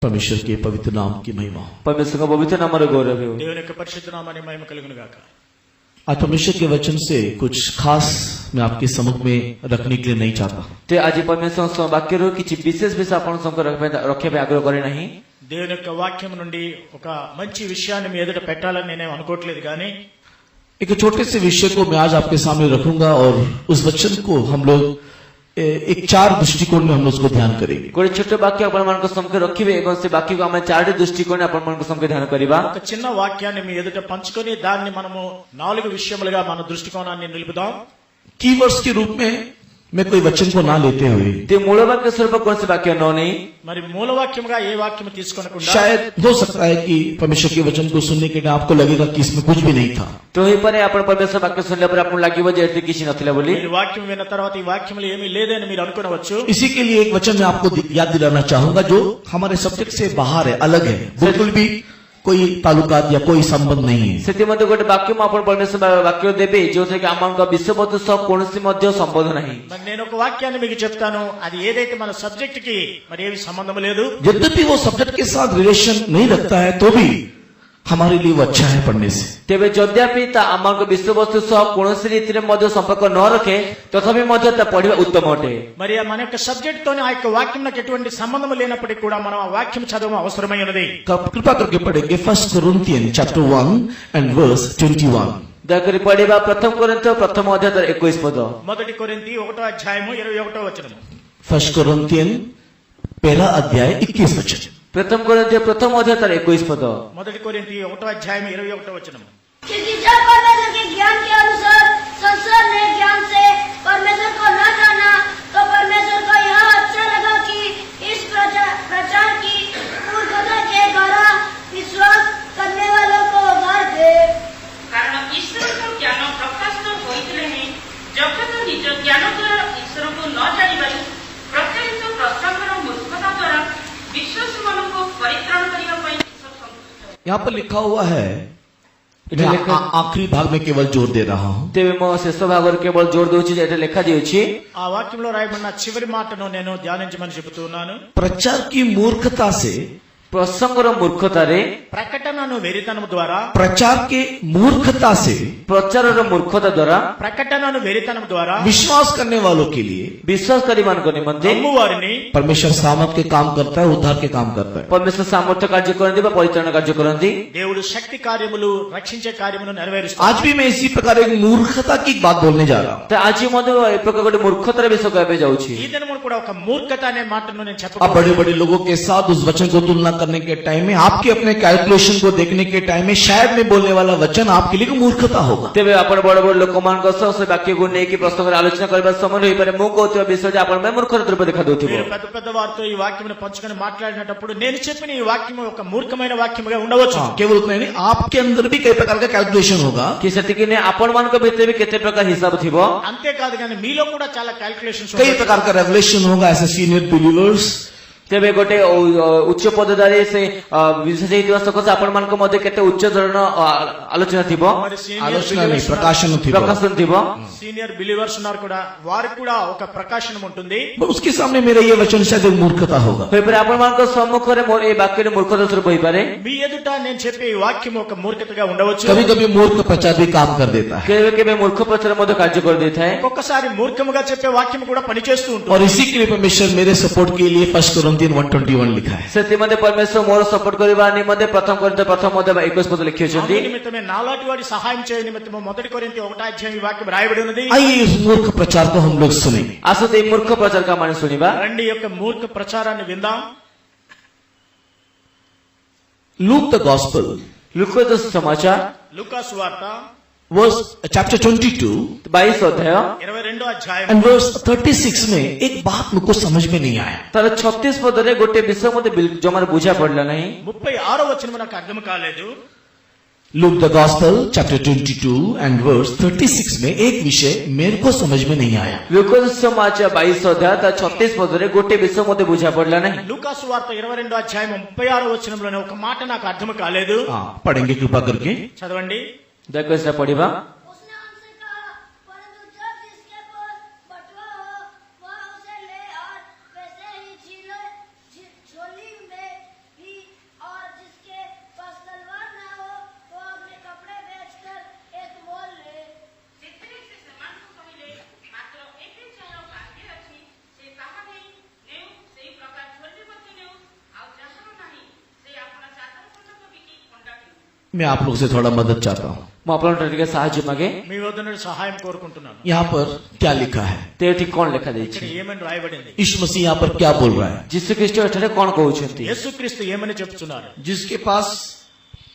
परमेश्वर के पवित्र नाम की महिमा हो। परमेश्वर का पवित्र नाम गौरव हो। దేవుని యొక్క పరిశుద్ధ నామానికి మహిమ కలుగును గాక। आज परमेश्वर के वचन से कुछ खास मैं आपके सम्मुख में रखने के लिए नहीं चाहता। ते आज परमेश्वर वाक्य किसी विशेष विषय आपण रखे आग्रह करे नहीं। దేవుని యొక్క వాక్యం నుండి ఒక మంచి విషయాన్ని మీ ఎదుట పెట్టాలని నేనేం అనుకోవట్లేదు కానీ एक छोटे से विषय को मैं आज आपके सामने रखूंगा और उस वचन को हम लोग एक 4 दृष्टिकोण में हम लोग उसको ध्यान करेंगे। कोई छोटे वाक्य आपण मन को सम्मुख रखिबे एवं से वाक्य को हम 4 दृष्टिकोण आपण मन को सम्मुख ध्यान करिबा। ఒక చిన్న వాక్యాన్ని మీ ఎదుట పంచుకొని దాన్ని మనము 4 విషయములుగా మన దృష్టికోణాన్ని నిలుపుదాం। कीवर्ड्स के रूप में मैं कोई वचन को ना लेते हुए ते मूल वाक्य स्वरूप कौन से वाक्य न नहीं మరి మూల వాక్యముగా ఏ వాక్యము తీసుకోనకుండా शायद हो सकता है कि परमेश्वर के वचन को सुनने के बाद आपको लगेगा कि इसमें कुछ भी नहीं था। तो ही पर आपण परमेश्वर वाक्य सुनले पर आपण लागिबो जे एते किछि नथिला बोली। ఈ వాక్యం విన్న తర్వాత ఈ వాక్యములో ఏమీ లేదని మీరు అనుకోవచ్చు। इसी के लिए एक वचन मैं आपको याद दिलाना चाहूंगा जो हमारे सब्जेक्ट से बाहर है, अलग है, बिल्कुल भी कोई ताल्लुकात या कोई संबंध नहीं है। सेति मध्ये गोटे वाक्य म आपण परमेश्वर वाक्य देबे जो से कि आमनका विश्ववस्तु सब कोनसी मध्ये संबंध नहीं। మరి నేను ఒక వాక్యాన్ని మీకు చెప్తాను అది ఏదైతే మన సబ్జెక్ట్ కి మరి ఏమీ సంబంధం లేదు। यद्यपि वो सब्जेक्ट के साथ रिलेशन नहीं रखता है तो भी हमारे लिए वो अच्छा है पढ़ने से। तेबे यद्यपि ता आमनका विश्ववस्तु सब कोनसी रीति रे मध्ये संपर्क न रखे तथापि मध्ये ता पढिबा उत्तम अटे। మరి మన యొక్క సబ్జెక్ట్ తోనే ఆ యొక్క వాక్యంకి ఎటువంటి సంబంధం లేనప్పటికీ కూడా మనం ఆ వాక్యం చదవడం అవసరమైనది। कृपा करके पढ़ेंगे 1 Corinthians chapter 1 and verse 21। दयाकरी पढिबा प्रथम कोरिन्थ प्रथम अध्याय 21 पद। మొదటి కొరింథీ 1వ అధ్యాయము 21వ వచనము। 1 Corinthians पहला अध्याय 21 वचन। प्रथम कोरिन्थ प्रथम अध्याय 21 पद। మొదటి కొరింథీ 1వ అధ్యాయం 21వ వచనము। क्योंकि जब परमेश्वर के ज्ञान के अनुसार संसार ने ज्ञान से परमेश्वर को न जाना तो परमेश्वर को यह अच्छा लगा कि इस प्रचार की मूर्खता के द्वारा विश्वास करने वालों को उबार दे। कारण ईश्वर को ज्ञान प्रकाशित होइतिले ହିଁ जगत निज ज्ञान द्वारा ईश्वर को न जानिबारी प्रत्याहित प्रस्तावର मूर्खता द्वारा विश्वास मन को परित्राण करिया पई ईश्वर संतुष्ट। यहाँ पर लिखा हुआ है, मैं आखिरी भाग में केवल जोर दे रहा हूँ। तेबे म शेष भाग केवल जोर देउछि जे एटा लेखा दिउछि। ఆ వాక్యంలో రాయబడిన చివరి మాటను నేను ధ్యానించమని చెబుతున్నాను। प्रचार की मूर्खता से, प्रसंगर मूर्खता रे ప్రకటనను వెరితనము ద్వారా प्रचार के मूर्खता से प्रचार मूर्खता द्वारा ప్రకటనను వెరితనము ద్వారా विश्वास करने वालों के लिए विश्वासकारी मान को निमंते నమ్మువారిని परमेश्वर सामर्थ के काम करता है, उद्धार के काम करता है। परमेश्वर सामर्थ्य कार्य करंती बा परित्राण कार्य करंती। దేవుడు శక్తి కార్యములు రక్షించే కార్యములను నెరవేరుస్తాడు। आज भी मैं इसी प्रकार एक मूर्खता की बात बोलने जा रहा हूँ। तो आज मध्ये ए प्रकार गोटे मूर्खतार विषय कहबे जाउछि। ఈ దినమున కూడా ఒక మూర్ఖత అనే మాటను నేను अब చెప్పబోతున్నాను। बड़े बड़े लोगों के साथ उस वचन को तुलना करने के टाइम में, आपके अपने कैलकुलेशन को देखने के टाइम में शायद मैं बोलने वाला वचन आपके लिए मूर्खता होगा। तेबे आपण बड़ बड़ लोक मान को से वाक्य को नै कि प्रश्न कर आलोचना करबा समय होई पारे मु कहतो विषय जे आपण में मूर्खता रूप देखा दोथिबो। మీరు పెద్ద పెద్ద వారితో ఈ వాక్యమును పంచుకొని మాట్లాడినప్పుడు నేను చెప్పిన ఈ వాక్యము ఒక మూర్ఖమైన వాక్యముగా ఉండవచ్చు। केवल उतना ही नहीं, आपके अंदर भी कई प्रकार का कैलकुलेशन होगा कि सतिके ने आपण मान को भीतर भी केते प्रकार हिसाब थिबो। అంతే కాదు కానీ మీలో కూడా చాలా క్యాల్కులేషన్స్ कई प्रकार का रेवलेशन होगा एज ए सीनियर बिलीवर्स। तेबे गोटे उच्च पदधारी से विशेष हेतु सकस आपण मान को मध्ये केते उच्च धरण आलोचना थिबो। आलोचना नहीं, प्रकाशन थिबो। प्रकाशन थिबो। సీనియర్ బిలీవర్స్ ఉన్నారు కూడా వారికి కూడా ఒక ప్రకాశనం ఉంటుంది। उसके सामने मेरा ये वचन शायद एक मूर्खता होगा। होई पारे आपण मान को सम्मुख रे मोर ए वाक्य रे मूर्खता स्वरूप होई पारे। మీ ఎదుట నేను చెప్పే ఈ వాక్యం ఒక మూర్ఖతగా ఉండవచ్చు। कभी कभी मूर्ख प्रचार भी काम कर देता है केबे केबे मूर्ख प्रचार मध्ये कार्य कर देता है। ఒక్కొక్కసారి మూర్ఖముగా చెప్పే వాక్యం కూడా పనిచేస్తూ ఉంటుంది। और इसी के लिए परमेश्वर मेरे सपोर्ट के लिए 1 Corinthians 1:21 लिखा है। सेति मध्ये परमेश्वर मोर सपोर्ट करबा निमंते प्रथम कोरिन्थ प्रथम अध्याय 21 पद लिखि అందుని छथि। నిమిత్తమే నాలాటి వాడి సహాయం చేయ నిమిత్తము మొదటి కొరింథీ 1వ అధ్యాయం ఈ వాక్యం రాయబడి ఉన్నది। आइए इस मूर्ख प्रचार को हम लोग सुनेंगे। आसते ए मूर्ख प्रचार का माने सुनिबा। రండి యొక్క మూర్ఖ ప్రచారాన్ని విందాం। लूक द गॉस्पेल लूका समाचार లూకా సువార్త वर्स चैप्टर 22 22 अध्याय 22వ అధ్యాయం एंड वर्स 36 में एक बात मुझको समझ में नहीं आया। तर 36 पद रे गोटे विषय मध्ये जमार बुझा पडला नाही। 36వ వచనం నాకు అర్థం కాలేదు। Luke the gospel chapter 22 and verse 36 में एक विषय मेरे को समझ में नहीं आया। लूका समाचार 22 अध्याय 36 पद रे गोटे विषय मध्ये बुझा पडला नाही। లూకా సువార్త 22వ అధ్యాయం 36వ వచనంలోనే ఒక మాట నాకు అర్థం కాలేదు। हाँ, पढ़ेंगे कृपा करके। చదవండి। दयచేసి पढिबा। उसने हमसे कहा परंतु जब जिसके पास बटुआ हो वह उसे ले और वैसे ही झोली में भी मैं आप लोगों से थोड़ा मदद चाहता हूँ। ମୁଁ ଆପଣଙ୍କ ଟିକେ ସାହାଯ୍ୟ ମାଗେ। మీ వద్ద నుండి సహాయం కోరుకుంటున్నాను. यहाँ पर क्या लिखा है? ତ ଏଠି କଣ ଲେଖା ଦେଇଛି? ఇక్కడ ఏమని రాయబడింది? यीशु मसीह यहाँ पर क्या बोल रहा है? ଯୀଶୁଖ୍ରୀଷ୍ଟ ଏଠାରେ କଣ କହୁଛନ୍ତି? యేసుక్రీస్తు ఏమని చెప్తున్నారు? जिसके पास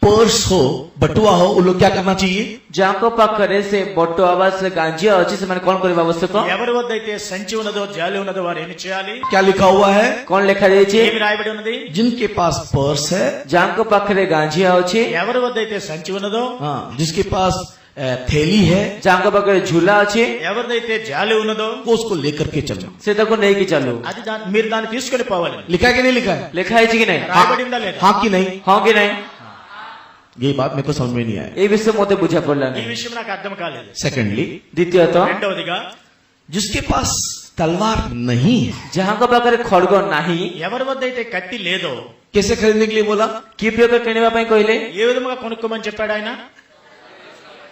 पर्स हो, बटुआ हो, उन लोग क्या करना चाहिए? ଯାହାଙ୍କ ପାଖରେ ସେ ବଟୁଆ ବା ସେ ଗାଞ୍ଜିଆ ଅଛି ସେମାନେ କଣ କରିବା ଆବଶ୍ୟକ? ఎవరి వద్ద అయితే సంచి ఉన్నదో జాలి ఉన్నదో వారు ఏమి చేయాలి? क्या लिखा हुआ है? କଣ ଲେଖା ଯାଇଛି? ఏమి రాయబడి ఉన్నది? जिनके पास पर्स है, ଯାହାଙ୍କ ପାଖରେ ଗାଞ୍ଜିଆ ଅଛି, ఎవరి వద్ద అయితే సంచి ఉన్నదో, हाँ, जिसके पास थैली है, ଯାହାଙ୍କ ପାଖରେ ଝୁଲା ଅଛି, ఎవరిదైతే జాలి ఉన్నదో वो उसको लेकर के चलना। ସେ ତାକୁ ନେଇକି ଚାଲୁ। అది మీరు దాన్ని తీసుకొని పోవాలి. लिखा है कि नहीं लिखा है? ଲେଖା ହେଇଛି କି ନାହିଁ? రాయబడిందా లేదా? हाँ कि नहीं? ହଁ କି ନାହିଁ? ये बात मेरे को समझ में नहीं आया। এই ବିଷୟ ମୋତେ ବୁଝା ପଡିଲା ఈ ନାହିଁ। విషయం నాకు అర్థం కాలేదు. सेकेंडली, ଦ୍ୱିତୀୟତଃ, రెండవదిగా जिसके पास तलवार नहीं है, ଯାହାଙ୍କ ପାଖରେ ଖଡ୍ଗ ନାହିଁ, ఎవరి వద్ద అయితే కత్తి లేదో कैसे खरीदने के लिए बोला କି ପ୍ରକାର କିଣିବା ପାଇଁ କହିଲେ? ఏ విధముగా కొనుక్కోమని చెప్పాడు ఆయన?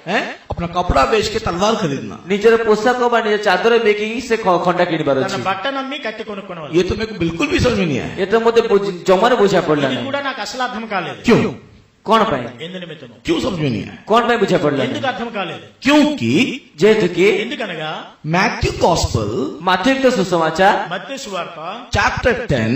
है? अपना कपड़ा बेच के तलवार खरीदना। ନିଜର ପୋଷାକ ବା ନିଜ ଚାଦର ବିକିକି ସେ ଖଣ୍ଡା କିଣିବାର తన ଅଛି। బట్టను అమ్మి కత్తి కొనుక్కునేవాళ్ళు. ये तो मेरे को बिल्कुल भी समझ में नहीं आया। ଏ ତ ମୋତେ ଜମାରୁ ବୁଝା ପଡିଲା ఇది ନାହିଁ। కూడా నాకు అసలు అర్థం కాలేదు. क्यों? କଣ ପାଇଁ? ఎందు నిమిత్తము? क्यों समझ में नहीं आया? କଣ ପାଇଁ ବୁଝା ପଡିଲା ఎందుకు ନାହିଁ? అర్థం కాలేదు? क्योंकि ଯେହେତୁ କି ఎందుకనగా मैथ्यू गॉस्पेल ମାଥିକ ସୁସମାଚାର మత్తయి సువార్త चैप्टर 10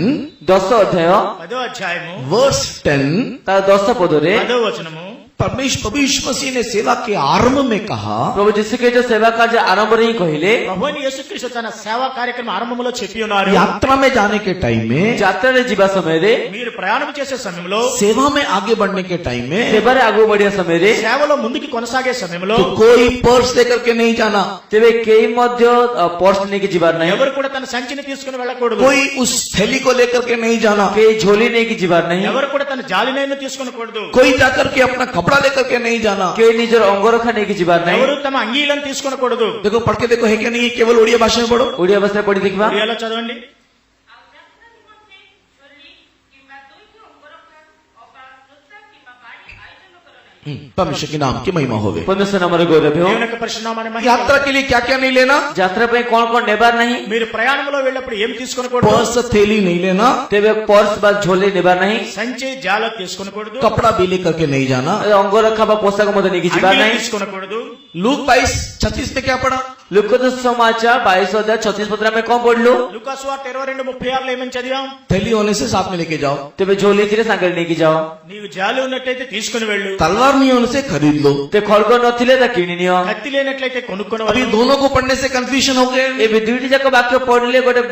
10 ଅଧ୍ୟାୟ 10వ అధ్యాయము वर्स 10 ତାର 10 ପଦରେ 10వ వచనము प्रभु यीशु मसीह ने सेवा के आरंभ में कहा, ପ୍ରଭୁ ଯୀଶୁଖ୍ରୀଷ୍ଟ ସେବା କାର୍ଯ୍ୟ ଆରମ୍ଭରେ ହିଁ କହିଲେ, ప్రభువైన యేసుక్రీస్తు తన సేవా కార్యక్రమం ఆరంభంలో చెప్పి ఉన్నారు, यात्रा में जाने के टाइम में, ଯାତ୍ରାରେ ଯିବା ସମୟରେ, మీరు ప్రయాణం చేసే సమయంలో, सेवा में आगे बढ़ने के टाइम में, ସେବାରେ ଆଗକୁ ବଢିବା ସମୟରେ సేవలో ముందుకు కొనసాగే సమయంలో तो कोई पर्स लेकर के नहीं जाना, ତେବେ କେହି ମଧ୍ୟ ପର୍ସ ନେଇକି ଯିବାର ନାହିଁ, ఎవరు కూడా తన సంచిని తీసుకుని వెళ్ళకూడదు. कोई उस थैली को लेकर के नहीं जाना, କେହି ଝୋଲି ନେଇକି ଯିବାର ନାହିଁ, ఎవరు కూడా తన జాలినైనా తీసుకొనకూడదు. कोई जाकर के अपना कपड़ा लेकर के नहीं जाना। କେହି ନିଜର ଅଙ୍ଗରଖା ନେଇକି ଯିବାର ନାହିଁ। ఎవరు తమ అంగీలను తీసుకొనకూడదు. देखो पढ़ के देखो है कि नहीं, ये केवल उड़िया भाषा में पढ़ो। ଓଡ଼ିଆ ଭାଷାରେ ପଢି ଦେଖିବା। ଓଡ଼ିଆలో ଚదవండి. ଆଉ ଯାତ୍ରା ନିମନ୍ତେ ଝୋଲି କିମ୍ବା ଦୁଇଟି ଅଙ୍ଗରଖା ଅବା ଜୋତା କିମ୍ବା ବାଡ଼ି ଆୟୋଜନ କର ନାହିଁ। परमेश्वर के नाम की महिमा होवे। ପରମେଶ୍ୱର ନାମରେ ଗୌରବ ହେଉ। దేవుని యొక్క పరిశుద్ధనామాన్ని మహిమ यात्रा के लिए क्या क्या नहीं लेना? ଯାତ୍ରା ପାଇଁ କଣ କଣ ନେବାର ନାହିଁ? మీరు ప్రయాణంలో వెళ్ళినప్పుడు ఏం తీసుకొనకూడదు? पर्स थैली नहीं लेना, ତେବେ ପର୍ସ ବା ଝୋଲି ନେବାର ନାହିଁ, సంచి జాల తీసుకొనకూడదు. कपड़ा भी लेकर के नहीं जाना। ଅଙ୍ଗରଖା ବା ପୋଷାକ ମଧ୍ୟ ନେଇକି ଯିବାର అంగీలు ନାହିଁ। తీసుకొనకూడదు. लूक 22:36 में क्या पढ़ा? ଲୁକୋସ ସମାଚାର 22 ଅଧ୍ୟାୟ 36 ପଦରେ ଆମେ କଣ ପଢିଲୁ? లూకాసు వార్త 22:36 లో ఏమని చదివాం? थैली होने से साथ में लेके जाओ, ତେବେ ଝୋଲି ଥିଲେ ସାଙ୍ଗରେ ନେଇକି ଯାଅ, నీవు జాలి ఉన్నట్లయితే తీసుకుని వెళ్ళు, तलवार नहीं होने से खरीद लो। ते ଖଡ୍ଗ ନଥିଲେ ତା କିଣି ନିଅ। కత్తి లేనట్లయితే కొనుక్కొని अभी వెళ్ళు. दोनों को पढ़ने से कंफ्यूजन हो गए। ଏବେ ଦୁଇଟି ଯାକ ବାକ୍ୟ ପଢିଲେ ଗୋଟେ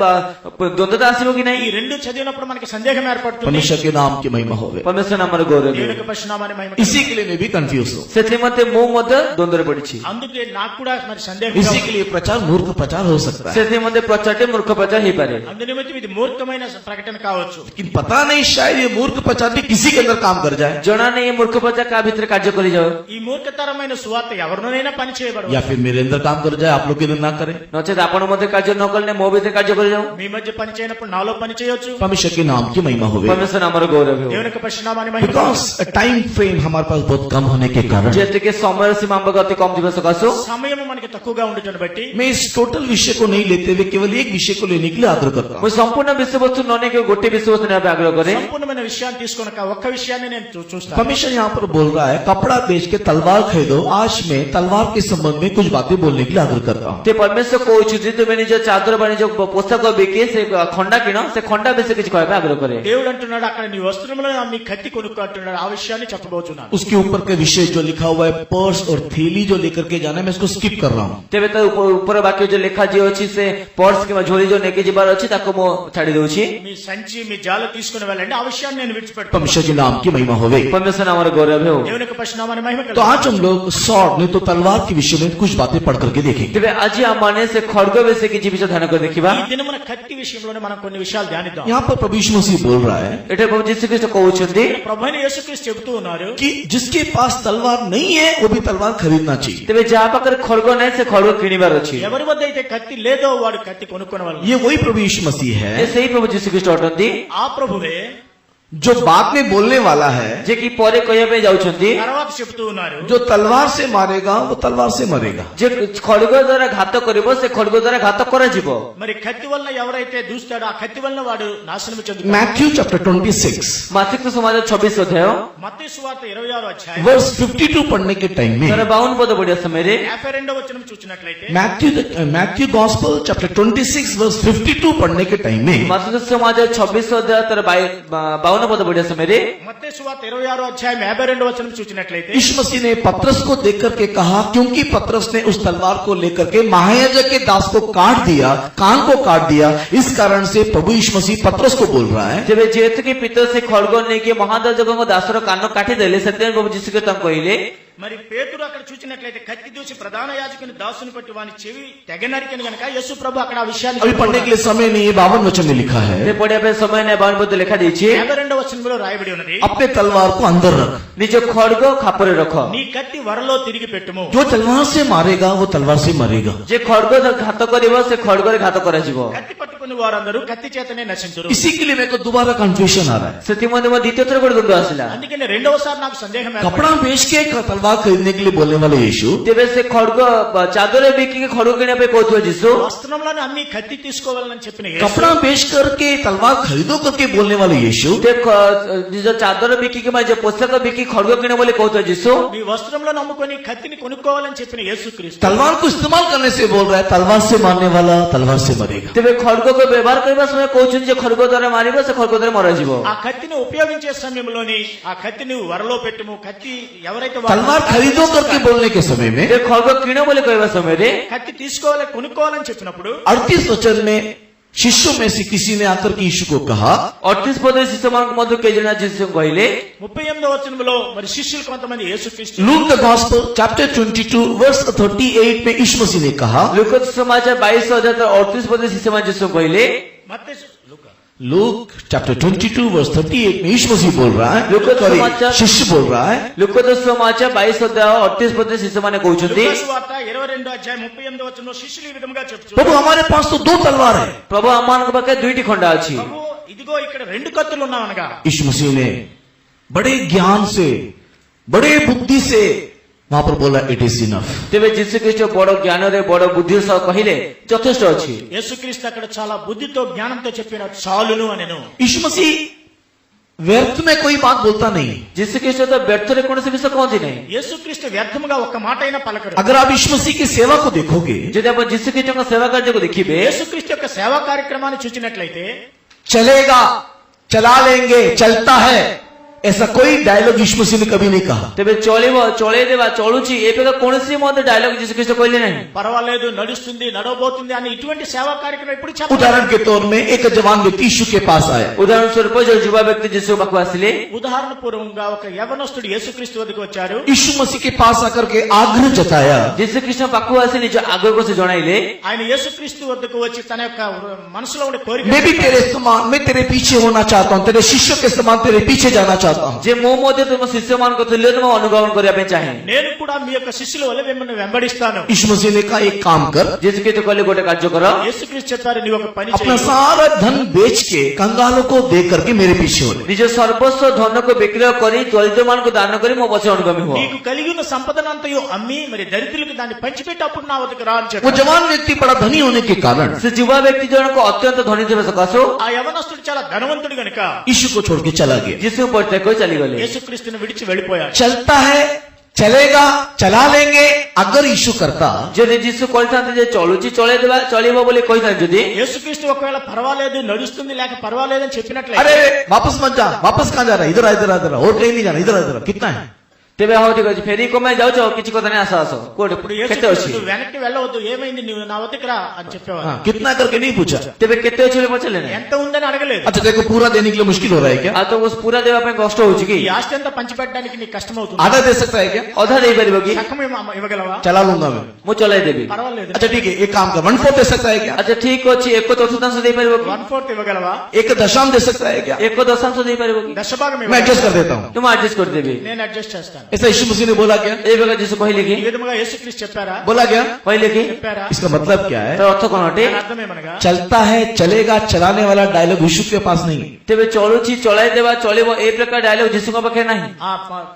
ଦ୍ୱନ୍ଦ୍ୱତା ଆସିବ କି ఈ ନାହିଁ? రెండు చదివినప్పుడు మనకి సందేహం ఏర్పడుతుంది. परमेश्वर के नाम की महिमा होवे। ପରମେଶ୍ୱର ନାମରେ ଗୌରବ దేవుని ହେଉ। యొక్క పరిశుద్ధనామాన్ని మహిమ इसी के लिए मैं भी कंफ्यूज हूँ। ସେଥିନିମନ୍ତେ ମୁଁ ମଧ୍ୟ ଦ୍ୱନ୍ଦ୍ୱରେ ପଡିଛି। అందుకే నాకు కూడా మరి సందేహం इसी के लिए प्रचार मूर्ख प्रचार हो सकता है, ସେଥିନିମନ୍ତେ ପ୍ରଚାରଟି ମୂର୍ଖ ପ୍ରଚାର ହେଇପାରେ। అందు నిమిత్తం ఇది మూర్ఖమైన ప్రకటన కావచ్చు. लेकिन पता नहीं शायद ये मूर्ख प्रचार भी किसी के अंदर काम कर जाए, ଜଣା ନାହିଁ ଏ ମୂର୍ଖ ପ୍ରଚାର କାହା ଭିତରେ କାର୍ଯ୍ୟ କରିଯାଉ, ఈ మూర్ఖతరమైన సువార్త ఎవరినైనా పని చేయబడదు. या फिर मेरे अंदर काम कर जाए, आप लोग के अंदर ना करे। ନଚେତ ଆପଣ ମଧ୍ୟ କାର୍ଯ୍ୟ ନ କଲେ ମୋ ଭିତରେ କାର୍ଯ୍ୟ କରିଯାଉ। మీ మధ్య పని చేయనప్పుడు నాలో పని చేయొచ్చు. परमेश्वर के नाम की महिमा होवे। ପରମେଶ୍ୱର ନାମର ଗୌରବ ହେଉ। దేవుని యొక్క పరిశుద్ధనామాన్ని మహిమ बिकॉज टाइम फ्रेम हमारे पास बहुत कम होने के कारण ଯେତିକି ସମୟର ସୀମା ଆମ ଅତି କମ ଥିବା ସକାଶୁ సమయం మనకి తక్కువగా ఉండటం బట్టి मैं इस टोटल विषय को नहीं लेते हुए केवल एक विषय को लेने के लिए आग्रह करता ମୁଁ हूँ। ସମ୍ପୂର୍ଣ୍ଣ ବିଷୟବସ୍ତୁ ନ ନେଇକି ଗୋଟେ ବିଷୟବସ୍ତୁ ନେବା ପାଇଁ ଆଗ୍ରହ କରେ। సంపూర్ణమైన విషయాన్ని తీసుకొనక ఒక్క విషయాన్ని నేను చూస్తాను. परमेश्वर यहाँ पर बोल रहा है, कपड़ा बेच के तलवार खरीदो। आज मैं तलवार के संबंध में कुछ बातें बोलने के लिए आग्रह करता हूँ। ते परमेश्वर କହୁଛୁ ଯେ ତୁମେ ନିଜ ଚାଦର ବା ନିଜ ପୋଷାକ ବିକି ସେ ଖଣ୍ଡା କିଣ, ସେ ଖଣ୍ଡା ବିଷୟ କିଛି କହିବା ପାଇଁ ଆଗ୍ରହ କରେ। దేవుడు అంటున్నాడు అక్కడ నీ వస్త్రములను అమ్మి కత్తి కొనుక్కో అంటున్నాడు. ఆ విషయాన్ని చెప్పబోతున్నాను. उसके ऊपर के विषय जो लिखा हुआ है पर्स और थैली जो लेकर के जाना है, मैं इसको स्किप कर रहा हूँ। ତେବେ ତା ଉପର ବାକ୍ୟ ଯୋଉ ଲେଖା ଯିଏ ଅଛି ସେ ପର୍ସ କିମ୍ବା ଝୋଲି ଯୋଉ ନେଇକି ଯିବାର ଅଛି ତାକୁ ମୁଁ ଛାଡି ଦଉଛି। మీ సంచి మీ జాల తీసుకుని వెళ్ళండి. ఆ విషయాన్ని నేను విడిచిపెట్టాను. परमेश्वर के नाम की महिमा होवे। ପରମେଶ୍ୱର ନାମର ଗୌରବ ହେଉ। దేవుని యొక్క పరిశుద్ధనామాన్ని మహిమ तो కలుగును. आज हम लोग सॉर्ड नहीं तो तलवार के विषय में कुछ बातें पढ़ करके देखेंगे। ତେବେ ଆଜି ଆମମାନେ ସେ ଖଡ୍ଗ ବିଷୟ କିଛି ବିଷୟ ଧ୍ୟାନ କରି ଦେଖିବା। ఈ దినమున కత్తి విషయంలోనే మనం కొన్ని విషయాలు ధ్యానిద్దాం. यहाँ पर प्रभु यीशु मसीह बोल रहा है ଏଠାରେ ପ୍ରଭୁ ଯୀଶୁଖ୍ରୀଷ୍ଟ କହୁଛନ୍ତି ప్రభువైన యేసుక్రీస్తు చెబుతూ ఉన్నారు, कि जिसके पास तलवार नहीं है वो भी तलवार खरीदना चाहिए। ତେବେ ଯାହା ପାଖରେ ଖଡ୍ଗ ନାହିଁ ସେ ଖଡ୍ଗ କିଣିବାର ଅଛି। ఎవరి వద్ద అయితే కత్తి లేదో వాడు కత్తి కొనుక్కొనవలెను. ये वही प्रभु यीशु मसीह ଏ है ସେଇ ପ୍ରଭୁ ଯୀଶୁଖ୍ରୀଷ୍ଟ ଅଟନ୍ତି। ఆ ప్రభువే जो बाद में बोलने वाला है, ଯେ କି ପରେ କହିବା ପାଇଁ ଯାଉଛନ୍ତି, తర్వాత చెప్తూ ఉన్నారు, जो तलवार से मारेगा वो तलवार से मरेगा। ଯେ ଖଡଗ ଦ୍ୱାରା ଘାତ କରିବ ସେ ଖଡଗ ଦ୍ୱାରା ଘାତ କରାଯିବ। మరి కత్తి వలన ఎవరైతే దూస్తాడో ఆ కత్తి వలన వాడు నాశనం చెందుతాడు. मैथ्यू चैप्टर 26 ମାସିକ ସମାଜ 26 ଅଧ୍ୟାୟ మత్తయి సువార్త 26వ అధ్యాయం वर्स 52 पढ़ने के टाइम में, 52 పద పడిన సమୟରେ 52వ వచనం చూసినట్లయితే मैथ्यू गॉस्पेल चैप्टर 26 वर्स 52 पढ़ने के टाइम में ମାସିକ ସମାଜ 26 ଅଧ୍ୟାୟ ତାର 52 ପଦ ପଡ଼ିବା ସମୟରେ మత్తయి సువార్త 26వ అధ్యాయం 52వ వచనం చూసినట్లయితే यीशु मसीह ने पतरस को देख करके कहा, क्योंकि पतरस ने उस तलवार को लेकर के महायाजक के दास को काट दिया, कान को काट दिया, इस कारण से प्रभु यीशु मसीह पतरस को बोल रहा है, ଯେବେ ଯେହେତୁ କି ପିତର ସେ ଖଡଗ ନେଇକି ମହାଯାଜକଙ୍କ ଦାସର କାନ କାଟିଦେଲେ, ସେଥିପାଇଁ ପ୍ରଭୁ ଯୀଶୁ ଖ୍ରୀଷ୍ଟ ତାଙ୍କୁ କହିଲେ, మరి పేతురు అక్కడ చూసినట్లయితే కత్తి దూసి ప్రధాన యాజకుని దాసుని కొట్టి వాని చెవి తెగనరికని గనక యేసు ప్రభు అక్కడ ఆ విషయాన్ని अभी पढ़ने के लिए समय नहीं है, 52 वचन में लिखा है, ସେ ପଢିବା ପାଇଁ ସମୟ ନାହିଁ, 52 ପଦ ଲେଖା ଦେଇଛି, 52వ వచనంలో రాయబడి ఉన్నది, अपने तलवार को अंदर रख, ନିଜ ଖଡଗ ଖାପରେ ରଖ, నీ కత్తి వరలో తిరిగి పెట్టుము, जो तलवार से मारेगा वो तलवार से मरेगा। ଯେ ଖଡଗ ଘାତ କରିବ ସେ ଖଡଗରେ ଘାତ କରାଯିବ। కత్తి పట్టుకుని వారందరూ కత్తి చేతనే నశించురు. इसी के लिए मेरे को दोबारा कंफ्यूजन आ रहा है, ସେଥିମଧ୍ୟ ମୋ ଦ୍ୱିତୀୟ ଥର ଗୋଟେ ଦ୍ୱନ୍ଦ୍ୱ ଆସିଲା। అందుకని రెండవసారి నాకు సందేహం ఏర్పడింది. कपड़ा बेच के तलवार खरीदने के लिए बोलने वाले यीशु, ତେବେ ସେ ଖଡଗ ଚାଦର ବିକିକି ଖଡଗ କିଣିବା ପାଇଁ କହୁଥିବା ଯୀଶୁ, వస్త్రంలోని అమ్మి కత్తి తీసుకోవాలని చెప్పిన యేసు, कपड़ा बेच करके तलवार खरीदो करके बोलने वाले यीशु, ସେ ନିଜ ଚାଦର ବିକିକି ବା ନିଜ ପୋଷାକ ବିକି ଖଡଗ କିଣ ବୋଲି କହୁଥିବା ଯୀଶୁ, మీ వస్త్రంలో నమ్ముకొని కత్తిని కొనుక్కోవాలని చెప్పిన యేసుక్రీస్తు तलवार को इस्तेमाल करने से बोल रहा है, तलवार से मारने वाला तलवार से मरेगा। ତେବେ ଖଡଗକୁ ବ୍ୟବହାର କରିବା ସମୟ କହୁଛନ୍ତି ଯେ ଖଡଗ ଦ୍ୱାରା ମାରିବ ସେ ଖଡଗ ଦ୍ୱାରା ମରାଯିବ। ఆ కత్తిని ఉపయోగించే సమయంలోని ఆ కత్తిని వరలో పెట్టుము, కత్తి ఎవరైతే तलवार खरीदो करके बोलने के समय में ସେ ଖଡଗ କିଣ ବୋଲି କହିବା ସମୟରେ కత్తి తీసుకోవాలి కొనుక్కోవాలని చెప్పినప్పుడు 38 वचन में शिष्यों में से किसी ने आकर के यीशु को कहा, 38 ପଦରେ ଶିଷ୍ୟମାନଙ୍କ ମଧ୍ୟରୁ କେହି ଜଣ ଯୀଶୁଙ୍କୁ କହିଲେ, 38వ వచనంలో మరి శిష్యులు కొంతమంది Yesukristu Luke the gospel chapter 22 verse 38 में यीशु मसीह ने कहा, ଲୁକ ସମାଚାର 22 ଅଧ୍ୟାୟ 38 ପଦରେ ଶିଷ୍ୟମାନେ ଯୀଶୁଙ୍କୁ କହିଲେ, మత్తయి లూకా लूक चैप्टर 22 वर्स 38 में यीशु मसीह बोल रहा है, लूक सॉरी समाचार- शिष्य बोल रहा है, ଲୁକ ସମାଚାର 22 ଅଧ୍ୟାୟ 38 ପଦରେ ଶିଷ୍ୟମାନେ କହୁଛନ୍ତି, లూకా సువార్త 22వ అధ్యాయం 38వ వచనంలో శిష్యులు ఈ విధంగా చెప్తూ, प्रभु हमारे पास तो 2 तलवार है। ପ୍ରଭୁ ଆମମାନଙ୍କ ପାଖରେ 2ଟି ଖଣ୍ଡା ଅଛି। ప్రభు ఇదిగో ఇక్కడ 2 కత్తులు ఉన్నావనగా यीशु मसीह ने बड़े ज्ञान से, बड़े बुद्धि से वहां पर बोला, इट इज इनफ। ତେବେ ଯୀଶୁ ଖ୍ରୀଷ୍ଟ ବଡ ଜ୍ଞାନରେ ବଡ ବୁଦ୍ଧି ସହ କହିଲେ ଯଥେଷ୍ଟ ଅଛି। యేసుక్రీస్తు అక్కడ చాలా బుద్ధితో జ్ఞానంతో చెప్పిన చాలును అనెను. यीशु मसीह व्यर्थ में कोई बात बोलता नहीं। ଯୀଶୁ ଖ୍ରୀଷ୍ଟ ତ ବ୍ୟର୍ଥରେ କୌଣସି ବିଷୟ କହନ୍ତି ନାହିଁ। యేసుక్రీస్తు వ్యర్థముగా ఒక్క మాట అయినా పలకరు. अगर आप यीशु मसीह की सेवा को देखोगे, ଯଦି ଆପଣ ଯୀଶୁ ଖ୍ରୀଷ୍ଟଙ୍କ ସେବା କାର୍ଯ୍ୟକୁ ଦେଖିବେ, యేసుక్రీస్తు యొక్క సేవా కార్యక్రమాన్ని చూసినట్లయితే चलेगा, चला लेंगे, चलता है, ऐसा कोई डायलॉग यीशु मसीह ने कभी नहीं कहा। ତେବେ ଚଳିବ, ଚଳେଇଦେବା, ଚଳୁଛି ଏ ପ୍ରକାର କୌଣସି ମଧ୍ୟ ଡାଇଲଗ ଯୀଶୁ ଖ୍ରୀଷ୍ଟ କହିଲେ ନାହିଁ। పర్వాలేదు నడుస్తుంది నడవబోతుంది అని ఇటువంటి సేవా కార్యక్రమం ఎప్పుడు చెప్పలేదు. उदाहरण के तौर में एक जवान व्यक्ति यीशु के पास आया, ଉଦାହରଣ ସ୍ୱରୂପ ଯୋଉ ଯୁବା ବ୍ୟକ୍ତି ଯୀଶୁ ପାଖକୁ ଆସିଲେ, ఉదాహరణ పూర్వకంగా ఒక యవనస్తుడు యేసుక్రీస్తు వద్దకు వచ్చారు. यीशु मसीह के पास आकर के आग्रह जताया, ଯୀଶୁ ଖ୍ରୀଷ୍ଟ ପାଖକୁ ଆସି ନିଜ ଆଗ୍ରହକୁ ସେ ଜଣାଇଲେ, ఆయన యేసుక్రీస్తు వద్దకు వచ్చి తన యొక్క మనసులో ఉండే కోరిక, मैं भी तेरे समान, मैं तेरे पीछे होना चाहता हूँ, तेरे शिष्यों के समान तेरे पीछे जाना चाहता हूँ। ଯେ ମୁଁ ମଧ୍ୟ ତୁମ ଶିଷ୍ୟମାନଙ୍କ ତୁଲ୍ୟ ତୁମ ଅନୁଗମନ କରିବା ପାଇଁ ଚାହେଁ। నేను కూడా మీ యొక్క శిష్యుల వల్ల మిమ్మల్ని వెంబడిస్తాను. यीशु मसीह ने कहा, एक काम कर, ଯୀଶୁ ଖ୍ରୀଷ୍ଟ କହିଲେ ଗୋଟେ କାର୍ଯ୍ୟ କର, యేసుక్రీస్తు చెప్పారు, నీవు ఒక పని अपना చేయి, सारा धन बेच के कंगालों को दे करके मेरे पीछे हो ले। ନିଜ ସର୍ବସ୍ୱ ଧନକୁ ବିକ୍ରୟ କରି ଦରିଦ୍ରମାନଙ୍କୁ ଦାନ କରି ମୋ ପଛରେ ଅନୁଗାମୀ ହୁଅ। నీకు కలిగి ఉన్న సంపదనంతయు అమ్మి మరి దరిద్రులకు దాన్ని పంచిపెట్టి అప్పుడు నా వద్దకు రా అని वो చెప్పారు. जवान व्यक्ति बड़ा धनी होने के कारण ସେ ଯୁବା ବ୍ୟକ୍ତି ଜଣକ ଅତ୍ୟନ୍ତ ଧନୀ ଥିବା ସକାଶୁ ఆ యవనస్తుడు చాలా ధనవంతుడు గనుక यीशु को छोड़ के चला गया। ଯୀଶୁ ପରିତ୍ୟାଗ କରି ଚାଲିଗଲେ। యేసుక్రీస్తుని విడిచి వెళ్ళిపోయాడు. चलता है, चलेगा, चला लेंगे, अगर यीशु करता ଯଦି ଯୀଶୁ କହିଥାନ୍ତେ ଯେ ଚଳୁଛି ଚଳେଇଦେବା, ଚଳିବ ବୋଲି କହିଥାନ୍ତେ ଯଦି, యేసుక్రీస్తు ఒకవేళ పర్వాలేదు నడుస్తుంది లేక పర్వాలేదు అని చెప్పినట్లయితే, अरे वापस मत जा, वापस कहाँ जा रहा है, इधर आ, इधर आ, इधर आ, और कहीं नहीं जाना, इधर आ, इधर आ, कितना है? ତେବେ ହଉ ଠିକ ଅଛି, ଫେରି କମାଇ ଯାଉଛ, କିଛି କଥା ନାହିଁ, ଆସ ଆସ, କୋଉଠି ఇప్పుడు କେତେ ଅଛି, యేసుక్రీస్తు వెనక్కి వెళ్ళవద్దు, ఏమైంది నువ్వు నా వద్దకు రా అని చెప్పేవాడు. हाँ, कितना करके नहीं पूछा। ତେବେ କେତେ ଅଛି ବୋଲି ପଚାରିଲେ ନାହିଁ। ఎంత ఉందని అడగలేదు. अच्छा देखो, पूरा देने के लिए मुश्किल हो रहा है क्या? ଆଉ ତମକୁ ପୁରା ଦେବା ପାଇଁ କଷ୍ଟ ହଉଛି କି? ఈ ఆస్తి అంతా పంచిపెట్టడానికి నీకు కష్టం అవుతుంది. आधा दे सकता है क्या? ଅଧା ଦେଇପାରିବ କି? సగం ఇవ్వగలవా? चला लूंगा मैं। ମୁଁ ଚଳାଇଦେବି। పర్వాలేదు. अच्छा ठीक है, एक काम कर, 1/4 दे सकता है क्या? ଆଚ୍ଛା ଠିକ ଅଛି, 1/4 ଦେଇପାରିବ କି? 1/4 ఇవ్వగలవా? 1 दशम दे सकता है क्या? 1/10 ଦେଇପାରିବ କି? దశభాగం मैं ఇవ్వగలవా? एडजस्ट कर देता हूँ। ତ ମୁଁ ଆଡଜଷ୍ଟ କରିଦେବି। నేను అడ్జస్ట్ చేస్తాను. ऐसा यीशु मसीह ने बोला क्या? ए प्रकार जीसु कहले कि ఈ విధముగా యేసుక్రీస్తు చెప్పారా? बोला क्या? कहले कि చెప్పారా? इसका मतलब क्या है? तार अर्थ कोन अटे? దాని అర్థం ఏమనగా चलता है चलेगा चलाने वाला डायलॉग यीशु के पास नहीं है। तेबे चलुची चलाई देबा चलेबो ए प्रकार डायलॉग जीसुଙ୍କ पाखे नाही।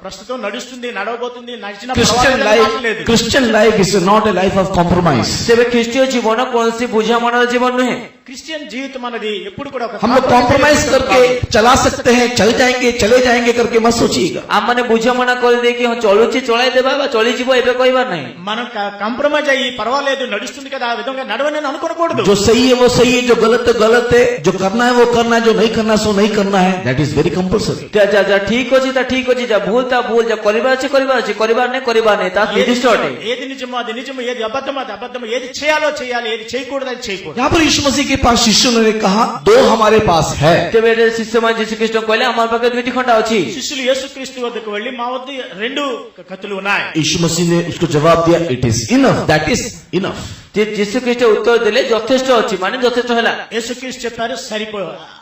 ప్రస్తుతం నడుస్తుంది, నడవబోతుంది, నడిచిన क्रिश्चियन లేదు. Christian life is not a life of compromise. तेबे ख्रीष्टीय जीवन कोनसी बुझामणार जीवन नुहे। క్రిస్టియన్ జీవితం అనేది ఎప్పుడు కూడా ఒక हम लोग कॉम्प्रोमाइज करके चला सकते हैं, चल जाएंगे चले जाएंगे करके मत सोचिएगा। आ माने बुझामणा कर दे कि चलुची चलाई देबा बा चली जीवो एबे कहबार नाही। మనం కాంప్రమైజ్ అయ్యి పర్వాలేదు నడుస్తుంది కదా ఆ విధంగా నడవని అనుకోకూడదు. जो सही है वो सही है, जो गलत है गलत है, जो करना है वो करना है, जो नहीं करना है सो नहीं करना है। That is very compulsory. जा जा ठीक अछि ता ठीक अछि, जा भूल ता भूल, जा करिबार अछि करिबार नै ता निर्दिष्ट अटे। ఏది నిజమో అది నిజము, ఏది అబద్ధమో అది అబద్ధము, ఏది చేయాలో చేయాలి, ఏది చేయకూడదు అది చేయకూడదు. यहाँ पर यीशु मसीह के पास शिष्यों ने कहा दो हमारे पास है। तेबे शिष्य मान जीसु ख्रीष्ट कहले हमार पाखे दुईटी खंडा अछि। శిష్యులు యేసుక్రీస్తు వద్దకు వెళ్లి మా వద్ద 2 కత్తులు ఉన్నాయి. यीशु मसीह ने उसको जवाब दिया it is enough, that is enough. Jesus Christ उत्तर देले यथेष्ट अछि माने यथेष्ट होला। యేసుక్రీస్తు చెప్పారు సరిపో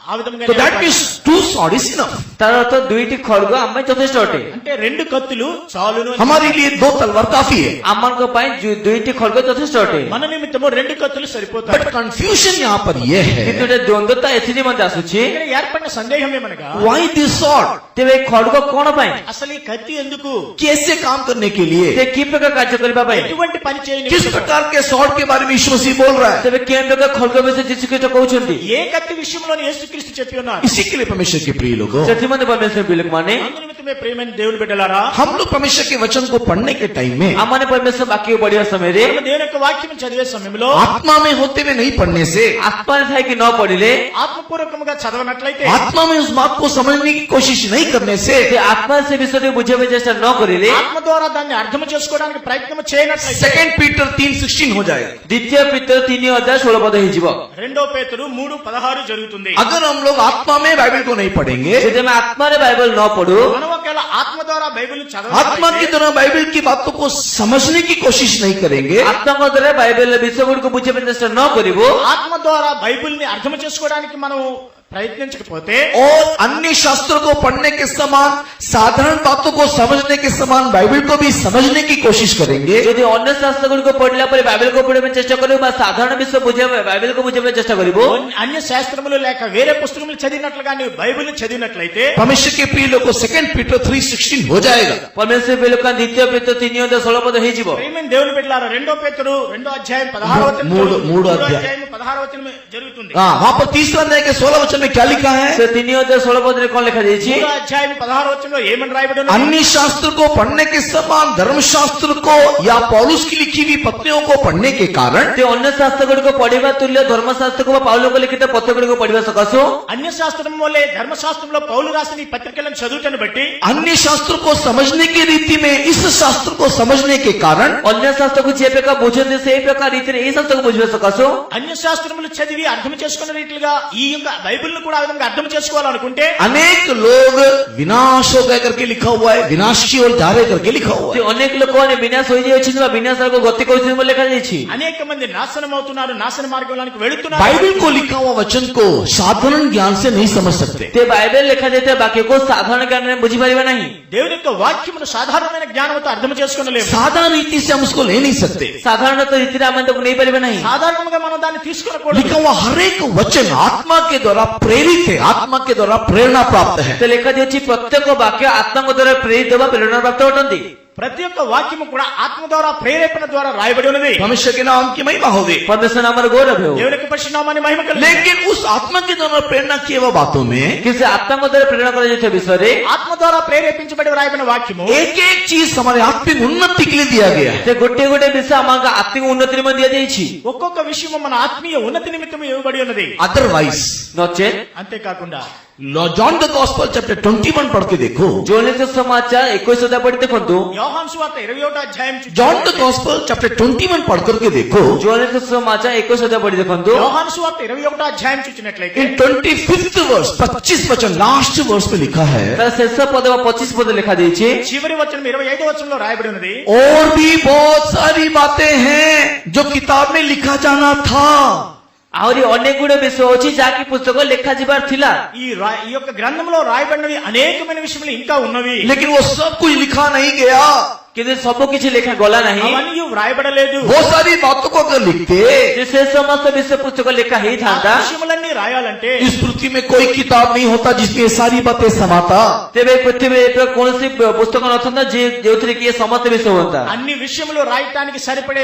ఆ విధంగా तो that means two sword is enough. तार अर्थ दुईटी खड्ग आम्मा यथेष्ट अटे। అంటే 2 కత్తులు చాలును. हमारे लिए 2 तलवार काफी है। आम्मानको पई दुईटी खड्ग यथेष्ट अटे। మన నిమిత్తము 2 కత్తులు సరిపోతాయి. बट कंफ्यूजन यहाँ पर यह है किंतु द्वंद्वता एथि निमंते आसुछि। ఇక్కడ ఏర్పడిన సందేహం ఏమనగా व्हाई दिस सॉर्ड, तेबे खड्ग कोन पई? అసలు ఈ కత్తి ఎందుకు, कैसे काम करने के लिए, ते कि प्रकार कार्य करबा पई? ఎటువంటి పని చేయని, किस प्रकार के सॉर्ड के बारे में यीशु मसीह बोल रहा है। तेबे केन प्रकार खड्ग विषय जीसु ख्रीष्ट कहउछन्ति। ఏ కత్తి విషయంలోని యేసుక్రీస్తు చెప్పి ఉన్నారు. इसी के लिए परमेश्वर के प्रिय लोगों, सत्यमंत परमेश्वर बिलक माने అందునిమిత్తమే ప్రియమైన దేవుని బిడ్డలారా, हम लोग परमेश्वर के वचन को पढ़ने के टाइम में आमाने परमेश्वर वाक्य पढ़िया समय रे మనం దేవుని యొక్క వాక్యం చదివే సమయంలో आत्मा में होते हुए नहीं पढ़ने से, आत्मा थाई कि न पढ़िले, ఆత్మపూర్వకంగా చదవనట్లయితే, आत्मा में उस बात को समझने की कोशिश नहीं करने से, ते आत्मा से विषय बुझे चेष्टा न करिले, ఆత్మ ద్వారా దాన్ని అర్థం చేసుకోవడానికి ప్రయత్నం చేయనట్లయితే 2 पीटर 3:16 हो जाएगा। द्वितीय पीतर 3:16 पद हिजिब। 2 పేతురు 3:16 జరుగుతుంది. अगर हम लोग आत्मा में बाइबल को नहीं पढ़ेंगे, यदि मैं आत्मा रे बाइबल न पढ़ू, మనం ఒకవేళ ఆత్మ ద్వారా బైబిల్ आत्मा की చదవాలి, तरह बाइबल की बातों को समझने की कोशिश नहीं करेंगे, आत्मा को द्वारा बाइबल विषय गुड़िक बुझे चेष्टा न करिबो, ఆత్మ ద్వారా బైబిల్ ని అర్థం చేసుకోవడానికి మనం ప్రయత్నించకపోతే, और अन्य शास्त्रों को पढ़ने के समान साधारण बातों को समझने के समान बाइबल को भी समझने की कोशिश करेंगे, यदि अन्य शास्त्र गुड़िक पढ़ला पर बाइबल को पढ़े चेष्टा करिबो बा साधारण विषय बुझे बाइबल को बुझे चेष्टा करिबो, అన్య శాస్త్రములు లేక వేరే పుస్తకములు చదివినట్లుగా నీవు బైబిల్ చదివినట్లయితే परमेश्वर के प्रिय लोगों 2 पीटर 3:16 हो जाएगा। परमेश्वर बिलक द्वितीय पीतर 3:16 पद हिजिब। ప్రియమైన దేవుని బిడ్డలారా, 2 పేతురు 2 అధ్యాయం 16వ వచనం, మూడో అధ్యాయం 16వ వచనం జరుగుతుంది. हाँ, वहाँ पर 3 अध्याय के 16 वचन में क्या लिखा है? से 3:16 पद रे कोन लिखा जायछि? 3వ అధ్యాయం 16వ వచనంలో ఏమని రాయబడి ఉన్నది? अन्य शास्त्र को पढ़ने के समान धर्मशास्त्र को या पौलुस की लिखी हुई पत्रियों को पढ़ने के कारण ते अन्य शास्त्र गुड़िक पढ़िबा तुल्य धर्मशास्त्र को पाउलो को लिखित पत्र गुड़िक पढ़िबा सकासु, అన్య శాస్త్రం వల్లే ధర్మశాస్త్రంలో పౌలు రాసిన ఈ పత్రికలను చదువుటను బట్టి अन्य शास्त्र को समझने की रीति में इस शास्त्र को समझने के कारण अन्य शास्त्र को जे प्रकार बुझते से प्रकार रीति रे शास्त्र को बुझबे सकासु, అన్య శాస్త్రములు చదివి అర్థం చేసుకున్న రీతిగా ఈ యొక్క బైబిల్ ను కూడా ఆ విధంగా అర్థం చేసుకోవాలనుకుంటే, अनेक लोग विनाश हो गए करके लिखा हुआ है, विनाश की ओर जा रहे करके लिखा हुआ ते है। अनेक लोक माने विनाश होई जायछि बा विनाश को गति करछि बोले लिखा जायछि। అనేక మంది నాశనం అవుతున్నారు, నాశన మార్గంలోనికి వెళుతున్నారు. बाइबल को लिखा हुआ वचन को साधारण ज्ञान से नहीं समझ सकते। ते बाइबल लिखा जाते वाक्य को साधारण ज्ञान में बुझि पारिबा नहीं। దేవుని యొక్క వాక్యమును సాధారణమైన జ్ఞానంతో అర్థం చేసుకోలేము. साधारण रीति से हम उसको ले नहीं सकते। साधारण तो रीति रे हम तो नहीं पारिबा नहीं। సాధారణంగా మనం దాన్ని తీసుకోకూడదు. लिखा हुआ हर एक वचन आत्मा के द्वारा प्रेरित है, आत्मा के द्वारा प्रेरणा प्राप्त है। ते लिखा जायछि प्रत्येक वाक्य आत्मा को द्वारा प्रेरित वा प्रेरणा प्राप्त होतंती। ప్రతి ఒక్క వాక్యము కూడా ఆత్మ ద్వారా ప్రేరేపణ ద్వారా రాయబడి ఉన్నది. परमेश्वर के नाम की महिमा होवे। परमेश्वर नाम गौरव है। దేవుని యొక్క పరిశుద్ధ నామాన్ని మహిమ కలుగు. लेकिन उस आत्मा के द्वारा प्रेरणा किए हुए बातों में किसी आत्मा को द्वारा प्रेरणा करे जाते विषय रे ఆత్మ ద్వారా ప్రేరేపించబడి రాయబడిన వాక్యము एक एक चीज हमारे आत्मिक उन्नति के लिए दिया गया है। ते गोटे गोटे विषय आमाका आत्मिक उन्नति निमित्त दिया जायछि। ఒక్కొక్క విషయము మన ఆత్మీయ ఉన్నతి నిమిత్తం ఇవ్వబడి ఉన్నది. अदरवाइज नचेत అంతేకాకుండా जॉन द गॉस्पेल चैप्टर 21 पढ़ के देखो। जोलित समाचार 21 अध्याय पढ़ी देखंतु। యోహాను సువార్త 21వ అధ్యాయం जॉन द गॉस्पेल चैप्टर 21 पढ़ करके देखो। जोलित समाचार 21 अध्याय पढ़ी देखंतु। యోహాను సువార్త 21వ అధ్యాయం చూచినట్లయితే इन 25th वर्स 25 वचन लास्ट वर्स में लिखा है, तार शेष पद 25 पद लिखा जायछि। చివరి వచనం 25వ వచనంలో రాయబడి ఉన్నది. और भी बहुत सारी बातें हैं जो किताब में लिखा जाना था। ଆହୁରି ଅନେକ ଗୁଡ଼ିଏ ବିଷୟ ଅଛି ଯାହାକି ପୁସ୍ତକ ଲେଖାଯିବାର ଥିଲା ఈ యొక్క గ్రంథంలో రాయబడినవి అనేకమైన విషయములు ఇంకా ఉన్నవి. लेकिन वो सब कुछ लिखा नहीं गया। କିନ୍ତୁ ସବୁ କିଛି ଲେଖା ଗଲା ନାହିଁ అవన్నీ వ్రాయబడలేదు. वो सारी बातों को अगर लिखते ଯେ ସେ ସମସ୍ତ ବିଷୟ ପୁସ୍ତକ ଲେଖା ఆ ହେଇଥାନ୍ତା విషయములన్నీ రాయాలంటే इस पृथ्वी में कोई किताब नहीं होता जिसमें ये सारी बातें समाता। ତେବେ ପୃଥିବୀରେ ଏପରି କୌଣସି పుస్తକ ନଥାନ୍ତା ଯେଉଁଥିରେ କି ଏ ସମସ୍ତ ବିଷୟ ହୁଅନ୍ତା అన్ని విషయములు రాయటానికి సరిపడే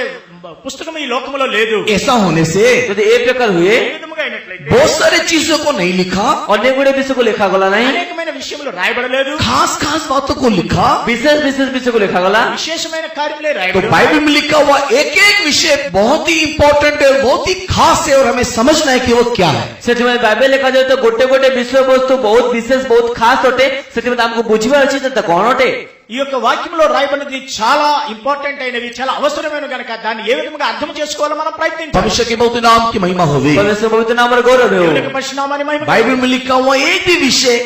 పుస్తకం ఈ లోకములో లేదు. ऐसा होने से ଯଦି ଏ ପ୍ରକାର ହୁଏ ఏ విధముగా అయినట్లయితే बहुत सारे चीजों को नहीं लिखा, ଅନେକ ଗୁଡ଼ିଏ ବିଷୟକୁ ଲେଖାଗଲା ନାହିଁ అనేకమైన విషయములు రాయబడలేదు. खास खास बातों को लिखा। ବିଶେଷ ବିଶେଷ ବିଷୟକୁ ଲେଖାଗଲା విశేషమైన కార్యములే तो రాయబడలేదు. बाइबल में लिखा हुआ एक एक विषय बहुत ही इंपॉर्टेंट है, बहुत ही खास है और हमें समझना है कि वो क्या है। ସେଥିପାଇଁ ବାଇବେଲ ଲେଖାଯାଏ ତ ଗୋଟେ ଗୋଟେ ବିଷୟବସ୍ତୁ ବହୁତ ବିଶେଷ ବହୁତ ଖାସ ଅଟେ ସେଥିପାଇଁ ଆମକୁ ବୁଝିବାର ଅଛି ଯେ ତା କଣ ଅଟେ ఈ యొక్క వాక్యంలో రాయబడినది చాలా ఇంపార్టెంట్ అయినవి, చాలా అవసరమైన కనుక దాన్ని ఏ విధంగా అర్థం చేసుకోవాలో మనం ప్రయత్నించాలి. परमेश्वर के बहुत नाम की महिमा होगी। పరమేశ్వర పవిత్ర నామముల గౌరవ దేవుని యొక్క పరిశుద్ధనామాన్ని మహిమ बाइबल में लिखा हुआ एक भी विषय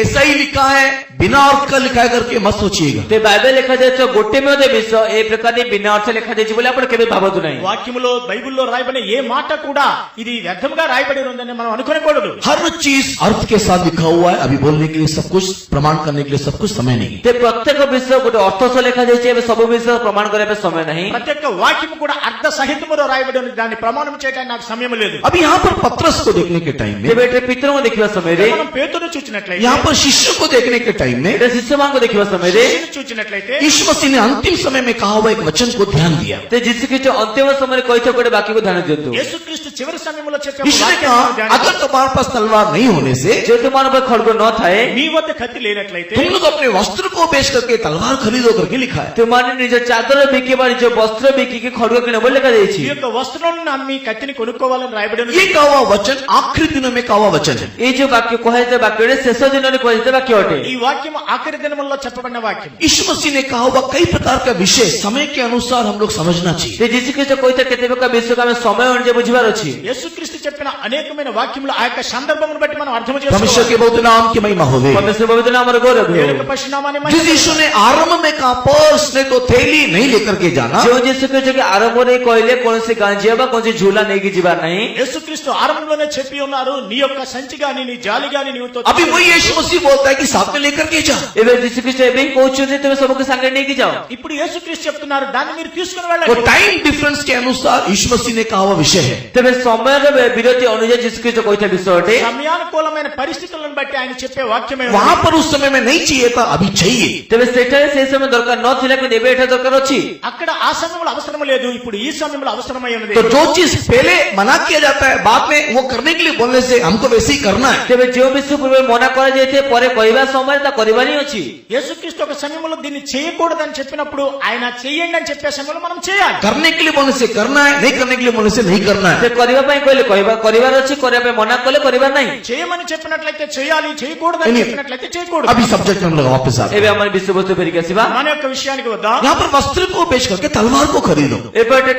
ऐसा ही लिखा है बिना अर्थ का लिखा है करके मत सोचिएगा। ते ବାଇବେଲ ଲେଖାଯାଇଥିବା ଗୋଟେ ମଧ୍ୟ ବିଷୟ ଏ ପ୍ରକାର ବିନା ଅର୍ଥ ଲେଖାଯାଇଛି ବୋଲି ଆପଣ କେବେ ଭାବନ୍ତୁ ନାହିଁ వాక్యములో బైబిల్లో రాయబడిన ఏ మాట కూడా ఇది వ్యర్థంగా రాయబడి ఉందని మనం అనుకోకూడదు. हर चीज अर्थ के साथ लिखा हुआ है। अभी बोलने के लिए सब कुछ, प्रमाण करने के लिए सब कुछ समय नहीं। ते ପ୍ରତ୍ୟେକ ବିଷୟ ଗୋଟେ ଅର୍ଥ ସହ ଲେଖାଯାଇଛି ଏବେ ସବୁ ବିଷୟ ପ୍ରମାଣ କରିବା ପାଇଁ ସମୟ ନାହିଁ ప్రతి ఒక్క వాక్యం కూడా అర్థ సహితములో రాయబడి ఉంది, దాన్ని ప్రమాణం చేయడానికి నాకు సమయం లేదు. अभी यहाँ पर पत्रस को देखने के टाइम में, ତେବେ ଏଠାରେ ପିତରଙ୍କୁ ଦେଖିବା ସମୟରେ మనం పేతురును చూచినట్లయితే, यहाँ पर शिष्य को देखने के टाइम में ଏଠାରେ ଶିଷ୍ୟମାନଙ୍କୁ ଦେଖିବା ସମୟରେ శిష్యుని చూచినట్లయితే यीशु मसीह ने अंतिम समय में कहा हुआ एक वचन को ध्यान दिया। ते ଯୀଶୁଖ୍ରୀଷ୍ଟ ଅନ୍ତିମ ସମୟରେ କହିଥିବା ଗୋଟେ ବାକ୍ୟକୁ ଧ୍ୟାନ ଦିଅନ୍ତୁ యేసుక్రీస్తు చివరి సమయంలో చెప్పే यीशु ने వాక్యాన్ని कहा ధ్యానించండి. अगर तुम्हारे पास तलवार नहीं होने से ଯେହେତु ମାନଙ୍କ ପାଖରେ ଖଡ୍ଗ ନଥାଏ మీ వద్ద కత్తి లేనట్లయితే तुम लोग अपने वस्त्र को बेच करके तलवार खरीदो करके लिखा है। ତୁମମାନେ ନିଜ ଚାଦର ବିକି ବା ନିଜ ବସ୍ତ୍ର ବିକିକି ଖଡ୍ଗ କିଣ ବୋଲି ଲେଖାଯାଇଛି ఈ యొక్క వస్త్రాలను అమ్మి కత్తిని కొనుక్కోవాలని రాయబడి ఉంది. ये कहा हुआ वचन आखिरी दिनों में कहा हुआ वचन है। ଏଇ ଯୋଉ ବାକ୍ୟ କୁହାଯାଇଥିବା ବାକ୍ୟରେ ଶେଷ ଦିନରେ କୁହାଯାଇଥିବା ବାକ୍ୟ ଅଟେ ఈ వాక్యం ఆఖరి దినములలో చెప్పబడిన వాక్యం. यीशु मसीह ने कहा हुआ कई प्रकार का विषय समय के अनुसार हम लोग समझना चाहिए। ସେ ଯୀଶୁଖ୍ରୀଷ୍ଟ କହିଥିବା କେତେ ପ୍ରକାର ବିଷୟକୁ ଆମେ ସମୟ ଅନୁଯାୟୀ ବୁଝିବାର ଅଛି యేసుక్రీస్తు చెప్పిన అనేకమైన వాక్యములు ఆ యొక్క సందర్భమును బట్టి మనం అర్థం परमेश्वर చేసుకోవాలి. के बहुत नाम की महिमा होगी। ପରମେଶ୍ୱର ପବିତ୍ର ନାମର ଗୌରବ ହେଉ। దేవుని యొక్క పరిశుద్ధనామాన్ని जिस మహిమ यीशु ने आरंभ में कहा पर्स ने तो थैली नहीं लेकर के जाना, ଯେଉଁ ଯୀଶୁଖ୍ରୀଷ୍ଟ କି ଆରମ୍ଭରେ କହିଲେ କୌଣସି ଗାଞ୍ଜିଆ ବା କୌଣସି ଝୁଲା ନେଇକି ଯିବାର ନାହିଁ యేసుక్రీస్తు ఆరంభంలోనే చెప్పి ఉన్నారు, నీ యొక్క సంచి గాని నీ జాలి గాని నీవుతో अभी वही यीशु मसीह बोलता है कि साथ में लेकर के जा। ଏବେ ଯୀଶୁଖ୍ରୀଷ୍ଟ ଏବେ ହିଁ କହୁଛନ୍ତି ତୁମେ ସବୁକୁ ସାଙ୍ଗରେ ନେଇକି ଯାଅ ఇప్పుడు యేసుక్రీస్తు చెప్తున్నారు, దాన్ని మీరు తీసుకుని वो వెళ్ళండి. टाइम डिफरेंस के अनुसार यीशु मसीह ने कहा हुआ विषय है। ତେବେ ସମୟର ବିରତି ଅନୁଯାୟୀ ଯୀଶୁଖ୍ରୀଷ୍ଟ କହିଥିବା ବିଷୟ ଅଟେ సమయానుకూలమైన పరిస్థితులను బట్టి ఆయన చెప్పే వాక్యమే ఉంది. वहां पर उस समय में नहीं चाहिए था, अभी चाहिए। ତେବେ ସେଠାରେ ସେ ସମୟ ଦରକାର ନଥିଲା କିନ୍ତୁ ଏବେ ଏଠାରେ ଦରକାର ଅଛି అక్కడ ఆ సమయంలో అవసరం లేదు, ఇప్పుడు ఈ సమయంలో అవసరమై ఉన్నది. तो जो चीज पहले मना किया जाता है बाद में वो करने के लिए बोलने से हमको वैसे ही करना है। ତେବେ ଯେଉଁ ବିଷୟ ପୂର୍ବେ ମନା କରାଯାଇଥାଏ ପରେ କହିବା ସମୟରେ ତା କରିବାର ହିଁ ଅଛି యేసుక్రీస్తు ఒక సమయంలో దీన్ని చేయకూడదని చెప్పినప్పుడు ఆయన చెయ్యండి అని చెప్పే సమయంలో మనం చేయాలి. करने के लिए बोलने से करना है, नहीं करने के लिए बोलने से नहीं करना ସେ है। କରିବା ପାଇଁ କହିଲେ କରିବାର ଅଛି କରିବା ପାଇଁ ମନା କଲେ କରିବାର ନାହିଁ చేయమని చెప్పినట్లయితే చేయాలి, చేయకూడదని नहीं। చెప్పినట్లయితే చేయకూడదు. अभी सब्जेक्ट में हम लोग वापस आते ଏବେ ଆମର ବିଷୟବସ୍ତୁ ଫେରିକି ଆସିବା మన యొక్క విషయానికి వద్దాం. हैं। यहाँ पर वस्त्र को बेच करके तलवार को खरीदो। ଏପଟେ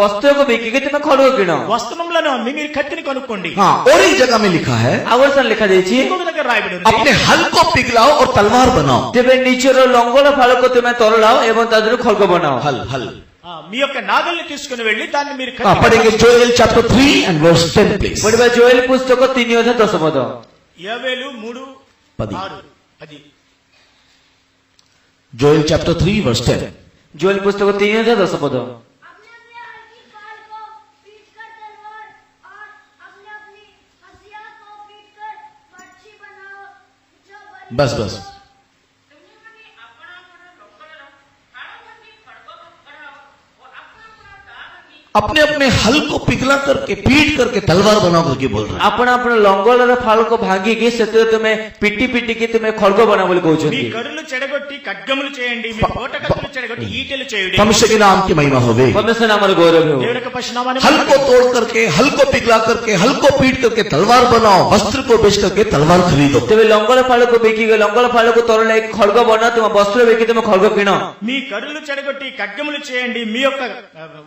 ବସ୍ତ୍ରକୁ ବିକିକି ତୁମେ ଖଡ୍ଗ କିଣ వస్త్రములను అమ్మి మీరు కత్తిని కొనుక్కోండి. हाँ, और एक जगह में लिखा है ଆଉ ଗୋଟେ ସ୍ଥାନ ଲେଖାଯାଇଛି ఇంకొక దగ్గర రాయబడి ఉంది, अपने हल को पिघलाओ और तलवार बनाओ। ତେବେ ନିଜର ଲଙ୍ଗଳ ଫାଳକୁ ତୁମେ ତରଳାଅ ଏବଂ ତା ଦେହରୁ ଖଡ୍ଗ ବନାଅ हल हल మీ యొక్క నాగల్ని తీసుకుని వెళ్లి దాన్ని మీరు हाँ, पढ़ेंगे Joel chapter 3 and verse 10 please। ପଢିବା ଜୋଏଲ ପୁସ୍ତକ 3:10 ପଦ యెహోవేలు 3:6 10. Joel chapter 3 verse 10। ଜୋଏଲ ପୁସ୍ତକ 3:10 ପଦ अपने अपने हल्की खाल को पीटकर तलवार और अपने अपनी हथियार को पीटकर बर्छी बनाओ, जो बस बस ତୁମେମାନେ ଆପଣା ଆପଣା ଲୋକର ହାଡ଼ ଭାଙ୍ଗି ଖଡ୍ଗ ପକାଅ ଓ ଆପଣା ଆପଣା ଦା ଭାଙ୍ଗି अपने अपने हल को पिघला करके पीट करके तलवार बनाओ करके बोल रहा है। ଆପଣ ଆପଣ ଲଙ୍ଗଳର ଫାଳକୁ ଭାଙ୍ଗିକି ସେଥିରେ ତୁମେ ପିଟି ପିଟିକି ତୁମେ ଖଡ୍ଗ ବନା ବୋଲି మీ କହୁଛନ୍ତି కరులు చెడగొట్టి ఖడ్గములు చేయండి, మీ కోట కత్తులు చెడగొట్టి ఈటెలు చేయండి. परमेश्वर के नाम की महिमा होगी। ପରମେଶ୍ୱର ନାମର ଗୌରବ ହେଉ దేవుని యొక్క పరిశుద్ధనామాన్ని हल को तोड़ करके, हल को पिघला करके, हल को पीट करके तलवार बनाओ, वस्त्र को बेच करके तलवार खरीदो। ତେବେ ଲଙ୍ଗଳ ଫାଳକୁ ବିକିକି ଲଙ୍ଗଳ ଫାଳକୁ ତରଳାଇ ଖଡ୍ଗ ବନା ତୁମ ବସ୍ତ୍ର ବିକି ତୁମ ଖଡ୍ଗ କିଣ మీ కరులు చెడగొట్టి ఖడ్గములు చేయండి, మీ యొక్క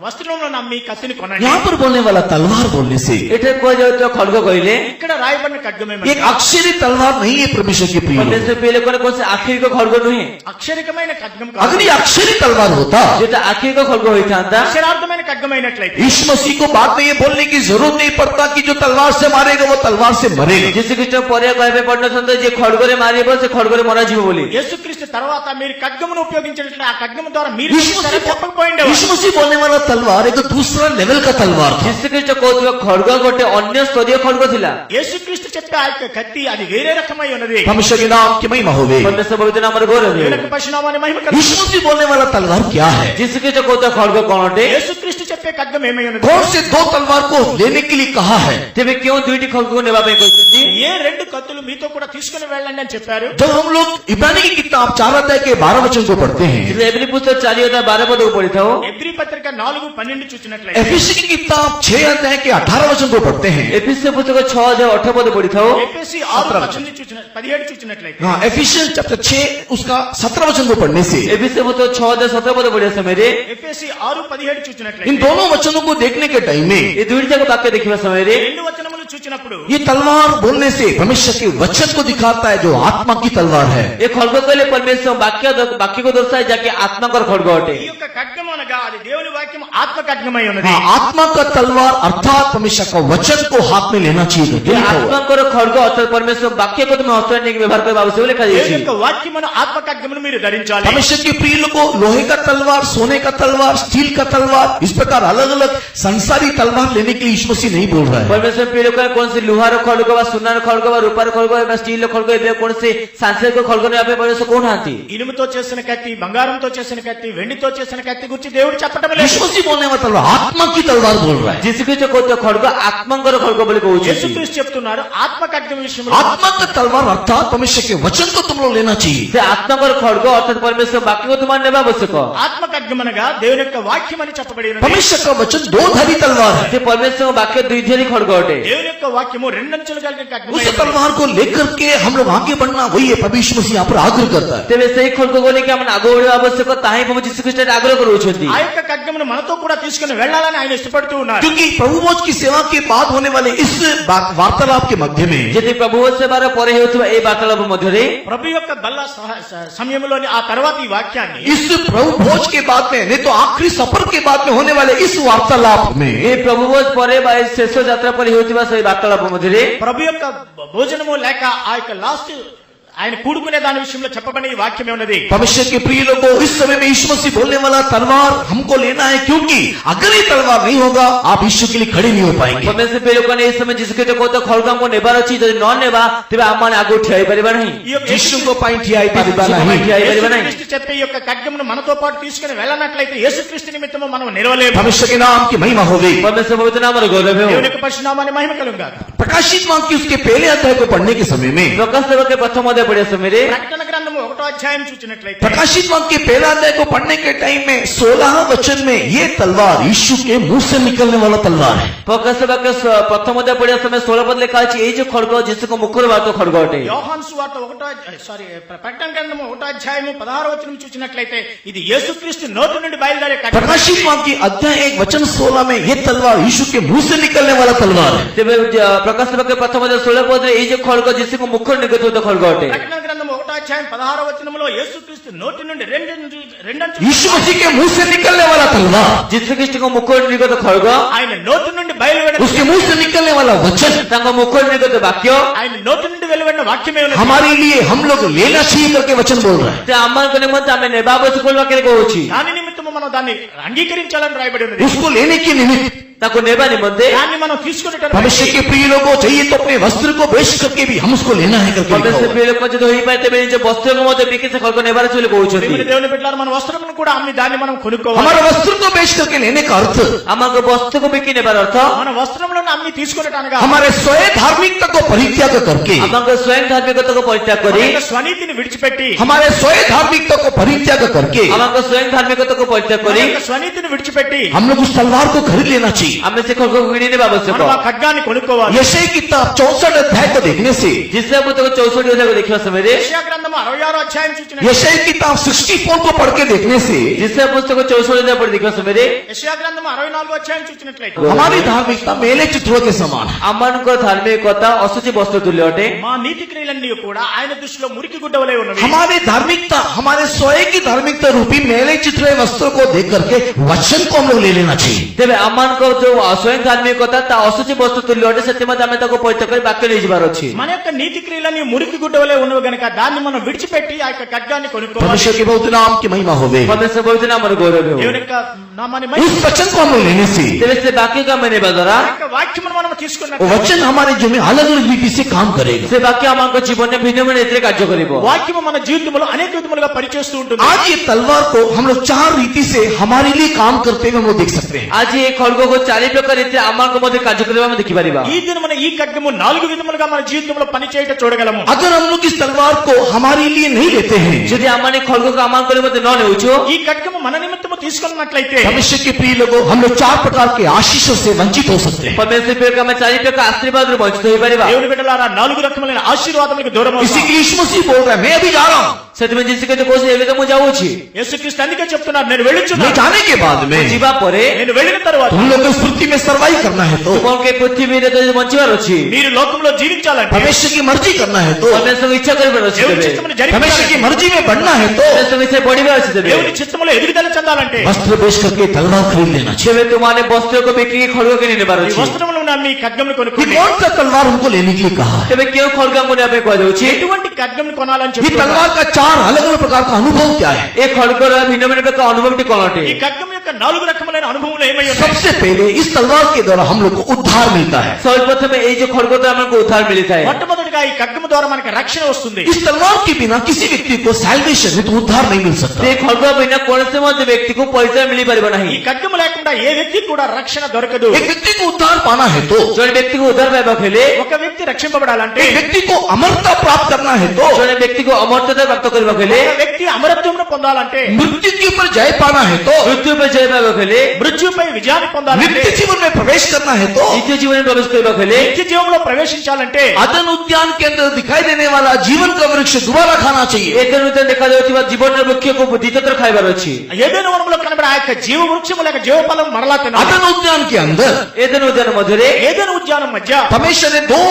వస్త్రములను నమ్మి కత్తిని కొనండి. यहाँ पर बोलने वाला तलवार बोलने से ଏଠାରେ କୁହାଯାଉଥିବା ଖଡ୍ଗ କହିଲେ ఇక్కడ రాయబడిన ఖడ్గమే एक अक्षरी तलवार नहीं है परमेश्वर की प्रिय लोग। ପରମେଶ୍ୱର ପ୍ରିୟ ଲୋକର କୌଣସି ଆଖିରିକ ଖଡ୍ଗ ନୁହେଁ అక్షరికమైన ఖడ్గం अगर కాదు. ये अक्षरी तलवार होता ଯେଟା ଆଖିରିକ ଖଡ୍ଗ ହୋଇଥାନ୍ତା అక్షరార్థమైన ఖడ్గమైనట్లయితే यीशु मसीह को बाद में ये बोलने की जरूरत नहीं पड़ता कि जो तलवार से मारेगा वो तलवार से मरेगा। ଯୀଶୁଖ୍ରୀଷ୍ଟ ପରେ କହିବା ପଡିନଥାନ୍ତା ଯେ ଖଡଗରେ ମାରିବ ସେ ଖଡଗରେ ମରାଯିବ ବୋଲି। యేసుక్రీస్తు తర్వాత మీరు ఖడ్గమును ఉపయోగించినట్లయితే ఆ ఖడ్గము ద్వారా మీరు यीशु मसीह చెప్పకపోయిండే यीशु मसीह बोलने वाला तलवार एक दूसरा लेवल का तलवार था। ଯୀଶୁଖ୍ରୀଷ୍ଟ କହୁଥିବା ଖଡଗ ଗୋଟେ ଅନ୍ୟ ସ୍ତରୀୟ ଖଡଗ ଥିଲା। యేసుక్రీస్తు చెప్పే ఆ యొక్క కత్తి అది వేరే రకమై ఉన్నది। परमेश्वर के नाम की महिमा होवे। ପରମେଶ୍ୱର ପବିତ୍ର ନାମରେ ଗୌରବ ହେଉ। దేవునికి పరిశునామాన్ని మహిమ यीशु కలుగును। मसीह बोलने वाला तलवार क्या है? ଯୀଶୁଖ୍ରୀଷ୍ଟ କହୁଥିବା ଖଡଗ କଣ ଅଟେ? యేసుక్రీస్తు చెప్పే ఖడ్గం ఏమై ఉన్నది? कौन से दो तलवार को लेने के लिए कहा है? ତେବେ କେଉଁ ଦୁଇଟି ଖଡଗକୁ ନେବା ପାଇଁ କହିଛନ୍ତି? ఏ రెండు కత్తులు మీతో కూడా తీసుకుని వెళ్ళండి అని చెప్పారు? जब हम लोग इब्रानी की किताब 4 अध्याय के 12 वचन को पढ़ते हैं, ଯେତେବେଳେ ଏବ୍ରୀ ପୁସ୍ତକ 4:12 ପଦକୁ ପଢିଥାଉ, ఎబ్రీ పత్రిక 4:12 చూసినట్లయితే, एफिसी की किताब 6 अध्याय के 18 वचन को पढ़ते हैं। ଏଫେସ୍ୟ ପୁସ୍ତକ 6:8 ପଦ ପଢିଥାଉ, ఎఫెసీ 6:17 చూసినట్లయితే, हाँ, एफिशियंस चैप्टर 6 उसका 17 वचन को पढ़ने से ଏଫେସ୍ୟ पुस्तକ 6:17 ପଦ ପଢିବା ସମୟରେ ఎఫెసీ 6:17 చూసినట్లయితే, इन दोनों वचनों को देखने के टाइम में ଏ ଦୁଇଟି ଯାକ ବାକ୍ୟ ଦେଖିବା ସମୟରେ రెండు వచనములు చూచినప్పుడు ये तलवार बोलने से परमेश्वर के वचन को दिखाता है जो आत्मा की तलवार है। ଏ ଖଡଗ କହିଲେ ପରମେଶ୍ୱର ବାକ୍ୟକୁ ଦର୍ଶାଏ ଯାହାକି ଆତ୍ମାଙ୍କର ଖଡଗ ଅଟେ। ఈ యొక్క ఖడ్గం అనగా అది దేవుని వాక్యం ఆత్మ ఖడ్గమై ఉన్నది। हाँ, आत्मा का तलवार अर्थात परमेश्वर का वचन को हाथ में लेना चाहिए। ଏ ଆତ୍ମାଙ୍କର ଖଡଗ ଅର୍ଥାତ ପରମେଶ୍ୱର ବାକ୍ୟକୁ ତୁମେ ହସ୍ତରେ ନେଇକି ବ୍ୟବହାର କରିବା ଆବଶ୍ୟକ ବୋଲି దేవుని ଲେଖାଯାଇଛି। యొక్క వాక్యమును ఆత్మ ఖడ్గమును మీరు ధరించాలి। परमेश्वर के प्रिय लोगों, लोहे का तलवार, सोने का तलवार, स्टील का तलवार, इस प्रकार अलग अलग संसारी तलवार लेने के लिए यीशु मसीह नहीं बोल रहा है। ପରମେଶ୍ୱର ପ୍ରିୟ ଲୋକ କୌଣସି ଲୁହାର ଖଡଗ ବା ସୁନାର ଖଡଗ ବା ରୂପାର ଖଡଗ ବା ଷ୍ଟିଲର ଖଡଗ ଏବେ କୌଣସି ସାଂସାରିକ ଖଡଗ ନେବା ପାଇଁ ପରମେଶ୍ୱର କହୁନାହାନ୍ତି। ఇనుముతో చేసిన కత్తి, బంగారంతో చేసిన కత్తి, వెండితో చేసిన కత్తి గురించి దేవుడు చెప్పడం లేదు। यीशु मसीह बोलने वाला तलवार आत्मा की तलवार बोल रहा है। ଯୀଶୁଖ୍ରୀଷ୍ଟ କହୁଥିବା ଖଡଗ ଆତ୍ମାଙ୍କର ଖଡଗ ବୋଲି କହୁଛନ୍ତି। యేసుక్రీస్తు చెప్తున్నారు ఆత్మ ఖడ్గం విషయంలో आत्मा का तलवार अर्थात परमेश्वर के वचन को तुम लोग लेना चाहिए। ସେ ଆତ୍ମାଙ୍କର ଖଡଗ ଅର୍ଥାତ ପରମେଶ୍ୱର ବାକ୍ୟକୁ ତୁମମାନେ ନେବା ଆବଶ୍ୟକ। ఆత్మ ఖడ్గం అనగా దేవుని యొక్క వాక్యం అని చెప్పబడి ఉన్నది। परमेश्वर का वचन दो धारी तलवार है। ସେ ପରମେଶ୍ୱର ବାକ୍ୟ ଦୁଇଧାରୀ ଖଡଗ ଅଟେ। దేవుని యొక్క వాక్యము రెండంచులు కలిగిన ఖడ్గమై उस ఉన్నది। तलवार को लेकर के हम लोग आगे बढ़ना, वही है प्रभु यीशु मसीह यहाँ पर आग्रह करता है। ତେବେ ସେଇ ଖଡଗକୁ ନେଇକି ଆମେ ଆଗ ବଢିବା ଆବଶ୍ୟକ, ତାହା ହିଁ ପ୍ରଭୁ ଯୀଶୁଖ୍ରୀଷ୍ଟ ଆଗ୍ରହ କରୁଛନ୍ତି। ఆ యొక్క ఖడ్గమును మనతో కూడా తీసుకుని వెళ్ళాలని ఆయన ఇష్టపడుతూ ఉన్నారు। क्योंकि प्रभु भोज की सेवा के बाद होने वाले इस वार्तालाप के मध्य में ଯଦି ପ୍ରଭୁ ସେବାର ପରେ ହେଉଥିବା ଏହି ବାର୍ତ୍ତାଳାପ ମଧ୍ୟରେ ప్రభు యొక్క బల్ల సమయంలోని ఆ తర్వాత ఈ వాక్యాన్ని इस प्रभु भोज के बाद में, नहीं तो आखिरी सफर के बाद में होने वाले इस वार्तालाप में ଏ ପ୍ରଭୁ ଭୋଜ ପରେ ବା ଏ ଶେଷ ଯାତ୍ରା ପରେ ହେଉଥିବା ସେଇ ବାର୍ତ୍ତାଳାପ ମଧ୍ୟରେ ప్రభు యొక్క భోజనము లేక ఆ యొక్క లాస్ట్ ఆయన కూడుకునే దాని విషయంలో చెప్పబడిన ఈ వాక్యమే ఉన్నది। परमेश्वर के प्रिय लोगों, इस समय में यीशु मसीह बोलने वाला तलवार हमको लेना है, क्योंकि अगर ये तलवार नहीं होगा आप यीशु के लिए खड़े नहीं हो पाएंगे। ପରମେଶ୍ୱର ପ୍ରିୟ ଲୋକମାନେ ଏହି ସମୟ ଯୀଶୁଖ୍ରୀଷ୍ଟ କହୁଥିବା ଖଡଗ ଆମକୁ ନେବାର ଅଛି, ଯଦି ନ ନେବା ତେବେ ଆମମାନେ ଆଗକୁ ଠିଆ ହେଇପାରିବା ନାହିଁ। ఈ యొక్క यीशु को पाई ठिया पारिबा यीशु को नहीं। ठिया ହେଇପାରିବା ନାହିଁ। యేసుక్రీస్తు చెప్పే ఈ యొక్క ఖడ్గమును మనతో పాటు తీసుకుని వెళ్ళనట్లయితే యేసుక్రీస్తు నిమిత్తము మనం నిలవలేము। परमेश्वर के नाम की महिमा होगी। ପରମେଶ୍ୱର ପବିତ୍ର ନାମରେ ଗୌରବ ହେଉ। దేవుని యొక్క పరిశునామాన్ని మహిమ కలుగుగాక। प्रकाशित वाक्य की उसके पहले अध्याय को पढ़ने के समय में ପ୍ରକାଶ ଦେବକେ ପ୍ରଥମ ଅଧ୍ୟାୟ ପଢିବା ସମୟରେ ప్రకటన గ్రంథము 1వ అధ్యాయం చూచినట్లయితే प्रकाशित वाक्य के पहला अध्याय को पढ़ने के टाइम में 16 वचन में ये तलवार यीशु के मुंह से निकलने वाला तलवार है। ପ୍ରକାଶ ବାକ୍ୟ ପ୍ରଥମ ଅଧ୍ୟାୟ ପଢିବା ସମୟ 16 ପଦ ଲେଖା ଅଛି, ଏଇ ଯୋଉ ଖଡଗ ଯୀଶୁଙ୍କ ମୁଖରୁ ବାହାରୁଥିବା ଖଡଗ ଅଟେ। యోహాను సువార్త ప్రకటన గ్రంథము 1వ అధ్యాయము 16వ వచనం చూచినట్లయితే ఇది యేసుక్రీస్తు నోటి నుండి బయలుదేరే ఖడ్గం। प्रकाशित वाक्य अध्याय 1 वचन 16 में ये तलवार यीशु के मुंह से निकलने वाला तलवार है। ତେବେ ପ୍ରକାଶ ବାକ୍ୟ ପ୍ରଥମ ଅଧ୍ୟାୟ 16 ପଦରେ ଏଇ ଯୋଉ ଖଡଗ ଯୀଶୁଙ୍କ ମୁଖରୁ ନିର୍ଗତ ହେଉଥିବା ଖଡଗ ଅଟେ। ప్రకటన గ్రంథము 1వ అధ్యాయం 16వ వచనములో యేసుక్రీస్తు నోటి నుండి రెండంచు यीशु मसीह के मुंह से निकलने वाला तलवार, ଯୀଶୁଖ୍ରୀଷ୍ଟଙ୍କ ମୁଖରୁ ନିର୍ଗତ ଖଡଗ, ఆయన నోటి నుండి బయలువెడిన उसके मुंह से निकलने वाला वचन ତାଙ୍କ ମୁଖରୁ ନିର୍ଗତ ବାକ୍ୟ ఆయన నోటి నుండి వెలువడిన వాక్యమే ఉన్నది। हमारे लिए हम लोग लेना चाहिए करके वचन बोल रहा है। ସେ ଆମମାନଙ୍କ ନିମନ୍ତେ ଆମେ ନେବା ଆବଶ୍ୟକ ବୋଲି ବାକ୍ୟରେ କହୁଛି। దాని నిమిత్తము మనం దాన్ని అంగీకరించాలని రాయబడి ఉన్నది। उसको लेने के निमित्त ତାକୁ ନେବା ନିମନ୍ତେ దాన్ని మనం తీసుకునేటప్పుడు भविष्य के प्रिय लोगों चाहिए तो अपने वस्त्र को बेच करके भी हम उसको लेना है करके लिखा ପରମେଶ୍ୱର हुआ है। ପ୍ରିୟ ଲୋକ ଯଦି ହୋଇପାରେ ତେବେ ନିଜ ବସ୍ତ୍ରକୁ ମଧ୍ୟ ବିକି ସେ ଖଡଗ ନେବାର ଅଛି ବୋଲି କହୁଛନ୍ତି। ప్రియమైన దేవుని బిడ్డలారా, మన వస్త్రమును కూడా అమ్మి దాన్ని మనం కొనుక్కోవాలి। हमारे वस्त्र को बेच करके लेने का अर्थ ଆମକୁ ବସ୍ତ୍ରକୁ ବିକି ନେବାର ଅର୍ଥ మన వస్త్రములను అమ్మి తీసుకునేటనగా हमारे स्वयं धार्मिकता को परित्याग करके, ଆମକୁ ସ୍ୱୟଂ ଧାର୍ମିକତାକୁ ପରିତ୍ୟାଗ କରି, మన యొక్క స్వనీతిని విడిచిపెట్టి हमारे स्वयं धार्मिकता को परित्याग करके ଆମକୁ ସ୍ୱୟଂ ଧାର୍ମିକତାକୁ ପରିତ୍ୟାଗ మన କରି యొక్క స్వనీతిని విడిచిపెట్టి हम लोग उस तलवार को खरीद लेना चाहिए। हमें से खड़ग को किनने आवश्यक మనం ఆ ఖడ్గాన్ని కొనుక్కోవాలి. यशायाह की किताब 64 अध्याय को देखने से, जिससे पुस्तक 64 अध्याय को देखिए समय रे, యెషయా గ్రంథము 66వ అధ్యాయం చూచినట్లయితే, यशायाह की किताब 64 को पढ़ के देखने से जिससे पुस्तक 64 अध्याय पर देखिए समय रे, యెషయా గ్రంథము 64వ అధ్యాయం చూచినట్లయితే, हमारी धार्मिकता मेले चित्रों के समान है। अम्मानको धार्मिकता असुचि वस्त्र तुल्य अटे। మా నీతి క్రియలన్నీ కూడా ఆయన దృష్టిలో మురికి గుడ్డ వలె ఉన్నవి. हमारी धार्मिकता हमारे स्वयं की धार्मिकता रूपी मेले चित्र वस्त्र को देख करके वचन को हम लोग ले लेना चाहिए। तेबे अम्मानको जो स्वयं धार्मिकता ता असुचि वस्त्र तुल्य अटे, सेतिमध्ये आमे ताको पवित्र करी वाक्य नै जिबार अछि। మన యొక్క నీతి క్రియలన్నీ మురికి గుడ్డ వలె ఉన్నవి గనుక దాన్ని మనం విడిచిపెట్టి ఆ యొక్క ఖడ్గాన్ని కొనుక్కోవాలి. परमेश्वर के बहुत नाम की महिमा होवे। परमेश्वर पवित्र नाम गौरव हो। దేవుని యొక్క నామాన్ని उस वचन को हम लोग लेने से तेबे से वाक्य का मैंने बदरा, ఆ యొక్క వాక్యమును మనం वो తీసుకున్నట్లయితే वचन हमारे जीवन में अलग अलग रीति से काम करेगा। से वाक्य अम्मानको जीवन में भिन्न भिन्न रीतिरे कार्य करिबो। వాక్యము మన జీవితంలో అనేక విధములుగా పరిచయిస్తూ ఉంటుంది. आज ये तलवार को हम लोग 4 रीति से हमारे लिए काम करते हुए हम लोग देख सकते हैं। आज ये खड्ग को 4 प्रकार रीति अम्मानको मध्ये कार्य करिबा हम देखि परिबा। ఈ దినమున ఈ ఖడ్గము 4 విధములుగా మన జీవితంలో పనిచేయట చూడగలము. अगर हम लोग इस तलवार को हमारे लिए नहीं लेते हैं, यदि अम्माने खड्ग को अम्मानको मध्ये न लेउछु, ఈ ఖడ్గము మన నిమిత్తము తీసుకున్నట్లయితే परमेश्वर के प्रिय लोगों, हम लोग 4 प्रकार के आशीषों से वंचित हो सकते हैं। परमेश्वर प्रकार में 4 प्रकार आशीर्वाद रू वंचित होई परिबा। దేవుని బిడ్డలారా 4 రకములైన ఆశీర్వాదములకు దూరం इसी అవుతాం. के यीशु मसीह बोल रहा है, मैं अभी जा रहा हूँ। ସେଥିପାଇଁ ଯୀଶୁ କହିଲେ କୋସି ଏବେ ତ ମୁଁ ଯାଉଛି। యేసుక్రీస్తు అందుకే చెప్తున్నారు, నేను मैं వెళ్ళుచున్నాను. जाने के बाद में ଯିବା ପରେ నేను వెళ్ళిన తరువాత तुम लोग को इस पृथ्वी में सर्वाइव करना है तो, ତୁମକୁ ପୃଥିବୀରେ ଯଦି ବଞ୍ଚିବାର ଅଛି, మీరు లోకంలో జీవించాలంటే परमेश्वर की मर्जी करना है तो, परमेश्वर इच्छा କରିବାର ଅଛି, దేవుని ତେବେ చిత్తమును परमेश्वर की జరిగించాలంటే, मर्जी में बढ़ना है तो परमेश्वर इच्छा ପଢିବାର ଅଛି, ତେବେ దేవుని చిత్తములో ఎదుగుదల చెందాలంటే वस्त्र बेच करके तलवार खरीद लेना चाहिए। ତେବେ ତୁମମାନେ ବସ୍ତ୍ରକୁ ବିକିକି ଖड्ग କିଣି ନେବାର ఈ ଅଛି। వస్త్రములను నమ్మి ఖడ్గమును कि కొనుక్కోండి. कौन सा तलवार हमको लेने के लिए कहा है? ତେବେ କେଉଁ ଖड्गକୁ ନେବା ପାଇଁ କୁହାଯାଉଛି? ఎటువంటి ఖడ్గమును కొనాలని ये చెప్తున్నారు. तलवार का 4 अलग अलग प्रकार का अनुभव क्या है? ଏ ଖड्ଗର ଭିନ୍ନ ଭିନ୍ନ ପ୍ରକାର ଅନୁଭବଟି କଣ ଅଟେ? ఈ ఖడ్గం యొక్క 4 రకములైన అనుభవములు ఏమై ఉన్నాయి? सबसे पहले इस तलवार के द्वारा हम लोग को उद्धार मिलता है। सर्वप्रथम এই যে খड्ग দ্বারা আমাকে উদ্ধার মিলিଥାଏ। మొట్టమొదటిగా ఈ ఖడ్గము ద్వారా మనకి రక్షణ వస్తుంది. इस तलवार के बिना किसी व्यक्ति को सैल्वेशन तो उद्धार नहीं मिल सकता। ସେ ଖड्ग ବିନା କୌଣସି ମଧ୍ୟ ବ୍ୟକ୍ତିକୁ ପରିଚୟ ମିଳିପାରିବ ఈ ନାହିଁ। ఖడ్గము లేకుండా ఏ వ్యక్తికి కూడా రక్షణ దొరకదు. एक व्यक्ति को उद्धार पाना है तो, ଜଣେ ବ୍ୟକ୍ତିକୁ ଉଦ୍ଧାର ପାଇବାକୁ ହେଲେ, ఒక వ్యక్తి రక్షింపబడాలంటే, एक व्यक्ति को अमरता प्राप्त करना है तो, ଜଣେ ବ୍ୟକ୍ତିକୁ ଅମର୍ତ୍ୟତା ପ୍ରାପ୍ତ କରିବାକୁ ହେଲେ, ఒక వ్యక్తి అమరత్వమును పొందాలంటే, मृत्यु के ऊपर जय पाना है तो, ମୃତ୍ୟୁ ଉପରେ ଜୟ ପାଇବାକୁ ହେଲେ, మృత్యుపై విజయాన్ని పొందాలంటే, नित्य जीवन में प्रवेश करना है तो, ନିତ୍ୟ ଜୀବନରେ ପ୍ରବେଶ କରିବାକୁ ହେଲେ, నిత్య జీవంలో ప్రవేశించాలంటే अदन उद्यान के अंदर दिखाई देने वाला जीवन का वृक्ष दोबारा खाना चाहिए। ଏଦିନ ଭିତରେ ଦେଖାଯାଉଥିବା ଜୀବନର ବୃକ୍ଷକୁ ଦ୍ୱିତୀୟ ଥର ଖାଇବାର ଅଛି। ఏదైనా వనంలో కనబడే ఆ యొక్క జీవ వృక్షము లేక జీవ ఫలం మరలా తినాలి. अदन उद्यान के अंदर ఏదైనా ఉద్యాన ମଧ୍ୟରେ ఏదైనా ఉద్యానం మధ్య परमेश्वर ने 2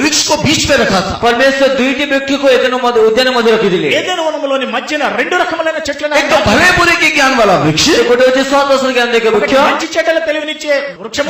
वृक्ष को बीच में रखा था। ପରମେଶ୍ୱର ଦୁଇଟି ବୃକ୍ଷକୁ ଏଦିନ ଉଦ୍ୟାନ ମଧ୍ୟ ରଖିଥିଲେ। ఏదైనా వనములోని మధ్యన 2 రకములైన చెట్లను एक तो भले बुरे के ज्ञान वाला वृक्ष, ଗୋଟେ ହଉଛି ସତ ଅସତ ଜ୍ଞାନ ଦେଖେ ఒకటి ବୃକ୍ଷ, మంచి చెడ్డల తెలివినిచ్చే వృక్షము,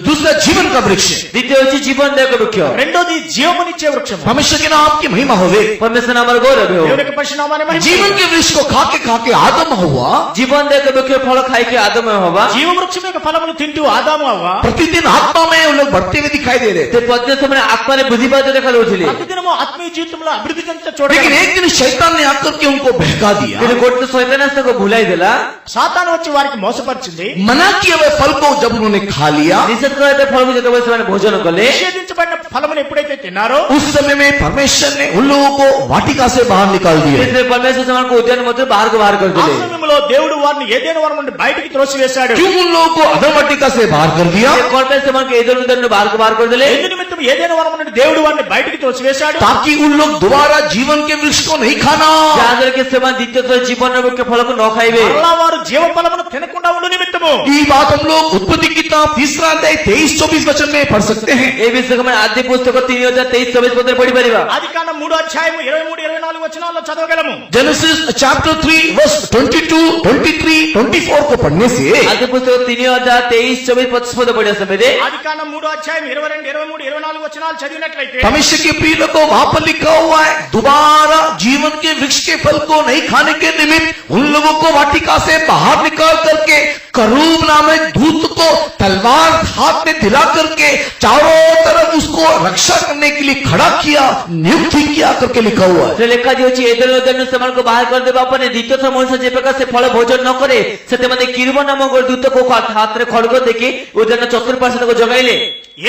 दूसरा जीवन का वृक्ष। ଦ୍ୱିତୀୟ ହଉଛି ଜୀବନ ଦାୟକ ବୃକ୍ଷ। రెండోది జీవమునిచ్చే వృక్షము. परमेश्वर के नाम की महिमा होवे। ପରମେଶ୍ୱର ନାମର ଗୌରବ ହେଉ। దేవుని యొక్క పరిశుద్ధనామాన్ని మహిమ जीवन के वृक्ष को खा के आदम हुआ ଜୀବନ ଦାୟକ ବୃକ୍ଷ ଫଳ ଖାଇକି ଆଦମ ହବା, జీవ వృక్షం యొక్క ఫలములు తింటూ ఆదాము అవ్వ प्रतिदिन आत्मा में उन लोग बढ़ते हुए दिखाई दे रहे थे। ସେ ପ୍ରତ୍ୟେକ ସମୟରେ ଆତ୍ମାରେ ବୃଦ୍ଧିପାତ ଦେଖାଯାଉଥିଲେ। ప్రతిదినము ఆత్మీయ జీవితంలో అభివృద్ధి చెందుతూ लेकिन చూడాలి. एक दिन शैतान ने आकर के उनको बहका दिया, କିନ୍ତୁ ଗୋଟେ ଶୈତାନ ଆସି ତାକୁ ଭୁଲାଇ ଦେଲା। సాతాను వచ్చి వారికి మోసపరిచింది. मना किए हुए फल को जब उन्होंने खा लिया, ନିଷେଧ କରାଯାଇଥିବା ଫଳକୁ ଯେତେବେଳେ ସେମାନେ ଭୋଜନ କଲେ, నిషేధించబడిన ఫలమును ఎప్పుడైతే తిన్నారో उस समय में परमेश्वर ने उन लोगों को वाटिका से बाहर निकाल दिया। ସେଥିରେ ପରମେଶ୍ୱର ସେମାନଙ୍କୁ ଉଦ୍ୟାନ ମଧ୍ୟରୁ ବାହାରକୁ ବାହାର ఆ କରିଦେଲେ। సమయంలో దేవుడు వారిని ఏదైనా వరం నుండి బయటికి త్రోసివేశాడు. क्यों उन लोगों को अधम वाटिका से बाहर कर दिया? ସେ କଣ ପାଇଁ ସେମାନଙ୍କୁ ଏଦର ଉଦ୍ୟାନରୁ ବାହାରକୁ ବାହାର କରିଦେଲେ? ఎందు నిమిత్తం ఏదైనా వరం నుండి దేవుడు వారిని బయటికి త్రోసివేశాడు. ताकि उन लोग दोबारा जीवन के वृक्ष को नहीं खाना। ଯାହାଦ୍ୱାରା କି ସେମାନେ ଦ୍ୱିତୀୟ ଥର ଜୀବନର ବୃକ୍ଷ ఫଳକୁ ନ ଖାଇବେ। మరలా వారు జీవ ఫలమును తినకుండా ఉండు నిమిత్తము. ये बात हम लोग उत्पत्ति किताब 3 अध्याय 23-24 वचन में पढ़ सकते हैं। ଏ ବିଷୟରେ ଆମେ ଆଦି ପୁସ୍ତକ 3:23-24 ପଦରେ ପଢିପାରିବା। ఆదికాండం 3వ అధ్యాయము 23-24 వచనాల్లో చదవగలము. जेनेसिस चैप्टर 3 वर्स 22, 23, 24 को पढ़ने से ଆଦି ପୁସ୍ତକ 3:23-24-25 ପଦ ପଢିବା ସମୟରେ ఆదికాండం 3వ అధ్యాయం 22, 23, 24 వచనాలు చదివినట్లయితే परमेश्वर के प्रिय लोगों, वहां पर लिखा हुआ है, दोबारा जीवन के वृक्ष के फल को नहीं खाने के निमित्त उन लोगों को वाटिका से बाहर निकाल करके करूब नामक दूत को तलवार हाथ में दिला करके चारों तरफ उसको रक्षा करने के लिए खड़ा किया, नियुक्ति किया करके लिखा हुआ है। ସେ ଲେଖାଯାଇଛି ଏଦର ଉଦ୍ୟାନରୁ ସେମାନଙ୍କୁ ବାହାର କରିଦେବା ପରେ ଦ୍ୱିତୀୟ ଥର ମଣିଷ ଯେ ପ୍ରକାର ସେ ଫଳ ଭୋଜନ ନ କରେ, ସେଥିମାନେ କିରୁବ ନାମକ ଦୂତକୁ ହାତରେ ଖଡ୍ଗ ଦେଖି ଉଦ୍ୟାନ ଚତୁଃପାର୍ଶ୍ୱ ତାକୁ ଜଗାଇଲେ।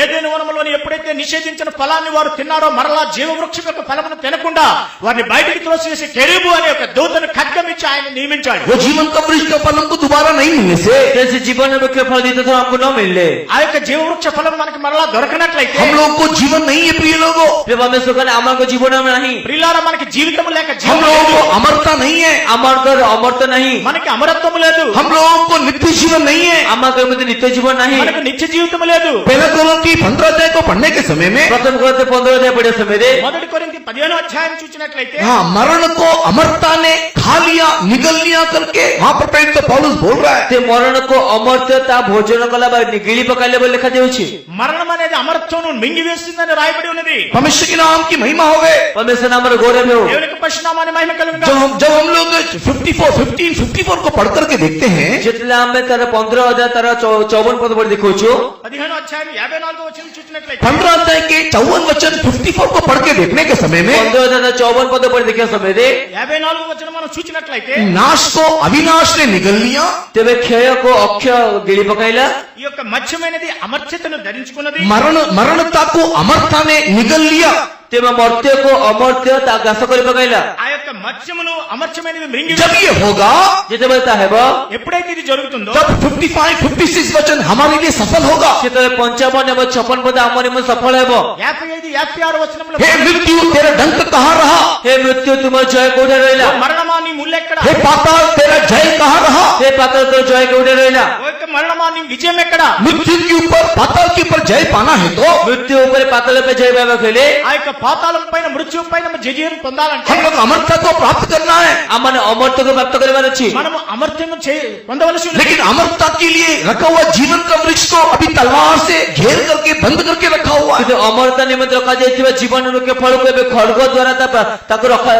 ఏదైనా వనములోని ఎప్పుడైతే నిషేధించిన ఫలాన్ని వారు తిన్నారో మరలా జీవ వృక్షం యొక్క ఫలమును తినకుండా వారిని బయటికి త్రోసివేసి కెరూబు అనే ఒక దూతను ఖడ్గం ఇచ్చి ఆయన నియమించాడు. वो जीवन का वृक्ष का फल हमको दोबारा नहीं मिलने से जैसे जीवन में मुख्य फल द्वितीय हमको न मिले, ఆ యొక్క జీవవృక్ష ఫలం మనకి మరలా దొరకనట్లయితే हम लोगों को जीवन नहीं है प्रिय लोगों, जब हमें सुखन अमर को जीवन में नहीं, ప్రియులారా మనకి జీవితం లేక हम జీవం लोगों లేదు. को अमरता नहीं है, अमर कर अमर तो नहीं, మనకి అమరత్వం లేదు. हम लोगों को नित्य जीवन नहीं है। अमर कर में नित्य जीवन नहीं। మనకు నిత్య జీవితం లేదు. पहला कोरिन्थी 15 अध्याय को पढ़ने के समय में प्रथम कोरिन्थी 15 अध्याय पढ़े समय रे మొదటి కొరింథీ 15వ అధ్యాయం చూసినట్లయితే हाँ मरण को अमरता ने खा लिया, निगल लिया करके वहां पर प्रेरित पौलुस बोल रहा है। ते मरण को अमर्त्यता भोजन कला गिली पकाले बोल लिखा जाउछि। మరణం అనేది అమరత్వం మింగివేసిందని రాయబడి ఉన్నది. परमेश्वर के नाम की महिमा हो गए। परमेश्वर नाम रे गौरव हो। దేవుని యొక్క పరిశునామాన్ని మహిమ కలుగును గాక. जब हम लोग 54 को पढ़ करके देखते हैं, जितने हमें तारा 15 अध्याय तारा 54 पद पर देखोछु, 15వ అధ్యాయం 54వ వచనం చూసినట్లయితే 15 अध्याय के 54 वचन 54 को पढ़ के देखने के समय में 15 अध्याय 54 पद पर देखे समय रे 54వ వచనం మనం చూసినట్లయితే नाश को अविनाश ने निगल लिया, तेबे क्षय को अक्षय गिली पकाइला, ఈ యొక్క మత్స్యమైనది అమర్త్యతను ధరించుకున్నది. मरणता को अमरता ने निगल लिया। तेबे मर्त्य को अमर्त्य ता ग्रास करि पकाइला। ఆ యొక్క మత్స్యమును అమర్త్యమైనది మింగి जब ये होगा, जेते बोलता है बा ఎప్పుడైతే ఇది జరుగుతుందో तब 55-56 वचन हमारे लिए सफल होगा। सेते 55 एवं 56 पद हमरे में सफल हेबो। 55 56 వచనంలో हे मृत्यु तेरा डंक कहाँ रहा, हे मृत्यु तुम जय कोठे रहिला, మరణమా నీ ముల్లెక్కడ? हे पाताल तेरा जय कहाँ रहा। हे पाताल तो जय कोठे रहिला। ఓ యొక్క మరణమా నీ విజయం ఎక్కడ? मृत्यु के ऊपर पाताल के ऊपर जय पाना है तो मृत्यु ऊपर पाताल पे जय पावे खेले ఆ యొక్క పాతాళం పైన మృత్యు పైన విజయం పొందాలంటే हम लोग अमरता को प्राप्त करना है। हमने अमर्त्य को प्राप्त करवार अछि। మనము అమర్త్యం పొందవలసి ఉంది. लेकिन अमरता के लिए रखा हुआ जीवन का वृक्ष को अभी तलवार से घेर करके बंद करके रखा हुआ है। किंतु अमरता निमित्त रखा जाइथिबा जीवन के फल को एबे खड्ग द्वारा ताको रखा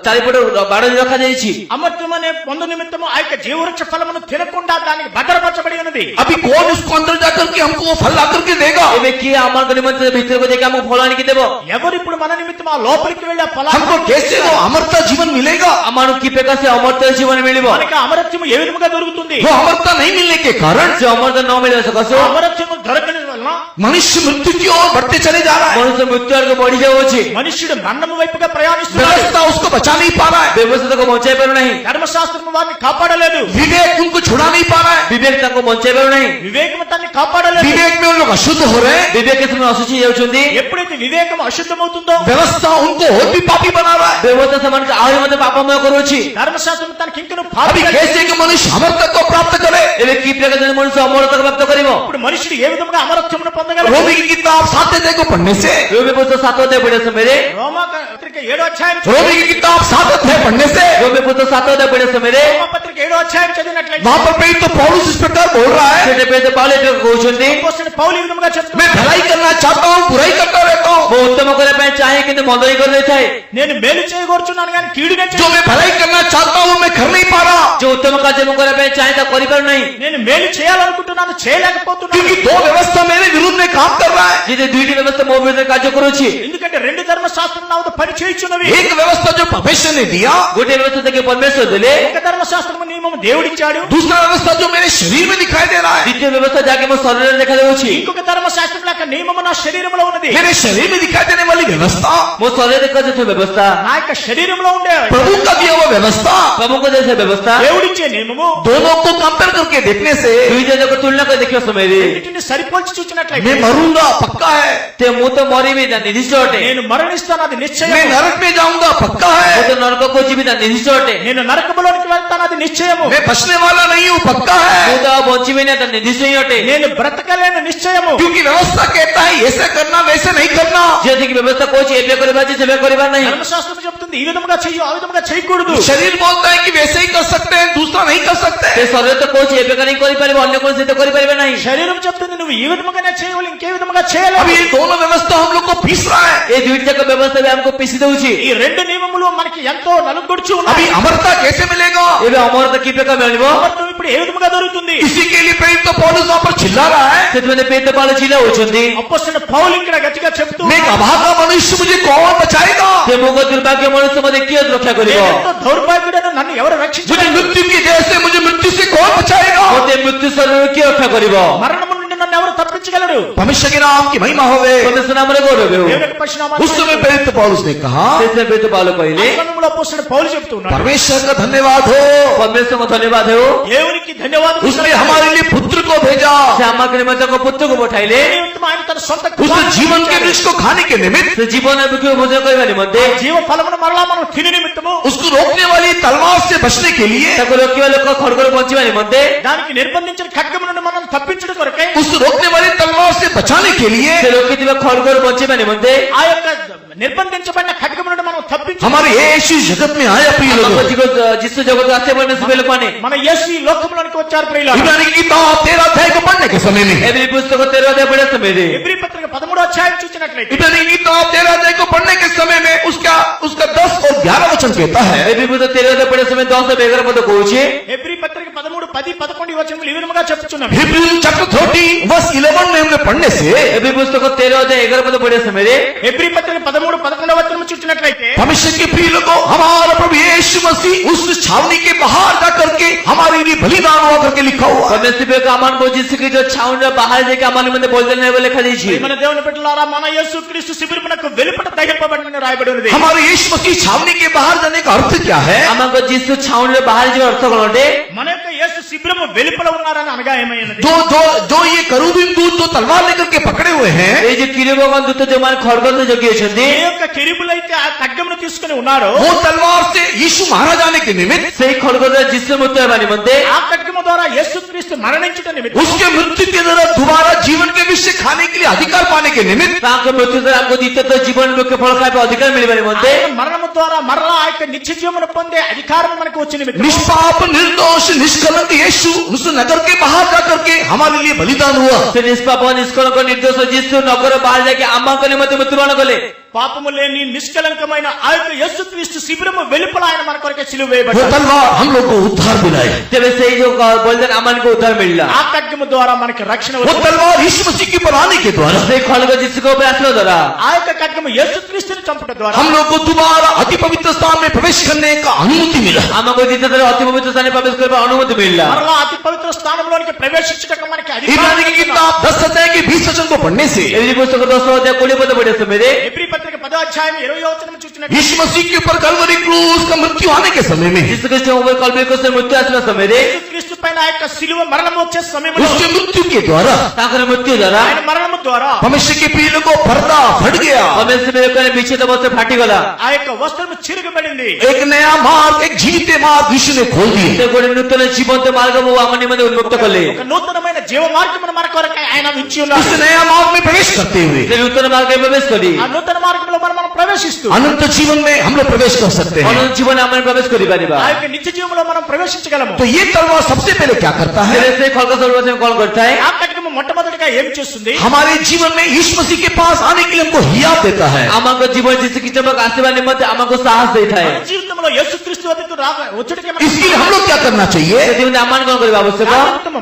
चारिपट बाड़ रखा जाइछि। అమర్త్యం అనే పొందు నిమిత్తము ఆ యొక్క జీవవృక్ష ఫలమును తినకుండా దానికి భద్రపరచబడి ఉన్నది. अभी कौन उसको अंदर जाकर के हमको वो फल ला करके देगा। एबे की अमर के निमित्त भीतर को देके हमको फल आनि के देबो। ఎవరు ఇప్పుడు మన నిమిత్తం ఆ లోపలికి వెళ్ళి ఆ ఫలాన్ని हमको कैसे वो अमरता जीवन मिलेगा। अमर की पेका से अमरता जीवन मिलिबो। మనకి అమరత్వం ఏ విధముగా దొరుకుతుంది? वो अमरता नहीं मिलने के कारण जो अमरता न मिले सकसो అమరత్వం దొరకని వలన मनुष्य मृत्यु की ओर बढ़ते चले जा रहा है। मनुष्य मृत्यु आड़ बढ़ी जाउछि। మనుష్యుడు మరణము వైపుగా ప్రయాణిస్తున్నాడు. व्यवस्था उसको बचा नहीं पा रहा है, व्यवस्था को बचाई पारु नहीं, ధర్మశాస్త్రం వారిని కాపాడలేదు. विवेक उनको छुड़ा नहीं पा रहा है, विवेक ताको बचाई पारु नहीं। వివేకం తన్ని కాపాడలేదు. विवेक में उन लोग अशुद्ध हो रहे हैं। विवेक के समय असुचि जाउछन्ति। ఎప్పుడైతే వివేకం అశుద్ధమవుతుందో व्यवस्था उनको और भी पापी बना रहा है। व्यवस्था समान के आहरी मते पापमय करूछि। ధర్మశాస్త్రం తనకి ఇంకను अभी పాపి कैसे कि मनुष्य अमरता को प्राप्त करे। एबे की प्रकार जन मनुष्य अमरता प्राप्त करिवो। ఇప్పుడు మనుషుడు ఏ విధంగా అమరత్వమును పొందగలడు? रोमी की किताब 7 अध्याय को पढ़ने से, रोमी पुस्तक 7 अध्याय पढ़े समय रे రోమా పత్రిక 7వ అధ్యాయం रोमी की किताब 7 अध्याय पढ़ने से रोमी पुस्तक 7 अध्याय पढ़े समय रे రోమా పత్రిక 7వ అధ్యాయం చదివినట్లయితే वहां पर प्रेरित तो पौलुस इस प्रकार बोल रहा है, सेटे पेते पाले पे कहउछन्ति అపోస్తలుడు పౌలు ఈ విధంగా मैं చెప్తున్నాడు. भलाई करना चाहता हूँ, बुराई करता रहता हूँ। वो उत्तम करे पे चाहे किंतु मंदई कर लेथाय। నేను మేలు చేయగోరుచున్నాను కానీ కీడునే जो చేయ मैं भलाई करना चाहता हूँ मैं कर नहीं पा रहा, जो उत्तम कार्य मु करे पे चाहे ता करि पारु नहीं। నేను మేలు చేయాలనుకుంటున్నాను చేయలేకపోతున్నాను. क्योंकि दो व्यवस्था मेरे विरुद्ध में काम कर रहा है। जिते दुईटी व्यवस्था मो विरुद्ध कार्य करूछि। ఎందుకంటే రెండు ధర్మశాస్త్రం నా వద్ద పని చేయుచున్నవి. एक व्यवस्था जो परमेश्वर ने दिया, गोटे व्यवस्था देके परमेश्वर देले, ఒక ధర్మశాస్త్రము నియమము దేవుడిచ్చాడు. दूसरा व्यवस्था जो मेरे शरीर में दिखाई दे रहा है, द्वितीय व्यवस्था जाके मो शरीर देखा जाउछि। ఇంకొక ధర్మశాస్త్రం లాగా నియమము నా శరీరంలో ఉన్నది. मेरे शरीर में दिखाई देने वाली व्यवस्था मो शरीर देखा जो व्यवस्था నా యొక్క శరీరంలో ఉండే प्रभु का दिया हुआ व्यवस्था, प्रभु को जैसे व्यवस्था దేవుడిచ్చే నియమము दोनों को कंपेयर करके देखने से दुई जन को तुलना कर देखियो समय रे రెండింటిని సరిపోల్చి చూచినట్లయితే मैं मरूंगा पक्का है, ते मु तो मरी भी ना निर्दिष्ट होटे, నేను మరణిస్తాను అది నిశ్చయం. मैं नरक में जाऊंगा पक्का मु है, तो नरक को जीवी ना निर्दिष्ट होटे, నేను నరకములోనికి వెళ్తాను అది నిశ్చయము. मैं बचने वाला नहीं हूँ पक्का मु है, तो बंची भी ना निर्दिष्ट ही होटे। నేను బ్రతకలేని నిశ్చయము. क्योंकि व्यवस्था कहता है ऐसे करना वैसे नहीं करना। जैसे की व्यवस्था कोई एबे करबा जे सेबे करबा नहीं। ధర్మశాస్త్రం చెప్తుంది ఈ విధంగా చెయ్యు ఆ విధంగా చేయకూడదు. शरीर बोलता है कि वैसे ही कर सकते हैं, दूसरा नहीं कर सकते। ते शरीर तो कोई एबे करी परिबा अन्य कोई से तो करि परिबा नहीं। శరీరం చెప్తుంది నువ్వు ఈ విధంగానే చేయవాలి ఇంకే విధంగా अभी చేయలేవు. ये दोनों व्यवस्था हम लोग को पीस रहा है। ये दुईटी जाक व्यवस्था भी हमको पीसी दउछि। ఈ రెండు నియమములు మనకి ఎంతో నలుగొడుచు अभी ఉన్నాయి. अमरता कैसे मिलेगा, एबे अमरता की प्रकार मिलबो। అమరత్వం ఇప్పుడు ఏ విధంగా దొరుకుతుంది? इसी के लिए प्रेरित तो पौलुस वहां पर चिल्ला रहा है, सेतमे पेट पाले चिला होचंदी। అపోస్తలుడు పౌలు ఇక్కడ గట్టిగా చెప్తూ मैं एक अभागा मनुष्य मुझे कौन बचाएगा। ते मोग दुर्भाग्य मनुष्य मधे किय रक्षा करिवो। నేనెంతో దౌర్భాగ్యుడను నన్ను ఎవరు मुझे రక్షించలేరు. मृत्यु की जैसे मुझे मृत्यु से कौन बचाएगा। मते मृत्यु शरीर किय रक्षा करिवो। మరణము నుండి నన్ను ఎవరు తప్పించగలడు? परमेश्वर के नाम की महिमा होवे। परमेश्वर नामरे गौरव हो। దేవుని యొక్క పరిశునామాన్ని उस समय प्रेरित पौलुस ने कहा, इससे प्रेरित पौलुस कहले, ఆ సమయంలో అపోస్తలుడు పౌలు చెప్తూ ఉన్నాడు, परमेश्वर का धन्यवाद हो, परमेश्वर को धन्यवाद हो, దేవునికి ధన్యవాదాలు. उसने हमारे लिए पुत्र को भेजा, से हमारे निमित्त को पुत्र को पठाइले, ఆయన తన సొంత उसने जीवन के वृक्ष को खाने के निमित्त से जीवन में भूखे भोजन करने निमित्त, జీవ ఫలమును మరలా మనం తిని నిమిత్తము, उसको रोकने वाली तलवार से बचने के लिए, ताको रोकने वाले को खड़गड़ पहुंचने निमित्त, దానికి నిర్బంధించిన ఖడ్గము నుండి మనం తప్పించడం కొరకై, उस रोकने वाली तलवार से बचाने के लिए से रोके दिवा खड़गड़ पहुंचने निमित्त, ఆ యొక్క నిర్బంధించబడిన ఖడ్గము నుండి మనం తప్పించ हमारे यीशु जगत में आया। प्रिय हमको लोगों, जिस जगत आते बने से पहले पाने, మన యేసు ఈ లోకములోనికి వచ్చారు ప్రియులారా. इब्रानी की किताब 13 अध्याय को पढ़ने के समय में, एवरी पुस्तक 13 अध्याय पढ़े समय रे, ఎబ్రీ పత్రిక 13వ అధ్యాయం చూసినట్లయితే इब्रानी की किताब 13 अध्याय को पढ़ने के समय में उसका 10 और 11 वचन कहता है, एवरी पुस्तक 13 अध्याय पढ़े समय 10 से 11 पद कहूचे, ఎబ్రీ పత్రిక 13, 10, 11 వచనములు ఈ విధముగా చెప్పుచున్నాం. हिब्रू चैप्टर 30 वर्स 11 में हमने पढ़ने से एवरी पुस्तक 13 अध्याय 11 पद पढ़े समय रे, ఎబ్రీ పత్రిక 13, 11 వచనము చూసినట్లయితే परमेश्वर के प्रिय लोगों, हमारा प्रभु यीशु मसीह उस छावनी के बाहर जाकर के हमारे लिए बलिदान हुआ करके लिखा हुआ है। परमेश्वर का अमान को जिसकी जो छाउन बाहर जाके अमान में बोल देने वाले लिखा दीजिए, మన దేవుని బిడ్డలారా, మన యేసు క్రీస్తు శిబిరమునకు వెలుపట తగిలింపబడిన రాయబడి ఉన్నది. हमारे यीशु मसीह छावनी के बाहर जाने का अर्थ क्या है? अमान को जिस छाउन बाहर जो अर्थ कोटे, మన యొక్క యేసు శిబిరము వెలుపల ఉన్నారని అనగా ఏమైనది? जो ये करूबीन दूत जो तलवार लेकर के पकड़े हुए हैं, ये जो किरीबोगन दूत जो मान खड़गड़ से जगी होचंदी, ఏ యొక్క కెరూబులైతే ఆ ఖడ్గమును తీసుకుని ఉన్నారో, वो तलवार से यीशु मारा जाने के निमित्त, सही खड़गड़ जिससे मृत्यु वाली मंदे, ఆ ఖడ్గము ద్వారా యేసు క్రీస్తు మరణించుట నిమిత్తం, उसके मृत्यु के द्वारा दोबारा जीवन के विषय खाने के लिए अधिकार पाने के निमित्त, ताको मृत्यु से हमको दीते तो जीवन में के फल खाए पे अधिकार मिले वाली मंदे, ఆయన మరణము ద్వారా మరలా ఆ యొక్క నిత్య జీవమును పొందే అధికారం మనకు వచ్చిన నిమిత్తం, निष्पाप निर्दोष निष्कलंक यीशु उस नगर के बाहर जाकर के हमारे लिए बलिदान हुआ। से निष्पाप निष्कल को निर्दोष जिस नगर बाहर जाके अम्मा को निमित्त मृत्युवान कोले, పాపము లేని నిష్కలంకమైన ఆ యొక్క యేసు క్రీస్తు శిబిరము వెలుపల ఆయన మన కొరకు సిలువ वो వేయబడ్డాడు. तलवार हम लोग को उद्धार दिलाए, जब से जो बोलते अमान को उद्धार मिला, ఆ ఖడ్గము ద్వారా మనకి రక్షణ वो వచ్చింది. तलवार यीशु मसीह के पर आने के द्वारा से खड़गड़ जिसको प्रार्थना द्वारा ఆ యొక్క ఖడ్గము యేసు క్రీస్తుని చంపుట ద్వారా हम लोग को दोबारा अति पवित्र स्थान में प्रवेश करने का अनुमति मिला। हमको जीते तो अति पवित्र स्थान में प्रवेश करने की अनुमति मिला। మరలా అతి పవిత్ర స్థానంలోనికి ప్రవేశించుటకు మనకి इब्रानी की అధికారం. किताब 10 अध्याय के 20 वचन को पढ़ने से एवरी पुस्तक 2 अध्याय 20 पद पढ़े समय रे, ఎబ్రీ పత్రిక 10వ అధ్యాయం 20వ వచనం చూసినట్టు यीशु मसीह के ऊपर कलवरी क्रूस का मृत्यु आने के समय में जिस कृष्ण ऊपर कल्पे को से मृत्यु आसना समय रे, యేసు క్రీస్తు పైన ఆ యొక్క సిలువ మరణము వచ్చే సమయంలో उसके मृत्यु के द्वारा ताकर मृत्यु द्वारा ఆయన మరణము ద్వారా परमेश्वर के प्रिय लोगों को पर्दा फट गया, हमें से मेरे को पीछे तो बहुत से फाटी गला, ఆ యొక్క వస్త్రము చిరుగబడింది. एक नया मार्ग, एक जीते मार्ग यीशु ने खोल दिए। से कोई नूतन जीवन तो मार्ग वो अमनि में उन्मुक्त कले, ఒక నూతనమైన జీవ మార్గమును మన కొరకు ఆయన ఉంచి ఉన్నారు. उस नया मार्ग में प्रवेश करते हुए से नूतन मार्ग में प्रवेश करी, ఆ నూతన మార్గంలో మనం ప్రవేశిస్తూ अनंत जीवन में हम लोग प्रवेश कर सकते हैं। अनंत जीवन अमन प्रवेश करी पारिबा। ఆ యొక్క నిత్య జీవంలో మనం ప్రవేశించగలము. तो ये तलवार सबसे पहले क्या करता है? तेरे से खड़गड़ सर्वस्व में कौन करता है? ఆ ఖడ్గము మొట్టమొదటిగా ఏం చేస్తుంది? हमारे जीवन में यीशु मसीह के पास आने के लिए हमको हियाव देता है। अमन को जीवन जिस की चमक आशीर्वाद निमित्त अमन को साहस देता है। మన జీవితంలో యేసుక్రీస్తు వద్దకు వచ్చుటకే इसके लिए हम लोग क्या करना चाहिए? से जीवन अमन कौन करे आवश्यक?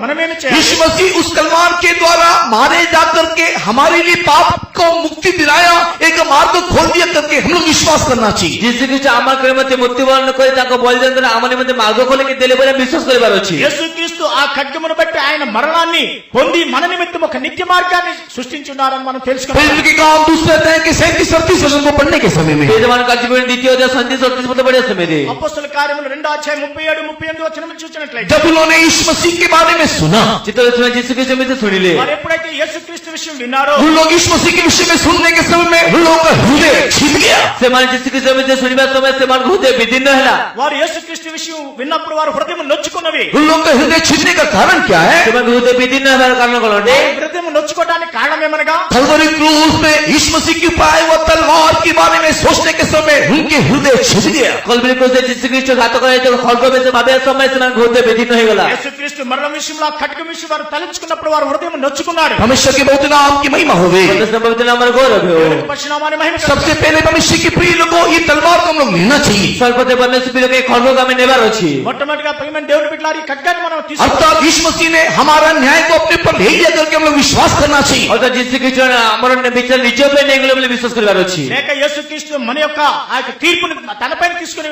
మనమేమి చేయాలి? यीशु मसीह उस तलवार के द्वारा मारे जाकर के हमारे लिए पाप को मुक्ति दिलाया, एक मार्ग खोल दिया करके हम लोग विश्वास करना चाहिए। जिस की अमन करे मते मृत्युवरण करे ताको बोलदेंद्र अमन मते मार्ग खोले के देले बोले विश्वास करिबार अछि। యేసుక్రీస్తు ఆ ఖడ్గమును బట్టి ఆయన మరణాన్ని పొంది మన నిమిత్తం ఒక నిత్య మార్గాన్ని సృష్టించున్నారని మనం తెలుసుకోవాలి. फिल्म के काम दूसरे अध्याय के 37-38 वचन को पढ़ने के समय में వేదవాన్ కల్పిన ద్వితీయ అధ్యాయం 37 పద పడే సమయది అపోస్తల కార్యములు 2వ అధ్యాయం 37, 38 వచనములు చూసినట్లయితే जब उन्होंने यीशु मसीह के बारे में सुना, చిత్తవచన जिस की समित सुनिले వారు ఎప్పుడైతే యేసుక్రీస్తు విషయం విన్నారో उन लोग यीशु मसीह के विषय में सुनने के समय में उन लोगों का हृदय छिप गया। ସେମାନେ जिस की समित सुनिबा समय ସେମାନେ हृदय विदीर्ण ହେଲା। వారు యేసుక్రీస్తు విషయం విన్నప్పుడు వారు హృదయం నొచ్చుకున్నవి. उन लोगों का हृदय छिपने का कारण क्या है? ସେମାନେ हृदय विदीर्ण ହେବାର କାରଣ କଣ అంటే హృదయం నొచ్చుకోవడానికి కారణం ఏమనగా कलवरी क्रूस में यीशु मसीह की पाए वो तलवार के बारे में सोचने के समय उनके हृदय छिप गया। କଲବରି କୋସେ जिस ख्रीष्ट घात करे जो खड्ग में से भाबे समय ସେମାନେ हृदय विदीर्ण ହେଇଗଲା। యేసుక్రీస్తు మరణం విషయంలో ఆ ఖడ్గం విషయం వారు తలంచుకున్నప్పుడు వారు హృదయం నొచ్చుకున్నారు. परमेश्वर के बहुत नाम की महिमा होवे। परमेश्वर पवित्र नाम गौरव हो। దేవునికి పరిశునామాన్ని మహిమ కలుగును. सबसे पहले परमेश्वर के प्रिय लोगों ये तलवार को हम लोग लेना चाहिए। सर्वप्रथम परमेश्वर के खड्ग का में नेबार अछि। మొట్టమొదటిగా ప్రియమైన దేవుని బిడ్డలారా ఈ ఖడ్గాన్ని మనం తీసుకోవాలి. अर्थात यीशु मसीह ने हमारा न्याय को अपने पर ले लिया करके हम लोग विश्वास करना चाहिए। और जिस ख्रीष्ट हमर विचार निज पे नेगले बोले विश्वास करबार अछि। లేక యేసుక్రీస్తు మన యొక్క ఆ యొక్క తీర్పుని తనపైన తీసుకుని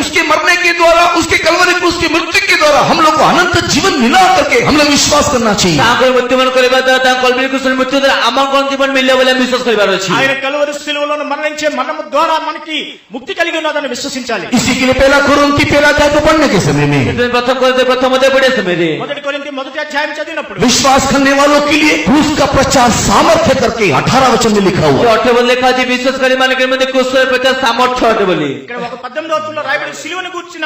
उसके मरने के द्वारा, उसके कलवरी क्रूस की मृत्यु के द्वारा हम लोग को अनंत जीवन मिला करके हम लोग विश्वास करना चाहिए। ତାଙ୍କର ମୃତ୍ୟୁବରଣ କରିବା ଦ୍ୱାରା ତାଙ୍କ କଲ୍ପନା କୃଷ୍ଣ ମୃତ୍ୟୁ ଦ୍ୱାରା ଆମର କଣ ଜୀବନ ମିଳିବ ବୋଲି ଆମେ ବିଶ୍ୱାସ କରିବାର ଅଛି। ఆయన కలువరి శిలువలో మరణించే మరణం ద్వారా మనకి ముక్తి కలిగి ఉన్నదని విశ్వసించాలి। इसी के लिए पहला कुरिन्थी पहला अध्याय को पढ़ने के समय में ସେଥିପାଇଁ ପ୍ରଥମ କରିନ୍ଥ ପ୍ରଥମ ଅଧ୍ୟାୟ ପଢିବା ସମୟରେ మొదటి కొరింథీ మొదటి అధ్యాయం చదివినప్పుడు विश्वास करने वालों के लिए क्रूस का प्रचार सामर्थ्य करके 18 वचन में लिखा हुआ है। 18 ଲେଖା ଅଛି ବିଶ୍ୱାସକାରୀ ମାନଙ୍କ ମଧ୍ୟ କୃଷ୍ଣର ପ୍ରଚାର ସାମର୍ଥ୍ୟ ଅଟେ ବୋଲି। ఇక్కడ ఒక 18వ వచనంలో రాయబడి సిలువను గూర్చిన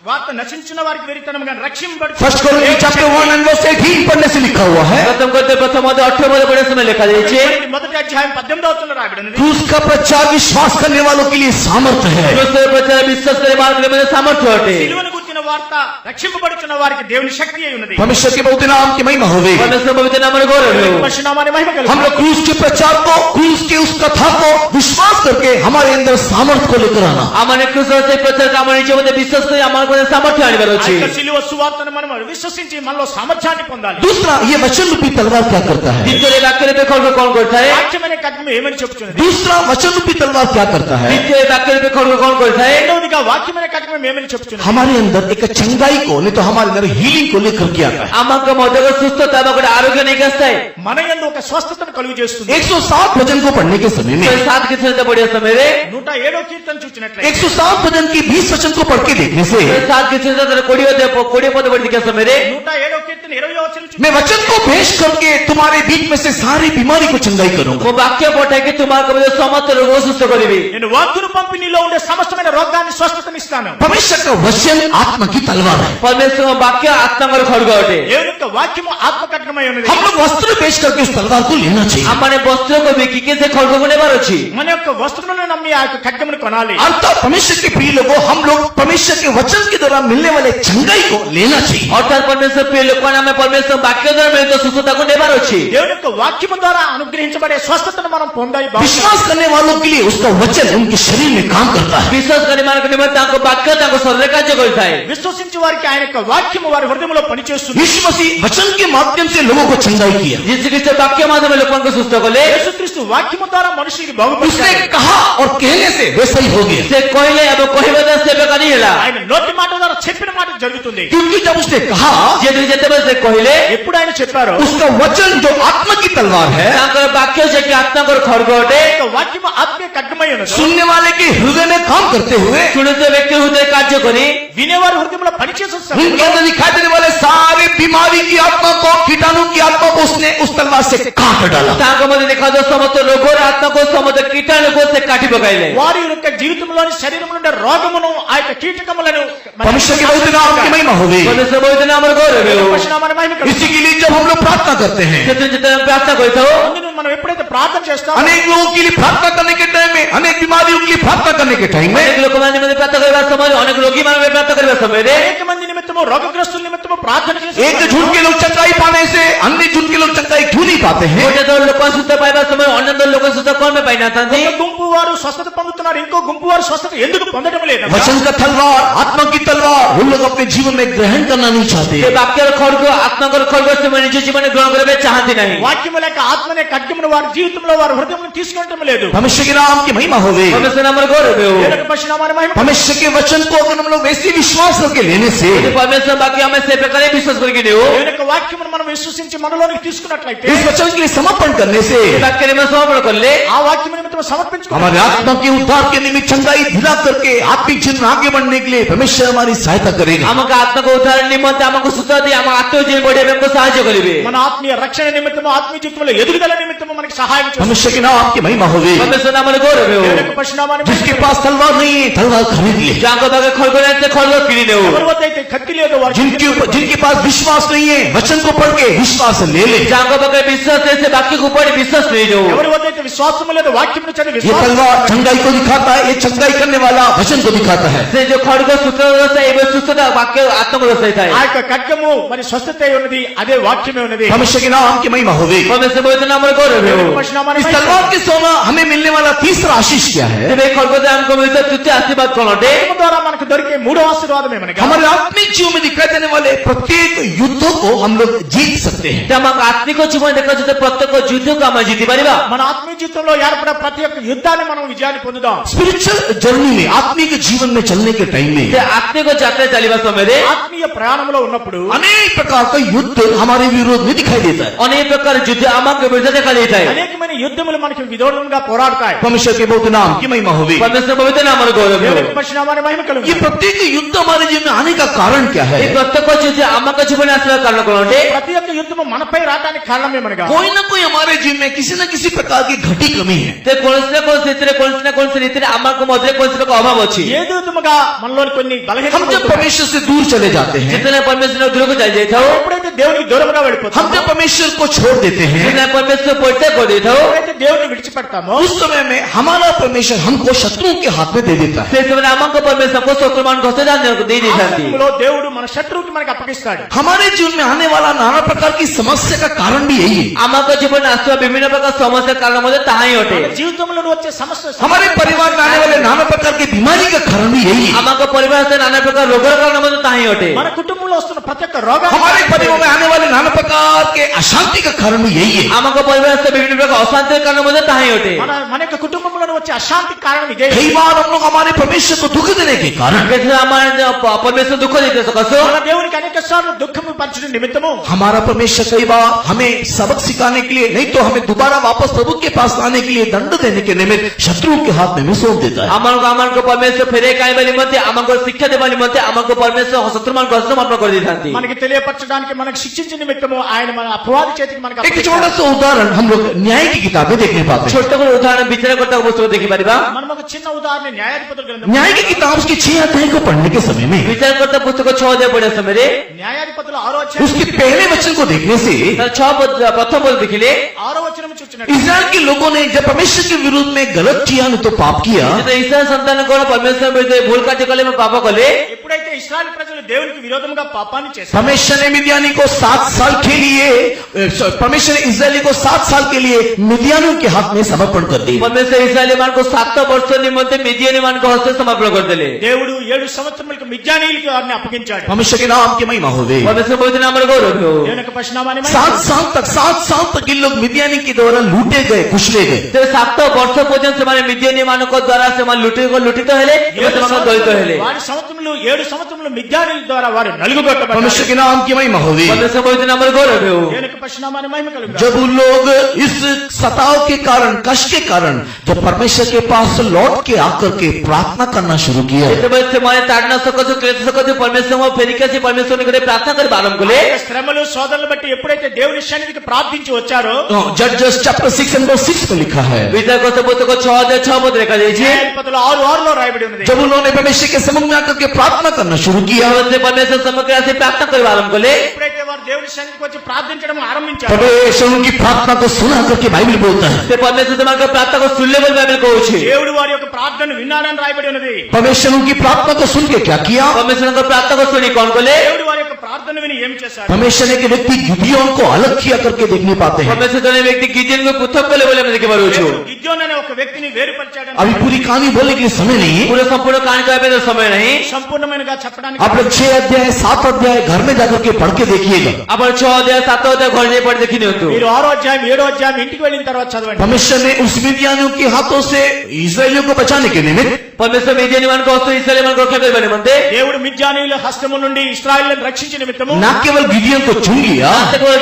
వార్త నశించిన వారికి వెరితనం గాని రక్షింపబడి फर्स्ट कोरिन्थी चैप्टर 1 and verse 18 पढ़ने से लिखा हुआ है, ପ୍ରଥମ କରିନ୍ଥ ପ୍ରଥମ ଅଧ୍ୟାୟ 18 ପଢିବା ସମୟରେ ଲେଖା ଯାଇଛି మొదటి అధ్యాయం 18వ వచనంలో రాయబడి ఉన్నది। क्रूस का प्रचार विश्वास करने वालों के लिए सामर्थ्य है। କୃଷ୍ଣର ପ୍ରଚାର ବିଶ୍ୱାସକାରୀ ମାନଙ୍କ ମଧ୍ୟ ସାମର୍ଥ୍ୟ ଅଟେ। సిలువను గూర్చిన వార్త రక్షింపబడుచున్న వారికి దేవుని శక్తి అయి ఉన్నది। परमेश्वर के पवित्र नाम की महिमा होवे। పరమేశ్వర పవిత్ర నామమున గౌరవం हो। పరిశుద్ధనామాని మహిమ हम కలుగును। लोग क्रूस के प्रचार को, क्रूस के उस कथा को विश्वास करके हमारे अंदर सामर्थ्य को लेकर आना। ଆମର କୃଷ୍ଣର ସେ ପ୍ରଚାର ଆମ ନିଜ ମଧ୍ୟ ବିଶ୍ୱାସ କରି ଆମର ମଧ୍ୟ ସାମର୍ଥ୍ୟ ଆଣିବାର ఆ ଅଛି। యొక్క సిలువ సువార్తను మనం విశ్వసించి మనలో సామర్థ్యాన్ని పొందాలి। दूसरा, ये वचन रूपी तलवार क्या करता है? ଦ୍ୱିତୀୟରେ ବାକ୍ୟ ରୂପେ ଖడ్ଗ କଣ କରିଥାଏ? వాక్యమైన ఖడ్గం ఏమని చెప్తున్నది? दूसरा, वचन रूपी तलवार क्या करता है? ଦ୍ୱିତୀୟ ବାକ୍ୟ ରୂପେ ଖడ్ଗ କଣ କରିଥାଏ? రెండవదిగా వాక్యమైన ఖడ్గం ఏమని చెప్తున్నది? हमारे अंदर एक चंगाई को, नहीं तो हमारे अंदर हीलिंग को लेकर के आता है। ଆମଙ୍କ ମଧ୍ୟରେ ସୁସ୍ଥତା ବା ଗୋଟେ ଆରୋଗ୍ୟ ନେଇକି ଆସିଥାଏ। మన యందు ఒక స్వస్థతను కలుగు చేస్తుంది। 107 भजन को पढ़ने के समय में 7 కీర్తన పడిన సమୟରେ 107వ కీర్తన చూచినట్లయితే 107 भजन की 20 वचन को पढ़ के देखने से 7 కీర్తన 20 పద పడి ଦେଖିବା ସମୟରେ 107వ కీర్తన 20వ వచనం मैं वचन को पेश करके तुम्हारे बीच में से सारी बीमारी को चंगाई करूंगा। ମୁଁ ବାକ୍ୟ ପଠାଇକି ତୁମଙ୍କ ମଧ୍ୟରେ ସମସ୍ତ ରୋଗ ସୁସ୍ଥ କରିବି। నేను వాక్కును పంపి నీలో ఉండే సమస్తమైన రోగాన్ని స్వస్థతని ఇస్తాను। परमेश्वर का वचन आत्मा की तलवार है। ପରମେଶ୍ୱରଙ୍କ ବାକ୍ୟ ଆତ୍ମାଙ୍କର ଖడ్ଗ ଅଟେ। దేవుని యొక్క వాక్యము ఆత్మ ఖడ్గమై ఉన్నది। हम लोग वस्त्र पेश करके उस तलवार को लेना चाहिए। ଆମମାନେ ବସ୍ତ୍ରକୁ ବିକିକି ସେ ଖడ్ଗକୁ ନେବାର ଅଛି। మన యొక్క వస్త్రములను నమ్మి ఆ యొక్క ఖడ్గమును కొనాలి। अर्थात परमेश्वर के प्रिय लोगों, हम लोग परमेश्वर के वचन के द्वारा मिलने वाले चंगाई को लेना चाहिए। ଅର୍ଥାତ ପରମେଶ୍ୱର ପ୍ରିୟ ଲୋକମାନେ ଆମେ ପରମେଶ୍ୱର ବାକ୍ୟ ଦ୍ୱାରା ମିଳିତ ସୁସ୍ଥତାକୁ ନେବାର ଅଛି। దేవుని యొక్క వాక్యము ద్వారా అనుగ్రహించబడే స్వస్థతను మనం పొందాలి। विश्वास करने वालों के लिए उसका वचन उनके शरीर में काम करता है। ବିଶ୍ୱାସକାରୀମାନଙ୍କ ନିମନ୍ତେ ତାଙ୍କ ବାକ୍ୟ ତାଙ୍କ ଶରୀରରେ କାର୍ଯ୍ୟ କରିଥାଏ। విశ్వసించే వారికి ఆయన యొక్క వాక్యము వారి హృదయంలో పనిచేస్తుంది। यीशु मसीह वचन के माध्यम से लोगों को चंगाई किया। ଯୀଶୁଖ୍ରୀଷ୍ଟ ବାକ୍ୟ ମାଧ୍ୟମରେ ଲୋକଙ୍କୁ ସୁସ୍ଥ କଲେ। యేసుక్రీస్తు వాక్యము ద్వారా మనుషునికి उसने బాగుపరిచాడు। कहा और कहने से वैसा ही हो गया, ସେ କହିଲେ ଏବଂ କହିବା ଦ୍ୱାରା ସେ ବେକାରୀ ହେଲା। ఆయన నోటి మాట ద్వారా చెప్పిన మాట జరుగుతుంది। क्योंकि जब उसने कहा, ଯେତେବେଳେ ସେ କହିଲେ ఎప్పుడు ఆయన చెప్పారో उसका वचन जो आत्मा की तलवार है, ତାଙ୍କର ବାକ୍ୟ ଯେ କି ଆତ୍ମାଙ୍କର ଖడ్ଗ ଅଟେ। ఆ యొక్క వాక్యము ఆత్మీయ ఖడ్గమై ఉన్నది। सुनने वाले के हृदय में काम करते हुए ଶୁଣୁଥିବା ବ୍ୟକ୍ତି ହୃଦୟରେ କାର୍ଯ୍ୟ କରି వినేవారి హృదయంలో పనిచేసే उनके సమయంలో अंदर दिखाई देने वाले सारे बीमारी की आत्मा को, कीटाणु की आत्मा को उसने उस तलवार से काट डाला। ତାଙ୍କ ମଧ୍ୟରେ ଦେଖାଯାଉ ସମସ୍ତ ରୋଗର ଆତ୍ମାକୁ ସମସ୍ତ କୀଟାଣୁକୁ ସେ କାଟି ପକାଇଲେ। వారి యొక్క జీవితంలోని శరీరంలో ఉండే రోగమును ఆ యొక్క కీటకములను परमेश्वर के पवित्र नाम की महिमा होगी। ପରମେଶ୍ୱର ପବିତ୍ର ନାମର ଗୌରବ ହେଉ। నామమున మహిమ కలుగును। इसी के लिए जब हम लोग प्रार्थना करते हैं, ସେଥିପାଇଁ ଯେତେବେଳେ ଆମେ ପ୍ରାର୍ଥନା କରିଥାଉ అందును మనం ఎప్పుడైతే ప్రార్థన చేస్తామో अनेक लोगों के लिए प्रार्थना करने के टाइम में, अनेक बीमारियों के लिए प्रार्थना करने के टाइम में ଅନେକ ଲୋକମାନେ ନିମନ୍ତେ ପ୍ରାର୍ଥନା କରିବା ସମୟରେ, ଅନେକ ରୋଗୀମାନଙ୍କ ପ୍ରାର୍ଥନା କରିବା ସମୟରେ అనేక మంది నిమిత్తము రోగగ్రస్తుల నిమిత్తము ప్రార్థన एक చేస్తాము। झुंड के लोग चंगाई पाने से अन्य झुंड के लोग चंगाई क्यों नहीं पाते हैं? ଗୋଟେ ଦଳ ଲୋକ ସୁସ୍ଥ ପାଇବା ସମୟରେ ଅନ୍ୟ ଦଳ ଲୋକ ସୁସ୍ଥ କଣ ପାଇଁ ପାଇନଥାନ୍ତି? ఒక గుంపు వారు స్వస్థత పొందుతున్నారు, ఇంకో గుంపు వారు స్వస్థత ఎందుకు పొందడం లేదు? वचन का तलवार, आत्मा की तलवार उन लोग अपने जीवन में ग्रहण करना नहीं चाहते। ସେ ବାକ୍ୟର ଖଡ୍ଗ ଆତ୍ମାଙ୍କର ଖଡ୍ଗ ସେମାନେ ନିଜ ଜୀବନରେ ଗ୍ରହଣ କରିବା ଚାହାନ୍ତି ନାହିଁ। వాక్యము లేక ఆత్మనే ఖడ్గమును వారి జీవితంలో వారి హృదయంలో తీసుకుంటం లేదు। परमेश्वर के नाम की महिमा होवे। ପରମେଶ୍ୱର ନାମର ଗୌରବ ହେଉ। దేవుని పరిశుద్ధనామమున మహిమ परमेश्वर के वचन को अगर हम लोग वैसे विश्वास करके लेने से ଯଦି ପରମେଶ୍ୱର ବାକ୍ୟ ଆମେ ସେ ପ୍ରକାର ବିଶ୍ୱାସ କରିକି ନେଉ, దేవుని యొక్క వాక్యమును మనం విశ్వసించి మనలోనికి తీసుకున్నట్లయితే इस वचन के लिए समर्पण करने से ସେ ବାକ୍ୟ ନିମନ୍ତେ ସମର୍ପଣ କଲେ ఆ వాక్యము నిమిత్తం సమర్పించుకోవాలి। हमारे आत्मा के उद्धार के निमित्त चंगाई दिला करके आत्मिक जीवन में आगे बढ़ने के लिए परमेश्वर हमारी सहायता करेगा। ଆମକୁ ଆତ୍ମାକୁ ଉଦ୍ଧାର ନିମନ୍ତେ ଆମକୁ ସୁସ୍ଥ ଦେଇ ଆମ ଆତ୍ମିକ ଜୀବନ ବଢିବା ପାଇଁ ଆମକୁ ସାହାଯ୍ୟ କରିବେ। మన ఆత్మీయ రక్షణ నిమిత్తము ఆత్మీయ జీవితంలో ఎదుగుదల నిమిత్తము మనకి సహాయం చేస్తుంది। परमेश्वर के नाम की महिमा होवे। ପରମେଶ୍ୱର ନାମର ଗୌରବ ହେଉ। దేవుని యొక్క పరిశుద్ధనామమున మహిమ जिसके पास तलवार नहीं है, तलवार खरीद ले। ଯାଙ୍କ ପାଖରେ ଖଡ୍ଗ ନାହିଁ ସେ ଖଡ୍ଗ କିଣି ନେଉ। ఎవరి వద్ద అయితే కత్తి లేదో వారు जिनके पास विश्वास नहीं है, वचन को पढ़ के विश्वास ले ले। ଯାଙ୍କ ପାଖରେ ବିଶ୍ୱାସ ନାହିଁ ସେ ବାକ୍ୟକୁ ପଢି ବିଶ୍ୱାସ ନେଇଯାଉ। ఎవరి వద్ద అయితే విశ్వాసం లేదో వాక్యమును చదివి ये విశ్వాసం तलवार चंगाई को दिखाता है, ये चंगाई करने वाला वचन को दिखाता है। ସେ ଯୋଉ ଖଡ୍ଗ ସୁସ୍ଥ ଦର୍ଶାଏ ଏବଂ ସୁସ୍ଥତା ବାକ୍ୟ ଆତ୍ମାକୁ ଦର୍ଶାଇଥାଏ। ఆ యొక్క ఖడ్గము మరి స్వస్థత అయి ఉన్నది, అదే వాక్యమే ఉన్నది। परमेश्वर के नाम की महिमा होवे। ପରମେଶ୍ୱର ପବିତ୍ର ନାମର ଗୌରବ ହେଉ। దేవుని పరిశుద్ధనామమున इस మహిమ तलवार के सोना हमें मिलने वाला तीसरा आशीष क्या है? ତେବେ ଏ ଖଡ୍ଗ ଦ୍ୱାରା ଆମକୁ ମିଳିଥିବା ତୃତୀୟ ଆଶୀର୍ବାଦ କଣ ଅଟେ? ఖడ్గము ద్వారా మనకు దొరికే మూడో ఆశీర్వాదం ఏమనగా हमारे आत्मिक जीवन में दिखाई देने वाले प्रत्येक युद्धों को हम लोग जीत सकते हैं। ते आमक आत्मिक जीवन देखा जाते प्रत्येक युद्ध को आम जीति पारिबा। మన ఆత్మీయ జీవితంలో ఏర్పడే ప్రతి ఒక్క యుద్ధాన్ని మనం విజయాన్ని పొందుదాం. स्पिरिचुअल जर्नी में, आत्मिक जीवन में चलने के टाइम में ते आत्मिक यात्रा चलिबा समय रे ఆత్మీయ ప్రయాణంలో ఉన్నప్పుడు अनेक प्रकार का युद्ध हमारे विरोध में दिखाई देता है। अनेक प्रकार युद्ध आमक विरुद्ध देखा देता है। అనేకమైన యుద్ధములు మనకి విరోధంగా పోరాడతాయి. परमेश्वर के बहुत नाम की महिमा होगी। परमेश्वर पवित्र नाम रो गौरव దేవుని हो। యొక్క పరిశుద్ధనామాన్ని మహిమ ये కలుగును. प्रत्येक युद्ध हमारे जीवन में आने का कारण क्या है? ये प्रत्येक युद्ध आमक जीवन आसरा कारण कोन అంటే ప్రతి ఒక్క యుద్ధము మనపై రావడానికి కారణం ఏమనగా कोई ना कोई हमारे जीवन में किसी न किसी प्रकार की घटी कमी है। ते कोणसे कोणसे रीतिरे आमक मधे कोणसे को अभाव अछि। ఏదో విధముగా మనలోని కొన్ని हम బలహీనతలు जब परमेश्वर से दूर चले जाते हैं, जितने परमेश्वर ने दूर को चल जाता हो, ఎప్పుడైతే దేవునికి దూరంగా हम వెళ్ళిపోతామో जब परमेश्वर को छोड़ देते हैं, जितने परमेश्वर पड़ते को देता हो, ఎప్పుడైతే దేవుని విడిచిపెడతామో उस समय में हमारा परमेश्वर हमको शत्रुओं के हाथ में दे देता है। ते समय आमक परमेश्वर को शत्रुमान को सजा दे ఆ दी जाती। సమయంలో దేవుడు మన శత్రువుకి మనకి అప్పగిస్తాడు. हमारे जीवन में आने वाला नाना प्रकार की समस्या का कारण भी यही है। आमक जीवन आसरा विभिन्न प्रकार समस्या कारण मध्ये ताही होते। మన జీవితంలో వచ్చే సమస్య हमारे परिवार में आने वाले नाना प्रकार की बीमारी का कारण भी यही है। आमक परिवार से नाना प्रकार रोग कारण मध्ये ताही होते। మన కుటుంబంలో వస్తున్న ప్రతి ఒక్క రోగానికి हमारे परिवार में आने वाले नाना प्रकार के अशांति का कारण भी यही है। आमक परिवार से विभिन्न प्रकार अशांति कारण मध्ये ताही होते। మన యొక్క కుటుంబంలో వచ్చే అశాంతి కారణం ఇదే. कई बार हम लोग हमारे परमेश्वर को दुख देने के कारण, कैसे हमारे परमेश्वर दुख देते सकसो మన దేవునికి అనేక సార్లు దుఃఖము పంచడం నిమిత్తము हमारा परमेश्वर कई बार हमें सबक सिखाने के लिए, नहीं तो हमें दोबारा वापस प्रभु के पास लाने के लिए दंड देने के निमित्त शत्रुओं के हाथ में सौंप देता है। आमको परमेश्वर फेरे काई वाली मते आमको शिक्षा दे वाली मते आमको परमेश्वर शत्रुमान को समर्पण कर देती। మనకి తెలియపరచడానికి మనకి శిక్షించే నిమిత్తము ఆయన మన అపవాది చేతికి మనకి एक छोटा सा उदाहरण हम लोग न्याय की किताबें देखने पाते हैं। छोट को उदाहरण विचार करता पुस्तक देखि परिबा మనం ఒక చిన్న ఉదాహరణ న్యాయాధిపతుల గ్రంథం. न्याय की किताब उसके 6 अध्याय को पढ़ने के समय में विचार करता पुस्तक 6 अध्याय पढ़े समय रे న్యాయాధిపతుల 6వ అధ్యాయం उसके पहले वचन को देखने से 6 प्रथम पद देखिले 6వ వచనం చూచినట్టు इस्राएल के लोगों ने जब परमेश्वर के विरुद्ध में गलत किया नहीं तो पाप किया, जिते इस्राएल संतान को परमेश्वर विरुद्ध भूल कार्य कले में पाप कले ఎప్పుడైతే ఇశ్రాయేలు ప్రజలు దేవునికి విరోధంగా పాపాన్ని చేశారు, परमेश्वर ने मिद्यानी को 7 साल के लिए, परमेश्वर ने इस्राएली को 7 साल के लिए मिद्यानियों के हाथ में समर्पण कर दी। परमेश्वर इस्राएली मान को 7 वर्ष निमित्त मिद्यानी मान को हस्ते समर्पण कर देले। దేవుడు 7 సంవత్సరములకు మిద్యానీయులకు వారిని అప్పగించాడు. परमेश्वर के नाम की महिमा होवे। परमेश्वर पवित्र नाम रे गौरव हो। దేవుని యొక్క పరిశుద్ధనామాన్ని 7 साल तक ये लोग मिद्यानी के द्वारा लूटे गए, कुचले गए। ते 7 वर्ष पर्यंत से मिद्यानी मानक द्वारा से लुटित हेले दलित हेले। వారి సంవత్సరములు 7 సంవత్సరములు మిద్యానీయుల ద్వారా వారు నలుగుగొట్టబడ్డారు. परमेश्वर के नाम की महिमा होवे। परमेश्वर पवित्र नाम रे गौरव हो। దేవుని యొక్క పరిశుద్ధనామాన్ని మహిమ కలుగును. जब उन लोग इस सताव के कारण, कष्ट के कारण जब परमेश्वर के पास लौट के आकर के प्रार्थना करना शुरू किया, इतबे से माने ताड़ना सकतो क्लेश सकतो परमेश्वर में फेरिके से परमेश्वर ने प्रार्थना कर बारम कोले శ్రమలు శోధనలు బట్టి ఎప్పుడైతే దేవుని సన్నిధికి ప్రార్థించి వచ్చారో जजेस चैप्टर 6 and verse 6 में लिखा है, विचार को पुस्तक 6 अध्याय 6 पद लिखा जाय छे। న్యాయాధిపతులు 6:6లో రాయబడి ఉన్నది. जब उन्होंने परमेश्वर के सम्मुख में आकर के प्रार्थना करना शुरू किया, से परमेश्वर समग्र से प्रार्थना कर बारम कोले ఎప్పుడైతే వారు దేవుని సన్నిధికి వచ్చి ప్రార్థించడం ఆరంభించారు, परमेश्वर उनकी प्रार्थना को सुना करके बाइबल बोलता है, से परमेश्वर तुम्हारे प्रार्थना को सुन ले बोल बाइबल को छे। దేవుడు వారి యొక్క ప్రార్థనను విన్నాడని రాయబడి ఉన్నది. परमेश्वर उनकी प्रार्थना को सुन के क्या किया? परमेश्वर को प्रार्थना को सुनी कौन कोले దేవుడు వారి యొక్క ప్రార్థన విని ఏం చేశాడు? परमेश्वर ने एक व्यक्ति गिदियोन को अलग किया करके देखने पाते हैं। परमेश्वर ने व्यक्ति गिदियोन को पृथक कोले बोले मैं देखे बारो छु। దేవుడు గిద్యోను అనే ఒక వ్యక్తిని వేరుపరిచాడని अभी पूरी कहानी बोलने के लिए समय नहीं है। पूरा संपूर्ण कहानी का तो समय नहीं। సంపూర్ణమైనగా చెప్పడానికి आप लोग 6 अध्याय 7 अध्याय घर में जाकर के पढ़ के देखिएगा। अपन 6 अध्याय 7 अध्याय घर जे पढ़ देखिने हो तो మీరు 6వ అధ్యాయం 7వ అధ్యాయం ఇంటికి వెళ్ళిన తర్వాత చదవండి. परमेश्वर ने उस मिद्यानियों के हाथों से इस्राएलियों को बचाने के निमित्त परमेश्वर मिद्यानी मान को इस्राएल मान को रक्षा कर बने मनते దేవుడు మిద్యానీయుల హస్తము నుండి ఇశ్రాయేలును రక్షించే నిమిత్తము न केवल गिदियोन को चुन लिया,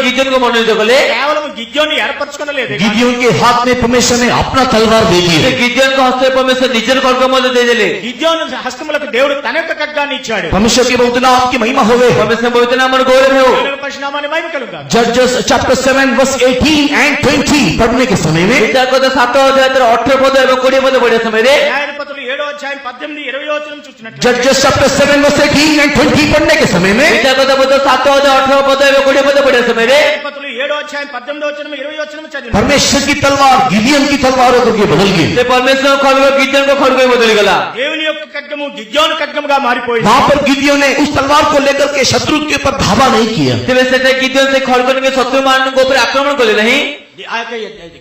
गिदियोन को मनोनीत कोले కేవలం గిద్యోని ఏర్పరచుకోలేదు. गिदियोन के हाथ में परमेश्वर ने अपना तलवार दे दी है। गिदियोन को हस्ते परमेश्वर निजर खड्ग मध्य दे देले। గిద్యోను హస్తములకు దేవుడు తన యొక్క ఖడ్గాన్ని ఇచ్చాడు. परमेश्वर के बहुत नाम की महिमा होवे। परमेश्वर पवित्र नाम रे गौरव हो। దేవుని యొక్క పరిశుద్ధనామాన్ని మహిమ కలుగుగాక. जजेस चैप्टर 7 verse 18 and 20 पढ़ने के समय में विचार को 7 अध्याय 18 पद एवं 20 पद पढ़े समय रे న్యాయాధిపతులు 7వ అధ్యాయం 18 20వ వచనం చూసినట్టు जजेस चैप्टर 7 verse 18 and 20 पढ़ने के समय में विचार को 7 अध्याय 18 पद एवं 20 पद पढ़े समय रे న్యాయాధిపతులు 7వ అధ్యాయం 18వ వచనం 20వ వచనం చదివండి. परमेश्वर की तलवार गिदियोन की तलवार होकर के बदल गई। से परमेश्वर खड्ग गिदियोन को खड्ग बदल गला। దేవుని యొక్క ఖడ్గము గిద్యోను ఖడ్గముగా మారిపోయింది. वहां पर गिदियोन ने उस तलवार को लेकर के शत्रु के ऊपर धावा नहीं किया। से गिदियोन से खड्ग के शत्रु मान को ऊपर आक्रमण करे नहीं। ఆ యొక్క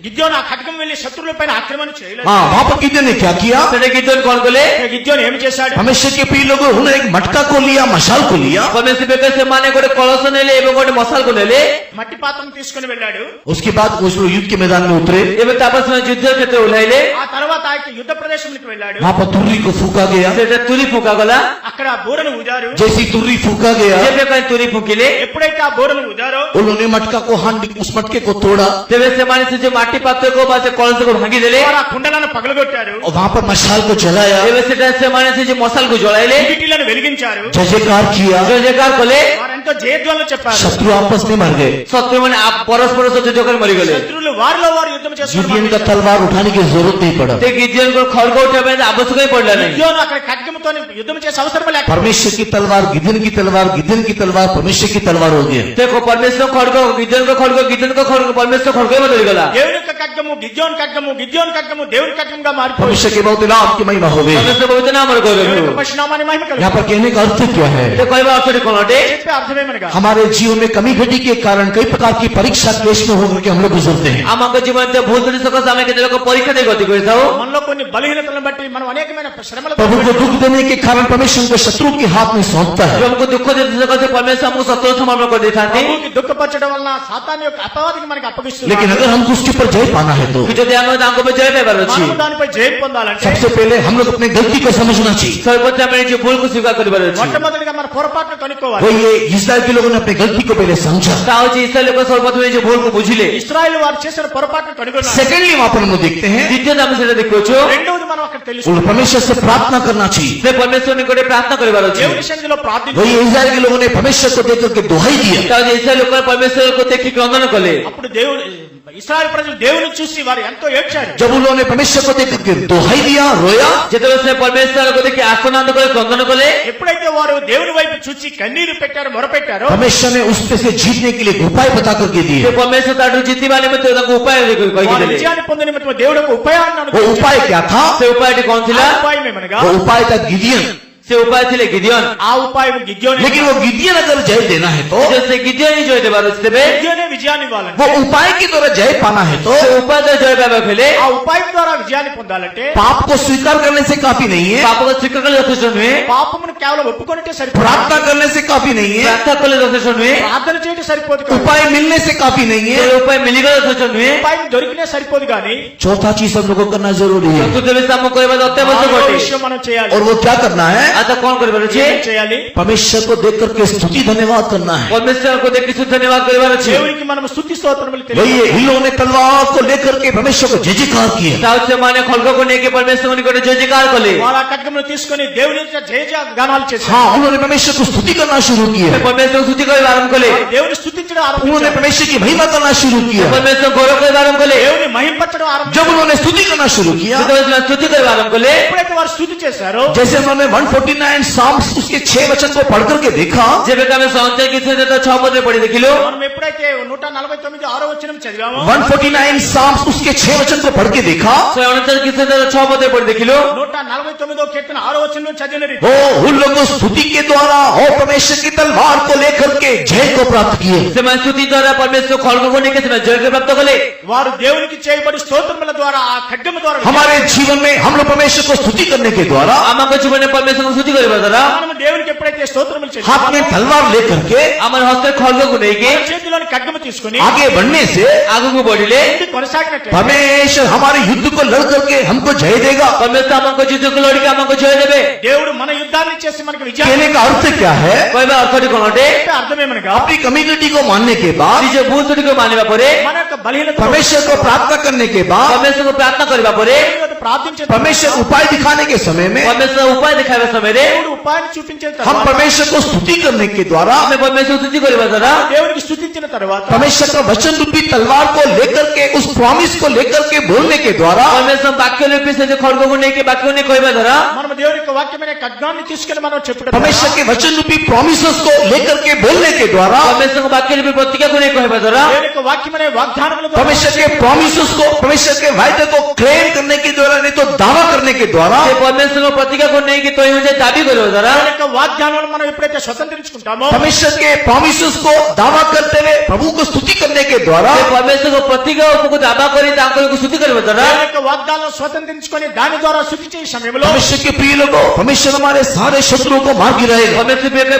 గిద్యోను ఆ ఖడ్గం వెళ్లి శత్రువుల పైన ఆక్రమణ చేయలేదు. हाँ वहां पर गिदोन ने क्या किया? সেটা গিদিয়ন কোন কলে? గిద్యోను ఏమి చేశాడు? परमेश्वर के प्रिय लोगों, उन्होंने एक मटका को लिया, मशाल को लिया। পরমেশ্বর বেকে সেমানে গোটে কলস নেলে এবং গোটে মশাল কো নেলে। మట్టి పాత్రను తీసుకుని వెళ్ళాడు. उसके बाद उस लोग युद्ध के मैदान में उतरे। এবং তারপর সে যুদ্ধের ক্ষেত্রে উলাইলে। ఆ తర్వాత ఆ యొక్క యుద్ధ ప్రదేశంలోకి వెళ్ళాడు. वहां पर तुर्री को फूका गया। সেটা তুরি ফুকা গলা। అక్కడ బోరను ఊదారు. जैसी तुर्री फूका गया, যে প্রকার তুরি ফুকিলে। ఎప్పుడైతే ఆ బోరను ఊదారో उन्होंने मटका को हांडी, उस मटके को तोड़ा তেবে সেমানে সে যে মাটি পাত্র কো বা সে কলস কো ভাঙি দেলে। వారు ఆ కుండలను పగలగొట్టారు. और वहां पर मशाल को जलाया, তেবে সেটা সেমানে সে যে মশাল কো জ্বলাইলে। కిటికీలను వెలిగించారు. जय जयकार किया। জয়জয়কার কলে। వారు ఎంతో జయధ్వనులు చెప్పారు. शत्रु आपस में मर गए। শত্রু মানে পরস্পর যুদ্ধ করে মরি গেলে। శత్రువులు వారిలో వారు యుద్ధం गिदियोन का చేసుకున్నారు. तलवार उठाने की जरूरत नहीं पड़ा। তে গিদিয়ন কো খড়গ উঠাবে আবশ্যকই পড়লা নাই। గిద్యోను అక్కడ ఖడ్గంతో యుద్ధం చేసే అవసరం లేక परमेश्वर की तलवार गिदियोन की तलवार, गिदियोन की तलवार परमेश्वर की तलवार हो गया। देखो परमेश्वर खड़ग गिदियन को खड़ग गिदियन को खड़ग परमेश्वर खड़ग बदल गला। దేవుని యొక్క ఖడ్గము గిద్యోను ఖడ్గము, గిద్యోను ఖడ్గము దేవుని ఖడ్గంగా మారిపోయింది. परमेश्वर के बहुत नाम की महिमा हो गई। परमेश्वर पवित्र नाम रो దేవుని యొక్క गयो। పరిశునామాన్ని మహిమ కలుగు. यहाँ पर कहने का अर्थ क्या है? ते कहबा अर्थ कोनटे చెప్పే అర్థమేమనగా हमारे जीवन में कमी घटी के कारण कई प्रकार की परीक्षा क्लेश में होकर के हम लोग गुजरते हैं। আমাকে জীবনে ভুল ত্রুটি সকল সময় কে লোক পরীক্ষা দিয়ে গতি করিতাও। మనలో కొన్ని బలహీనతలను బట్టి మనం అనేకమైన శ్రమలు प्रभु को दुख देने के कारण परमेश्वर को शत्रु के हाथ में सौंपता है। जो हमको दुख देते सकल से परमेश्वर हमको शत्रु समर्पण कर देता है। ప్రభువుకి దుఃఖపరచడం వలన సాతాను యొక్క అపవాదికి మనకి అప్పగిస్తున్నాడు. लेकिन अगर हमको उसके ऊपर जय पाना है तो कि जो ध्यान में हमको पे जय पाइबार अछि। మనము దానిపై జయం పొందాలంటే सबसे पहले हम लोग अपने गलती को समझना चाहिए। सर्वप्रथम हमें जो भूल को स्वीकार करिबार अछि। మొట్టమొదటిగా మన పొరపాటును కనుక్కోవాలి. वो ये इस्राएल के लोगों ने अपनी गलती को पहले समझा। ताओ जी इसराइल को सर्वप्रथम जो भूल को बुझिले। ఇశ్రాయేలు వారు చేసిన పొరపాటును కనుగొన్నారు. सेकेंडली वहां पर हम लोग देखते हैं द्वितीय हम से देखोछु రెండవది మనం అక్కడ उन తెలుసుకోవాలి. परमेश्वर से प्रार्थना करना चाहिए। से परमेश्वर निकटे प्रार्थना करिबार अछि। దేవుని సన్నిధిలో वो ప్రార్థించాలి. ये इस्राएल के लोगों ने परमेश्वर को देख करके दोहाई दिया। ताओ जी इसराइल को परमेश्वर को देखि क्रंदन कले। అప్పుడు దేవుడు ఇశ్రాయేలు ప్రజలు దేవుని చూసి వారు ఎంతో ఏడ్చారు. जब उन्होंने परमेश्वर को देख करके दोहाई दिया, रोया, जेतबे से परमेश्वर को देखि आसनांत करे क्रंदन कले। ఎప్పుడైతే వారు దేవుని వైపు చూసి కన్నీరు పెట్టారో మొరపెట్టారో परमेश्वर ने उसमें से जीतने के लिए उपाय बता करके दिए। से परमेश्वर ताडू जीतिबा निमित्त ताको उपाय कहि వారు देले। విజయాన్ని పొందిన నిమిత్తం దేవుడు ఒక ఉపాయాన్ని वो उपाय क्या था? से उपाय कौन थिला? ఉపాయం ఏమనగా वो उपाय था गिदियन। से उपाय थिले गिदियन। ఆ ఉపాయం గిద్యోనే. लेकिन वो गिदियन अगर जय देना है तो जैसे गिदियन ही जय देबार अछि तबे గిద్యోనే విజయాన్ని ఇవ్వాలంటే वो उपाय के द्वारा जय पाना है तो से उपाय तो जय पाबा खेले ఆ ఉపాయం ద్వారా విజయాన్ని పొందాలంటే पाप को स्वीकार करने से काफी नहीं है, पाप को स्वीकार करले यथेष्ट नुहे। పాపమును కేవలం ఒప్పుకొనిటే సరిపోదు. प्रार्थना करने से काफी नहीं है, प्रार्थना करले यथेष्ट नुहे। ప్రార్థన చేయడం సరిపోదు కాదు. उपाय मिलने से काफी नहीं से है। उपाय मिली गयो यथेष्ट नुहे। ఉపాయం దొరికినే సరిపోదు కానీ चौथा चीज हम लोग को करना जरूरी है, चतुर्थ विषय हमको कहबा अत्यावश्यक నాలుగో अटे। విషయం మనం చేయాలి. और वो क्या करना है? आता कौन करबार अछि? ఏం చేయాలి? परमेश्वर को देख करके स्तुति धन्यवाद करना है। परमेश्वर को देखि शुद्ध धन्यवाद करबार अछि। దేవునికి మనం స్తుతి స్తోత్రములు वही తెలియజేయాలి. इन लोगों ने तलवार को लेकर के परमेश्वर को जय जयकार किया। ताऊ से माने खलग को लेके परमेश्वर निकट जय जयकार कले। వారు ఆ ఖడ్గమును తీసుకొని దేవుని యొక్క జయ జయ గానాలు చేశారు. हाँ, उन्होंने परमेश्वर को स्तुति करना शुरू किया, परमेश्वर को स्तुति करे आरंभ कले। వారు దేవుని స్తుతించడం उन्होंने ఆరంభించారు. परमेश्वर की महिमा करना शुरू किया। परमेश्वर गौरव करे आरंभ कले। దేవుని మహింపరచడం ఆరంభించారు. जब उन्होंने स्तुति करना शुरू किया, परमेश्वर स्तुति करे आरंभ कले। ఎప్పుడైతే వారు స్తుతి చేశారో जैसे उन्होंने 149 साम्स उसके 6 वचन को पढ़ करके देखा, जब हम संचय किसे देता 6 पद में पढ़ी देखिलो। మనం ఎప్పుడైతే 149 6వ వచనం చదివామో 149 साम्स उसके 6 वचन को पढ़ के देखा, 169 किसे देता 6 पद में पढ़ी देखिलो। 149వ కీర్తన 6వ వచనంలో చదివిన రీతి वो उन लोगों स्तुति के द्वारा और परमेश्वर की तलवार को लेकर के जय को प्राप्त किए। से मैं स्तुति द्वारा परमेश्वर खलग को लेके से मैं जय प्राप्त कले। వారు దేవునికి చేయబడి స్తోత్రముల ద్వారా ఆ ఖడ్గము ద్వారా हमारे जीवन में हम लोग परमेश्वर को स्तुति करने के द्वारा हमको जीवन में परमेश्वर को स्तुति करे द्वारा మనము దేవునికి ఎప్పుడైతే స్తోత్రములు हाथ చేస్తామో में तलवार लेकर के हमारे हस्त खलग को लेके మన చేతిలోని ఖడ్గము తీసుకొని आगे बढ़ने से आगे को बढ़िले। ముందుకు కొనసాగినట్లయితే परमेश्वर हमारे युद्ध को लड़ करके हमको जय देगा। परमेश्वर हमको युद्ध को लड़ के हमको जय देबे। దేవుడు మన యుద్ధాన్ని చేసి మనకు విజయం कहने का अर्थ क्या है? कोई बात अर्थ कोन हटे। అంటే అర్థమేమనగా अपनी कम्युनिटी को मानने के बाद, निजे भूल त्रुटि को मानिबा परे, మన యొక్క బలహీనత परमेश्वर को प्रार्थना करने के बाद, परमेश्वर को प्रार्थना करबा परे, ప్రార్థించే परमेश्वर उपाय दिखाने के समय में परमेश्वर उपाय दिखावे समय रे దేవుడు ఉపాయాన్ని చూపించిన हम తర్వాత परमेश्वर को स्तुति करने के द्वारा, हमें परमेश्वर स्तुति करबा द्वारा దేవునికి స్తుతించిన తర్వాత परमेश्वर का वचन रूपी तलवार को लेकर के, उस प्रॉमिस को लेकर के बोलने के द्वारा परमेश्वर वाक्य रूपी से जो खड़ग को लेके वाक्य ने कहबा द्वारा మనం దేవుని యొక్క వాక్యమైన ఖడ్గాన్ని తీసుకొని మనం చెప్పడం परमेश्वर के वचन रूपी प्रॉमिसेस को लेकर के बोलने के द्वारा, परमेश्वर को वाक्य रूपी प्रतिज्ञा को नहीं कहबा द्वारा దేవుని యొక్క వాక్యమైన వాగ్దానముల ద్వారా परमेश्वर के प्रॉमिसेस को, परमेश्वर के वायदे को क्लेम करने के द्वारा द्वारा नहीं तो दावा करने के द्वारा ସେ ପରମେଶ୍ୱରଙ୍କ ପ୍ରତିଜ୍ଞାକୁ ନେଇକି ତୋଇ ହଉଛି ଦାବି କରିବା ଦ୍ୱାରା దేవుని యొక్క వాగ్దానాలను మనం ఎప్పుడైతే స్వతంత్రించుకుంటామో परमेश्वर के प्रॉमिसेस को दावा करते हुए प्रभु को स्तुति करने के द्वारा ସେ ପରମେଶ୍ୱରଙ୍କ ପ୍ରତିଜ୍ଞା ଉପରକୁ ଦାବା କରି ତାଙ୍କୁ ସ୍ତୁତି କରିବା ଦ୍ୱାରା దేవుని యొక్క వాగ్దానాలను స్వతంత్రించుకొని దాని ద్వారా స్తుతి చేసే సమయంలో परमेश्वर के प्रिय लोगों, परमेश्वर हमारे सारे शत्रुओं को मार गिराएगा।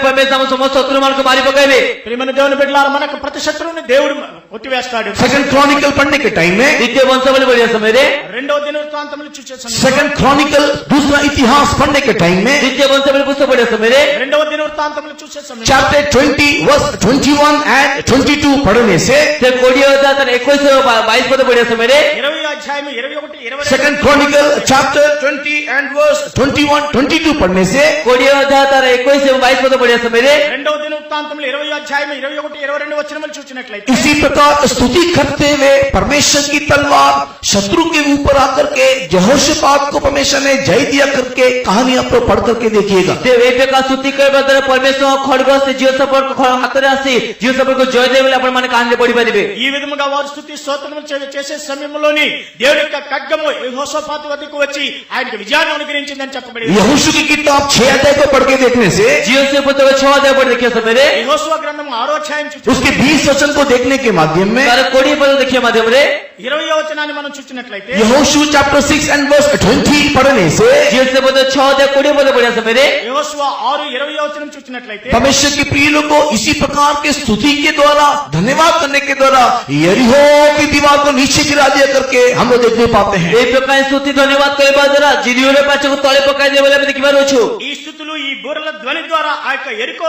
పరమేశ్వర ଆମ ସମସ୍ତ శత్రుମାନଙ୍କୁ మారి పకాయిବେ ప్రియమైన దేవుని బిడ్డలారా మనకు ప్రతి శత్రువుని దేవుడు కొట్టివేస్తాడు सेकंड क्रॉनिकल पढ़ने के टाइम में ଦ୍ୱିତୀୟ వంశవళి పడిన సమୟରେ రెండవ దినవృత్తాంతములు చూసే సమయంలో सेकंड क्रॉनिकल दूसरा इतिहास पढ़ने के टाइम में ଦ୍ୱିତୀୟ వంశవళి పుస్తକ పడిన సమୟରେ రెండవ దినవృత్తాంతములు చూసే సమయంలో चैप्टर 20 वर्स 21 एंड 22 पढ़ने से ସେ 20 ଅଧ୍ୟାୟ 21 22 ପଦ ପଢିବା ସମୟରେ 20 అధ్యాయం 21 22 second chronicle chapter 20 and verse 21 22 पढ़ने से 20 ଅଧ୍ୟାୟ 21 ଏବଂ 22 ପଦ ପଢିବା సమୟରେ రెండవ దినవృత్తాంతములు 20 అధ్యాయం 21 22 వచనములు చూసినట్లయితే इसी प्रकार स्तुति करते हुए परमेश्वर की तलवार शत्रु के ऊपर आकर के यहोशापात को परमेश्वर ने जय दिया करके कहानी आप लोग पढ़ करके देखिएगा। ଏ ପ୍ରକାର ସ୍ତୁତି କରିବା ଦ୍ୱାରା ପରମେଶ୍ୱରଙ୍କ ଖଡ୍ଗ ସେ ଝିଅ ସପରକୁ ହାତରେ ଆସି ଝିଅ ସପରକୁ ଜୟ ଦେବେ ବୋଲି ଆପଣମାନେ କାହାଣୀରେ ପଢିପାରିବେ। ఈ విధముగా వారు స్తుతి స్తోత్రములు చేసే సమయంలోని దేవుని యొక్క ఖడ్గము యెహోషాపాతు వద్దకు వచ్చి ఆయనకు విజయాన్ని అనుగ్రహించిందని చెప్పబడింది। यहोशू की किताब 6 अध्याय को पढ़ के देखने से ଝିଅ ସେ ପୁସ୍ତକ 6 ଅଧ୍ୟାୟ ପଢି ଦେଖିବା ସମୟରେ యెహోషువ గ్రంథము 6వ అధ్యాయం उसके 20 वचन को देखने के माध्यम में ତାର 20 ପଦ ଦେଖିବା ମାଧ୍ୟମରେ 20వ వచనాన్ని మనం చూసినట్లయితే यहोशू चैप्टर 6 एंड वर्स 20 पढ़ने से ଝିଅ ସେ ପୁସ୍ତକ 6 ଅଧ୍ୟାୟ 20 ପଦ ପଢିବା ସମୟରେ యెహోషువ 6:20వ వచనం చూసినట్లయితే परमेश्वर के प्रिय लोगों को इसी प्रकार के स्तुति के द्वारा धन्यवाद करने के द्वारा यरीहो की दीवार को नीचे गिरा दिया करके हम लोग देखने पाते हैं। এই প্রকার স্তুতি ধন্যবাদ କରିବା ଦ୍ୱାରା ଜିରିଓର ପାଚକୁ ତଳେ ପକାଇ ଦେବେ ବୋଲି ଆମେ ଦେଖିବାର ଅଛୁ। ఈ స్తుతులు ఈ బూరల ధ్వని ద్వారా ఆ యొక్క ఎరికో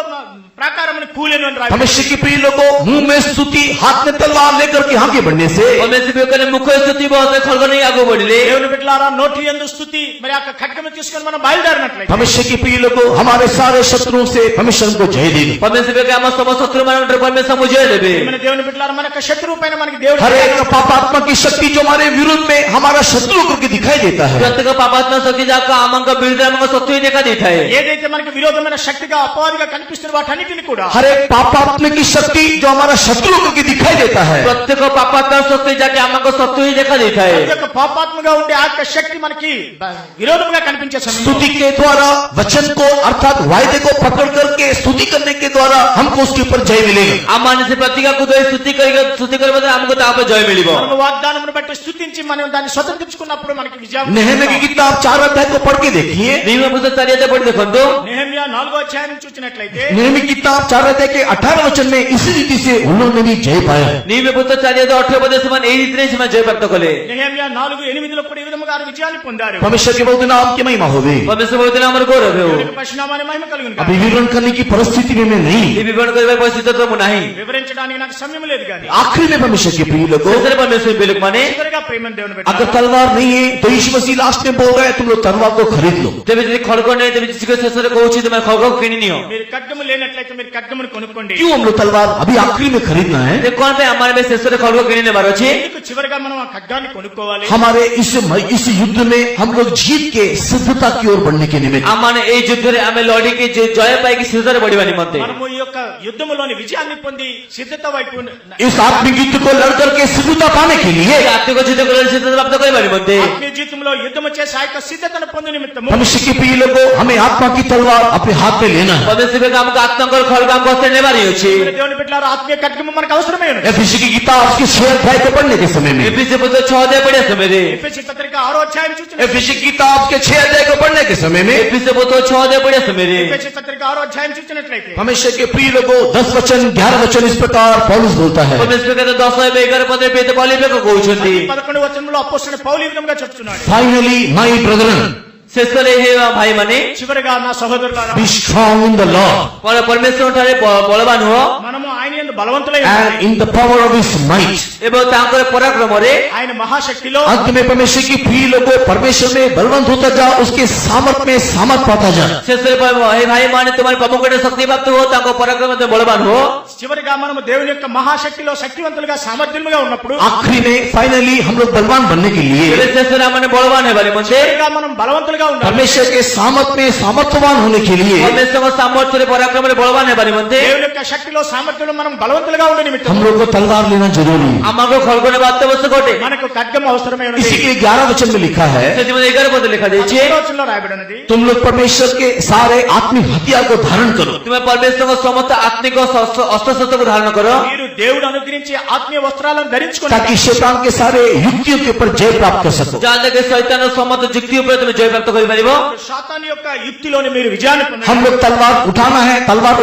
ప్రాకారమును కూలెను అని రాయబడింది। परमेश्वर के प्रिय लोगों मुंह में स्तुति हाथ में तलवार लेकर के आगे बढ़ने से ପରମେଶ୍ୱର ମୁଖ ସ୍ତୁତି ବହୁତ ଖଡ୍ଗ ନେଇ ଆଗକୁ ବଢିଲେ దేవుని బిడ్డలారా నోటి యందు స్తుతి మరి ఆ యొక్క ఖడ్గము తీసుకొని మనం బయలుదేరినట్లయితే परमेश्वर के प्रिय लोगों हमारे सारे शत्रुओं से परमेश्वर को जय देगा। ପରମେଶ୍ୱର ଆମ ସମସ୍ତ ଶତ୍ରୁମାନଙ୍କର ପରମେଶ୍ୱର ମୁଝେ ଦେବେ। మన దేవుని బిడ్డలారా మన యొక్క శత్రువు పైన మనకి దేవుడు हर एक पापात्मा की शक्ति जो हमारे विरुद्ध में हमारा शत्रु करके दिखाई देता है, ପ୍ରତ୍ୟେକ ପାପାତ୍ମା ଶକ୍ତି ଯାକ ଆମଙ୍କ ବିରୁଦ୍ଧରେ ଆମକୁ ଶତ୍ରୁ ଦେଖା ଦେଇଥାଏ। ఏదైతే మనకి విరోధమైన శక్తిగా అపవాదిగా కనిపిస్తున్న వాటన్నిటిని కూడా हर एक पापात्मा की शक्ति जो हमारा शत्रु करके दिखाई देता है, ପ୍ରତ୍ୟେକ ପାପାତ୍ମା ଶକ୍ତି ଯାକ ଆମକୁ ଶତ୍ରୁ ହିଁ ଦେଖା ଦେଇଥାଏ। ప్రతి ఒక్క పాపాత్మగా ఉండే ఆ యొక్క శక్తి మనకి విరోధంగా కనిపించే సమయంలో स्तुति के द्वारा वचन को अर्थात वायदे को पकड़ करके स्तुति करने के द्वारा हमको उसके ऊपर जय मिलेगा। ଆମମାନେ ସେ ପ୍ରତିଜ୍ଞାକୁ ଧରି ସ୍ତୁତି କରିବା ଦ୍ୱାରା ଆମକୁ ତା ଉପରେ ଜୟ ମିଳିବ। మనము వాగ్దానమును బట్టి స్తుతించి మనం దాన్ని స్వతంత్రించుకున్నప్పుడు మనకి విజయం नेहम्या की किताब 4 अध्याय को पढ़ के देखिए। నెహెమ్యా పుస్తకం 4 అధ్యాయం పढ़ి ଦେଖନ୍ତୁ। నెహెమ్యా 4వ అధ్యాయం చూసినట్లయితే नेहम्या की किताब 4 अध्याय के 18 वचन में इसी रीति से उन्होंने भी जय पाया। నెహెమ్యా పుస్తకం 4 అధ్యాయం 18 పଦ ସେମାନେ ଏହି రీତିରେ ସେମାନେ ଜୟ ପ୍ରାପ୍ତ କଲେ। నెహెమ్యా 4:8లో కూడా ఈ విధముగా వారు విజయాన్ని పొందారు। परमेश्वर के बहुत नाम की महिमा होगी। ପରମେଶ୍ୱର ବହୁତ ଆମର ଗୌରବ ହେଉ। దేవునికి పరిశునామాని మహిమ కలుగును గాక। अभी विवरण करने की परिस्थिति में मैं नहीं, ఈ వివరణ କରିବା ପରିସ୍ଥିତି ତ ମୁଁ ନାହିଁ। వివరించడానికి నాకు సమయం లేదు గాని आखिरी में परमेश्वर के प्रिय लोगों, ଶେଷରେ ପରମେଶ୍ୱର ବିଲୁକ ମାନେ చివరిగా ప్రేమను దేవుని బిడ్డ अगर तलवार नहीं है तो यीशु मसीह लास्ट में बोल रहा है तुम लोग तलवार को खरीद लो। ତେବେ ଯଦି ଖଡ୍ଗ ନାହିଁ ତେବେ ଯୀଶୁ ଶେଷରେ କହୁଛି ତମେ ଖଡ୍ଗକୁ କିଣି ନିଅ। మీరు ఖడ్గము లేనట్లయితే మీరు ఖడ్గమును కొనుక్కోండి। क्यों हम लोग तलवार अभी आखिरी में खरीदना है? ଯେ କଣ ପାଇଁ ଆମର ଏବେ ଶେଷରେ ଖଡ୍ଗ କିଣି ନେବାର ଅଛି? ఎందుకు చివరిగా మనం ఆ ఖడ్గాన్ని కొనుక్కోవాలి? हमारे इस युद्ध में हम लोग जीत के सिद्धता की ओर बढ़ने के निमित्त ଆମମାନେ ଏଇ ଯୁଦ୍ଧରେ ଆମେ ଲଢିକି ଜୟ ପାଇକି ଶେଷରେ ବଢିବା ନିମନ୍ତେ మనము ఈ యొక్క యుద్ధములోని విజయాన్ని పొంది సిద్ధత వైపు इस आत्मिक युद्ध को लड़ करके सिद्धता पाने के लिए ఈ ଆତ୍ମିକ ଯୁଦ୍ଧ କରି ଶେଷରେ ପ୍ରାପ୍ତ କରିବା ନିମନ୍ତେ ఆత్మీయ జీవితంలో యుద్ధము చేసి ఆ యొక్క సిద్ధతను పొందు నిమిత్తము मनुष्य के प्रिय लोगों हमें आत्मा की तलवार अपने हाथ में लेना है। ପରମେଶ୍ୱର ଆମକୁ ଆତ୍ମଙ୍କର ଖଡ୍ଗ ଆମ ହସ୍ତରେ ନେବାର ହିଁ ଅଛି। మన దేవుని బిడ్డలారా ఆత్మీయ ఖడ్గము మనకు అవసరమే ఉన్నది। एफिसी की किताब के 6 अध्याय को पढ़ने के समय में ఎఫెసీ పుస్తకం 6 అధ్యాయం పढ़िया సమୟରେ ఎఫెసీ పత్రిక 6వ అధ్యాయం చూసిన एफिसी की किताब के 6 अध्याय को पढ़ने के समय में ఎఫెసీ పుస్తకం 6 అధ్యాయం పढ़िया సమୟରେ ఎఫెసీ పత్రిక 6వ అధ్యాయం చూసినట్లయితే परमेश्वर के प्रिय लोगों 10 वचन 11 वचन इस प्रकार पौलुस बोलता है। ପରମେଶ୍ୱର କେତେ 10 ଏବଂ 11 ପଦରେ పేద ପౌలిବେକ କହୁଛନ୍ତି 11వ వచనంలో అపోస్తలుడు పౌలు ఈ విధంగా చెప్తున్నాడు। फाइनली माय ब्रदरन ଶେଷରେ ହେ ଭାଇମାନେ చివరిగా నా సహోదరులారా B strong in the Lord ପରମେଶ୍ୱର ଠାରେ ବଳବାନ ହୁଅ మనము ఆయన యందు బలవంతులై and ఉండాలి। in the power of his might। ଏବଂ ତାଙ୍କର ପରାକ୍ରମରେ ఆయన మహాశక్తిలో अंत में परमेश्वर की प्रिय लोगों परमेश्वर में बलवंत होता जा उसके सामर्थ में सामर्थ पाता जा। ଶେଷରେ ହେ ଭାଇମାନେ ତୁମର ପ୍ରଭୁଙ୍କର ଶକ୍ତି ପ୍ରାପ୍ତ ହୁଅ ତାଙ୍କ ପରାକ୍ରମରେ ବଳବାନ ହୁଅ। చివరిగా మనము దేవుని యొక్క మహాశక్తిలో శక్తివంతులుగా సామర్థ్యముగా ఉన్నప్పుడు आखिरी में फाइनली हम लोग बलवान बनने के लिए ତେବେ ଶେଷରେ ଆମେ ବଳବାନ ହେବା ନିମନ୍ତେ చివరిగా మనం బలవంతులుగా ఉండాలి। परमेश्वर के सामर्थ में सामर्थ्यवान होने के लिए ପରମେଶ୍ୱରଙ୍କ ସାମର୍ଥ୍ୟରେ ପରାକ୍ରମରେ ବଳବାନ ହେବା ନିମନ୍ତେ దేవుని యొక్క శక్తిలో సామర్థ్యంలో విషయంలో మనం బలవంతులుగా ఉండే నిమిత్తం हम लोग को तलवार लेना जरूरी है। আমাকে খড়গ নেবা অত্যাবশ্যক অটে। మనకు ఖడ్గం అవసరమై ఉన్నది। इसी के 11 वचन में लिखा है, ସେଥିପାଇଁ 11 ପଦ ଲେଖା ଦେଇଛି, 11వ వచనంలో రాయబడి ఉన్నది, तुम लोग परमेश्वर के सारे आत्मिक हथियार को धारण करो ତୁମେ ପରମେଶ୍ୱରଙ୍କ ସମସ୍ତ ଆତ୍ମିକ ଅସ୍ତ୍ରଶସ୍ତ୍ରକୁ ଧାରଣ କର, మీరు దేవుడు అనుగ్రహించే ఆత్మీయ వస్త్రాలను ధరించుకోండి, ताकि शैतान के सारे युक्तियों के ऊपर जय प्राप्त कर सको। ଯାହାଦ୍ୱାରା ଶୈତାନର ସମସ୍ତ ଯୁକ୍ତି ଉପରେ ତୁମେ ଜୟ ପ୍ରାପ୍ତ କରିପାରିବ। సాతాను యొక్క యుక్తిలోని మీరు విజయాన్ని పొందండి। हम लोग तलवार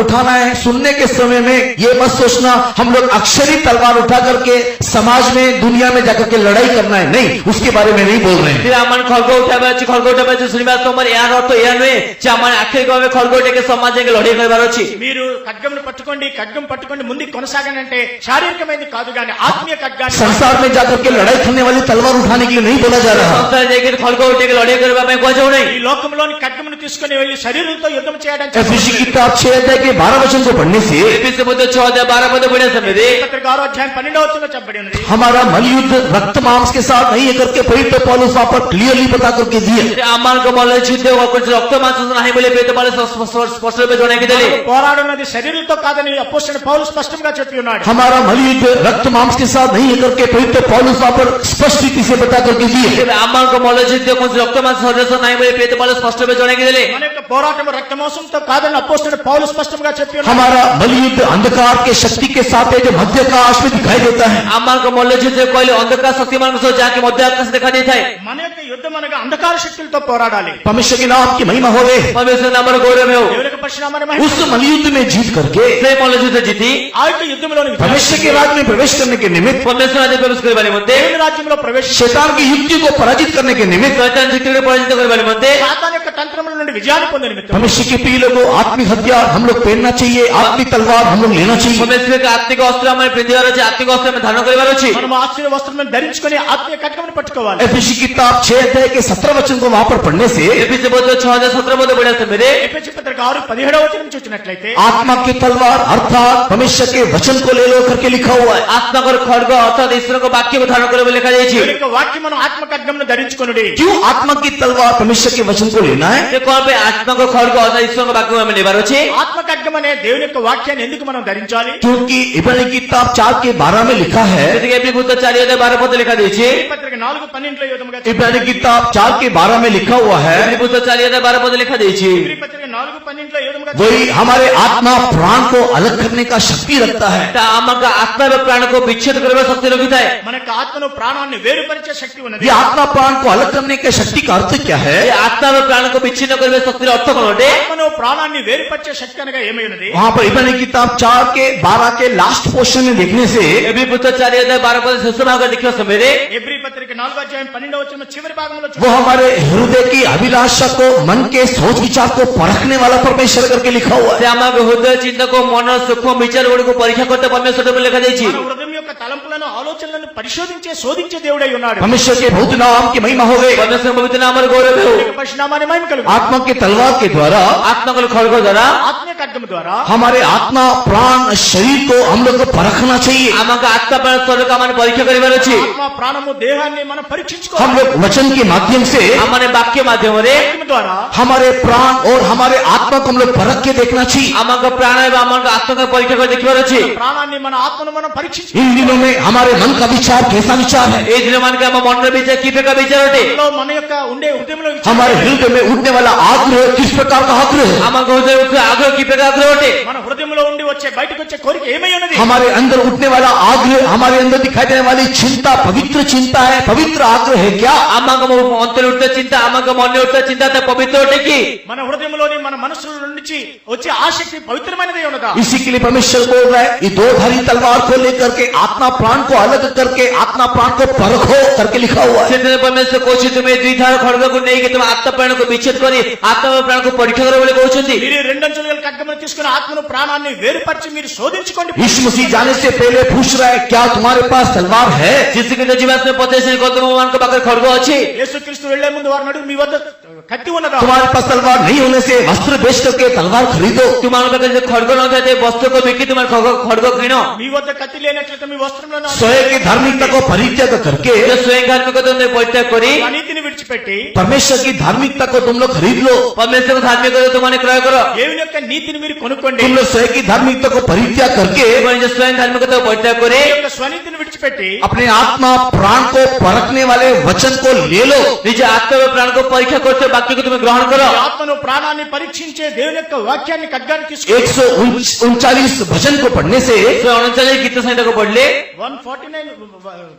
उठाना है। सुनने के समय में ये मत सोचना हम लोग अक्षरी तलवार उठा करके समाज में दुनिया में जाकर के लड़ाई करना है, नहीं, उसके बारे में नहीं बोल रहे हैं। ଆମର ଖଡଗ ଉଠାଇବା ଅଛି ଶୁଣିବା ସମୟରେ ଏହାର ଅର୍ଥ ଏହା ନୁହେଁ ଯେ ଆମର ଆକ୍ଷରିକ ଭାବେ ଖଡଗ ଉଠେଇକି ସମାଜରେ ଲଢେଇ କରିବାର ଅଛି। మీరు ఖడ్గంను పట్టుకోండి, ఖడ్గం పట్టుకోండి, ముందుకు కొనసాగండి అంటే శారీరకమైనది కాదు కానీ ఆత్మీయ ఖడ్గాన్ని, संसार में जाकर के लड़ाई करने वाली तलवार उठाने के लिए नहीं बोला जा रहा। ସଂସାରରେ ଯାଇକି ଖଡଗ ଉଠେଇକି ଲଢେଇ କରିବା ପାଇଁ କୁହାଯାଉ ନାହିଁ। ఈ లోకంలోని ఖడ్గమును తీసుకుని వెళ్లి శరీరంతో యుద్ధం చేయడానికి एफएसी की किताब 6 अध्याय के 12 वचन को पढ़ने से ఎఫెసీ పత్రిక 6:12 పద పడే సమୟରେ పత్రిక 6వ అధ్యాయం 12వ వచనంలో చెప్పబడి ఉన్నది, हमारा मलयुद्ध रक्त मांस के साथ नहीं है करके पवित्र पौलुस वहां पर क्लियरली बता करके दिए। ଆମମାନଙ୍କ ମଲ୍ଲ ଯୁଦ୍ଧ କୌଣସି ରକ୍ତ ମାଂସ ନାହିଁ ବୋଲି ପ୍ରେରିତ ପౌଲ ସ୍ପଷ୍ଟ ରୂପେ ଜଣାଇକି ଦେଲେ। మనకు పోరాడున్నది శరీరంతో కాదని అపోస్తలుడు పౌలు స్పష్టంగా చెప్పి ఉన్నాడు। हमारा मलयुद्ध रक्त मांस के साथ नहीं है करके पवित्र पौलुस वहां पर स्पष्ट रीति से बता करके दिए। ଆମମାନଙ୍କ ମଲ୍ଲ ଯୁଦ୍ଧ କୌଣସି ରକ୍ତ ମାଂସ ଶରୀର ସହ ନାହିଁ ବୋଲି ପ୍ରେରିତ ପౌଲ ସ୍ପଷ୍ଟ ରୂପେ ଜଣାଇକି ଦେଲେ। మన యొక్క పోరాటం రక్తమాంసంతో కాదని అపోస్తలుడు పౌలు స్పష్టంగా చెప్పి ఉన్నాడు। हमारा मलयुद्ध अंधकार के शक्ति के साथ है जो मध्य आकाश में दिखाई देता है। ଆମମାନଙ୍କ ମଲ୍ଲ ଯୁଦ୍ଧ କହିଲେ ଅନ୍ଧକାର ଶକ୍ତିମାନଙ୍କ ସହ ଯାହାକି ମଧ୍ୟ ଆକାଶ ଦେଖା ଦେଇଥାଏ। మన యొక్క యుద్ధం అనగా అంధకార శక్తులతో పోరాడాలి। परमेश्वर के नाम की महिमा होवे। పరమేశ్వర నామର గౌరవ ହେଉ। దేవుని యొక్క పరిశుద్ధమైన మహిమ उस मलयुद्ध में जीत करके ସେ ମଲ୍ଲ ଯୁଦ୍ଧ ଜିତି ఆ యొక్క యుద్ధంలోని విజయం, परमेश्वर के राज्य में प्रवेश करने के निमित्त, ପରମେଶ୍ୱର ରାଜ୍ୟରେ ପ୍ରବେଶ କରିବା ନିମନ୍ତେ, దేవుని రాజ్యంలో ప్రవేశించి शैतान की युक्ति को पराजित करने के निमित्त, ଶୈତାନ ଶକ୍ତିକୁ ପରାଜିତ କରିବା ନିମନ୍ତେ, సాతాను యొక్క తంత్రముల నుండి విజయాన్ని పొందే నిమిత్తం परमेश्वर के प्रिय लोगों, आत्मिक हथियार हम लोग पहनना चाहिए, आत्मिक तलवार हम लोग लेना चाहिए। ପରମେଶ୍ୱରଙ୍କ ଆତ୍ମିକ ଅସ୍ତ୍ର ଆମେ ପିନ୍ଧିବାର ଅଛି, ଆତ୍ମିକ ଅସ୍ତ୍ର ଆମେ ଧାରଣ କରିବାର ଅଛି। మనం ఆశ్చర్య వస్త్రములను ధరించుకొని ఆత్మీయ ఖడ్గమును పట్టుకోవాలి। एफएसी की किताब 6 अध्याय के 17 वचन को वहां पर पढ़ने से ఎఫెసీ పత్రిక 6:17 పద పడే సమୟରେ ఎఫెసీ పత్రిక 6:17 వచనం చూసినట్లయితే आत्मा की तलवार अर्थात परमेश्वर के वचन को ले लो करके लिखा हुआ है। ଆତ୍ମାଙ୍କର ଖଡଗ ଅର୍ଥାତ୍ ଈଶ୍ୱରଙ୍କ ବାକ୍ୟକୁ ଧାରଣ କରିବ ବୋଲି ଲେଖାଯାଇଛି। దేవుని యొక్క వాక్యం మనం ఆత్మ ఖడ్గమును ధరించుకొనుడి। क्यों आत्मा की तलवार परमेश्वर के वचन को लेना है? ଯେ କଣ ପାଇଁ ଆତ୍ମାଙ୍କ ଖଡଗ ଅର୍ଥାତ୍ ଈଶ୍ୱରଙ୍କ ବାକ୍ୟକୁ ଆମେ ନେବାର ଅଛି? ఆత్మ ఖడ్గం అనే దేవుని యొక్క వాక్యాన్ని ఎందుకు మనం ధరించాలి? क्योंकि इब्रानी की किताब 4 के 12 में लिखा है, ସେଥିପାଇଁ ଏପ୍ରିଲ ପତ୍ର 4:12 ପଦ ଲେଖାଯାଇଛି। ఈ పత్రిక 4:12 ఈ విధముగా इब्रानी की किताब 4 के 12 में लिखा हुआ है, ଏପ୍ରିଲ ପତ୍ର 4:12 పଦ ଲେଖାଯାଇଛି। ఈ పత్రిక 4:12 ఈ విధముగా वही हमारे आत्मा प्राण को अलग करने का शक्ति रखता है। ତା ଆମଙ୍କ ଆତ୍ମା ଏବଂ ପ୍ରାଣକୁ ବିଚ୍ଛେଦ କରିବା ଶକ୍ତି ରଖିଥାଏ। మన యొక్క ఆత్మను ప్రాణాన్ని వేరుపరిచే శక్తి ఉన్నది। ये आत्मा प्राण को अलग करने के शक्ति का अर्थ क्या है? ଏ ଆତ୍ମା ଏବଂ ପ୍ରାଣକୁ ବିଚ୍ଛିନ୍ନ କରିବା ଶକ୍ତିର ଅର୍ଥ କଣ ଅଟେ? ఆత్మను ప్రాణాన్ని వేరుపరిచే శక్తి అనగా ఏమై ఉన్నది? वहां पर इब्रानी की किताब 4 के 12 के लास्ट पोर्शन में देखने से ଏପ୍ରିଲ ପତ୍ର 4:12 ପଦ ଶେଷ ଭାଗ ଦେଖିବା ସମୟରେ ఎబ్రీ పత్రిక 4వ అధ్యాయం 12వ వచనం చివరి భాగంలో वो हमारे हृदय की अभिलाषा को, मन के सोच विचार को परखने वाला परमेश्वर करके लिखा हुआ ସେ है। ଆମ ହୃଦୟ ଚିନ୍ତାକୁ ମନର ସୂକ୍ଷ୍ମ ବିଚାର ଗୁଡିକୁ ପରୀକ୍ଷା କରିତେ ପରମେଶ୍ୱର ବୋଲି ଲେଖାଯାଇଛି। మన హృదయం యొక్క తలంపులను ఆలోచనలను పరిశోధించే శోధించే దేవుడై ఉన్నాడు। परमेश्वर के बहुत नाम की महिमा हो गई। ପରମେଶ୍ୱର ପବିତ୍ର ନାମର ଗୌରବ ହେଉ। దేవుని యొక్క పరిశుద్ధనామాన్ని మహిమ కలుగు। आत्मा के तलवार के द्वारा ଆତ୍ମାଙ୍କର ଖଡଗ ଦ୍ୱାରା ఆత్మీయ ఖడ్గం ద్వారా हमारे आत्मा प्राण शरीर को हम लोग को परखना चाहिए। ଆମଙ୍କ ଆତ୍ମା ପ୍ରାଣ ସ୍ୱରୂପ ଆମେ ପରୀକ୍ଷା କରିବାର ଅଛି। ఆత్మ ప్రాణము దేహాన్ని మనం हम పరీక్షించుకోవాలి। लोग वचन के माध्यम से ଆମମାନେ ବାକ୍ୟ ମାଧ୍ୟମରେ వాక్యం ద్వారా हमारे प्राण और हमारे आत्मा को हम लोग परख के देखना चाहिए। ଆମଙ୍କ ପ୍ରାଣ ଏବଂ ଆମଙ୍କ ଆତ୍ମାକୁ ପରୀକ୍ଷା କରି ଦେଖିବାର ଅଛି। ప్రాణాన్ని మన ఆత్మను మనం పరీక్షించుకోవాలి। इन दिनों में हमारे मन का विचार कैसा विचार है? ଏଇ ଦିନ ମାନକେ ଆମ ମନର ବିଚାର କି ପ୍ରକାର ବିଚାର ଅଟେ? మన యొక్క ఉండే హృదయంలో हमारे हृदय में उठने वाला आग्रह किस प्रकार का आग्रह है? ଆମ ହୃଦୟ ଉଠୁଥିବା ଆଗ୍ରହ କି ପ୍ରକାର ଆଗ୍ରହ ଅଟେ? మన హృదయంలో ఉండి వచ్చే బయటకు వచ్చే కోరిక ఏమై ఉన్నది? हमारे अंदर उठने वाला आग्रह, हमारे अंदर दिखाई देने वाली चिंता पवित्र चिंता है, पवित्र आग्रह है क्या? ଆମଙ୍କ ଅନ୍ତରରେ ଉଠୁଥିବା ଚିନ୍ତା, ଆମଙ୍କ ମନରେ ଉଠୁଥିବା ଚିନ୍ତା ତା ପବିତ୍ର ଅଟେ କି? మన హృదయంలోని మన మనసులో నుంచి వచ్చే ఆసక్తి పవిత్రమైనదే ఉన్నదా? इसी के लिए परमेश्वर बोल रहा है, ये दो धारी तलवार को लेकर के आत्मा प्राण को अलग करके आत्मा प्राण को परखो करके लिखा हुआ है। ସେଥିରେ ପରମେଶ୍ୱର କହୁଛି ତୁମେ ଦ୍ୱିଧାର ଖଡଗକୁ ନେଇକି ତୁମ ଆତ୍ମା ପ୍ରାଣକୁ ବିଚ୍ଛେଦ କରି ଆତ୍ମା ଏବଂ ପ୍ରାଣକୁ ପରୀକ୍ଷା କର ବୋଲି କହୁଛନ୍ତି। మీరు రెండంచుల ఖడ్గమును తీసుకుని ఆత్మను ప్రాణాన్ని వేరుపరిచి మీరు శోధించుకోండి। यीशु मसीह जाने से पहले पूछ रहा है, क्या तुम्हारे पास तलवार है? ଯୀଶୁଖ୍ରୀଷ୍ଟ ଯିବା ସମୟରେ ପଚାରିଲେ ତୁମମାନଙ୍କ ପାଖରେ ଖଡଗ ଅଛି? యేసుక్రీస్తు వెళ్లే ముందు వారిని అడుగు, మీ వద్ద కత్తి ఉన్నదా तुम्हारे पास तलवार नहीं होने से वस्त्र बेच करके तलवार खरीदो। तुम्हारे पास जो खड़ग नଥାଏ ते वस्त्र को बिकी तुम्हारे खड़ग किण మీ వద్ద కత్తి లేనట్లయితే మీ వస్త్రంలో स्वयं की धार्मिकता को परित्याग करके जो स्वयं धार्मिकता तुमने परित्याग करी నీతిని విడిచిపెట్టి परमेश्वर की धार्मिकता को तुम लोग खरीद लो। परमेश्वर को धार्मिकता तुम्हारे क्रय करो। దేవుని యొక్క నీతిని మీరు కొనుక్కోండి तुम लोग स्वयं की धार्मिकता को परित्याग करके तुम्हारे जो स्वयं धार्मिकता को परित्याग करे మీ యొక్క స్వనీతిని విడిచిపెట్టి अपने आत्मा प्राण को परखने वाले वचन को ले लो। निज आत्मा व प्राण को परीक्षा करते वाक्य को तुम्हें ग्रहण करो। మీ ఆత్మను ప్రాణాన్ని పరీక్షించే దేవుని యొక్క వాక్యాన్ని ఖడ్గాన్ని తీసుకోండి 139 भजन को पढ़ने से 139 गीत संहिता को पढ़ ले 149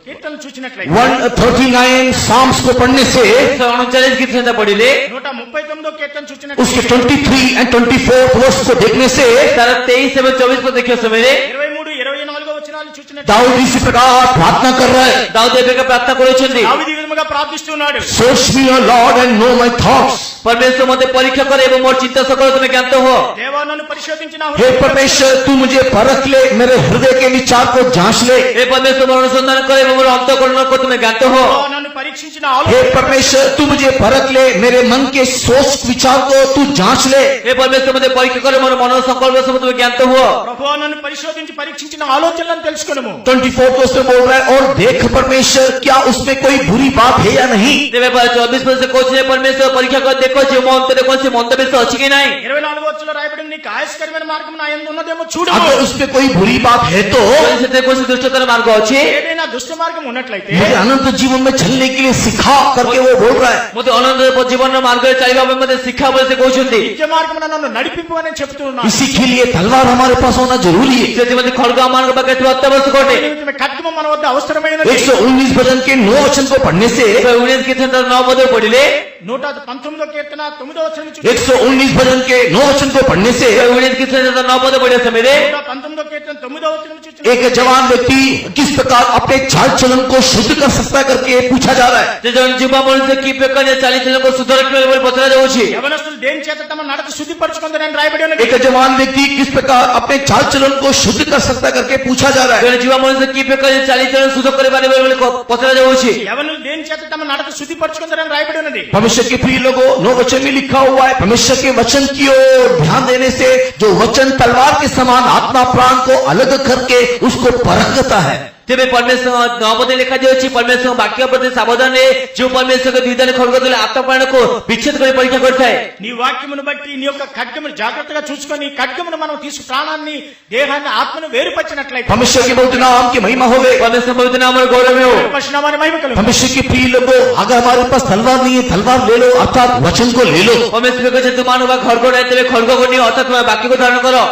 కీర్తనలు చూసినట్లయితే 139 साम्स को पढ़ने से 139 गीत संहिता पढ़ी ले 139 కీర్తన उसके చూసినట్లయితే 23 and 24 वर्ष को देखने से तारा 23 एवं 24 को देखियो समय 23 24 వచనాలు చూసినట్లయితే दाऊद इसी प्रकार प्रार्थना कर रहा है। दाऊद ए प्रकार प्रार्थना करूछंती దావీదు ఈ విధంగా ప్రార్థిస్తున్నాడు Search me, O Lord, and know my thoughts. परमेश्वर मते परीक्षा करे एवं मोर चिंता सकल तुम्हें ज्ञात हो। దేవా నన్ను పరిశోధించిన हे परमेश्वर, तू मुझे परख ले, मेरे हृदय के विचार को जांच ले। हे परमेश्वर मोर अनुसंधान करे एवं मोर अंतःकरण को तुम्हें ज्ञात हो। దేవా నన్ను పరీక్షించిన हे परमेश्वर, तू मुझे परख ले, मेरे मन के सोच विचार को तू जांच ले। हे परमेश्वर मते परीक्षा करे मोर मन संकल्प सब तुम्हें ज्ञात हो। ప్రభువా నన్ను పరిశోధించి పరీక్షించిన ఆలోచనలను తెలుసుకొనుము 24 को उसमें बोल रहा है, और देख परमेश्वर, क्या उसमें कोई बुरी बात है या नहीं। तेरे 24 पद से कोचे परमेश्वर परीक्षा कर देखो जे मन तेरे कौन से मंतव्य से अच्छी की नहीं। 24 వచనంలో రాయబడింది నీకు ఆయస్కరమైన మార్గం నా యందు ఉన్నదేమో చూడు अगर उसमें कोई बुरी बात है तो कौन से तेरे कौन से दुष्टतर मार्ग अच्छे ఏదైనా దుష్ట మార్గం ఉన్నట్లయితే मुझे अनंत जीवन में चलने के लिए सिखा करके वो बोल रहा है। मते अनंत जीवन मार्ग चलिबा में मते शिक्षा बोल से कहउछंती। నిత్య మార్గమున నన్ను నడిపింపు అని చెప్తూ ఉన్నాను इसी के लिए तलवार हमारे पास होना जरूरी है। से मते खड़ग मार्ग बके अत्यावश्यक होते। నిమిత్తమే ఖడ్గము మన వద్ద అవసరమైనది 119 भजन के 9 वचन को पढ़ने से 19 के संदर्भ 9 पद पढ़िले 119 కీర్తన 9వ వచనం నుంచి 119 भजन के 9 वचन को पढ़ने से 19 के संदर्भ 9 पद पढ़े समय रे 119 కీర్తన 9వ వచనం నుంచి एक जवान व्यक्ति किस प्रकार अपने चाल चलन को शुद्ध कर सकता है करके पूछा जा रहा है। जे जन जीवा मनुष्य की प्रकार चाली चलन को सुधार के बोल पचरा जाउछि। యవనస్తులు దేని చేత తమ నడక శుద్ధిపరచుకుందని రాయబడి ఉన్నది एक जवान व्यक्ति किस प्रकार अपने चाल चलन को शुद्ध कर सकता है करके पूछा जा रहा है। जन जीवा मनुष्य की प्रकार चाली चलन शुद्ध करे बारे बोल पचरा जाउछि। యవనులు దేని చేత తమ నడక శుద్ధిపరచుకుందని రాయబడి ఉన్నది परमेश्वर के प्रिय लोगों, 9 वचन में लिखा हुआ है, परमेश्वर के वचन की ओर ध्यान देने से जो वचन तलवार के समान आत्मा प्राण को अलग करके उसको परखता है। तेरे परमेश्वर 9 पद लिखा जाउछि परमेश्वर वाक्य प्रति सावधान है जो परमेश्वर के द्विधान खड़ग देले आत्मा प्राण को विच्छेद करे परीक्षा करता है। నీ వాక్యమును బట్టి నీ యొక్క ఖడ్గమును జాగ్రత్తగా చూసుకొని ఖడ్గమును మనం తీసుకు ప్రాణాన్ని దేహాన్ని ఆత్మను వేరుపరిచినట్లయితే परमेश्वर के बहुत नाम की महिमा हो गए। परमेश्वर पवित्र नाम और गौरव हो। పరిశుద్ధమైన మహిమ కలుగు परमेश्वर के प्रिय लोगों, अगर हमारे पास तलवार नहीं है, तलवार ले लो, अर्थात वचन को ले लो। परमेश्वर के जे तुमान बा खड़ग नहीं तेरे खड़ग को नहीं अर्थात तुम्हारे वाक्य को धारण करो।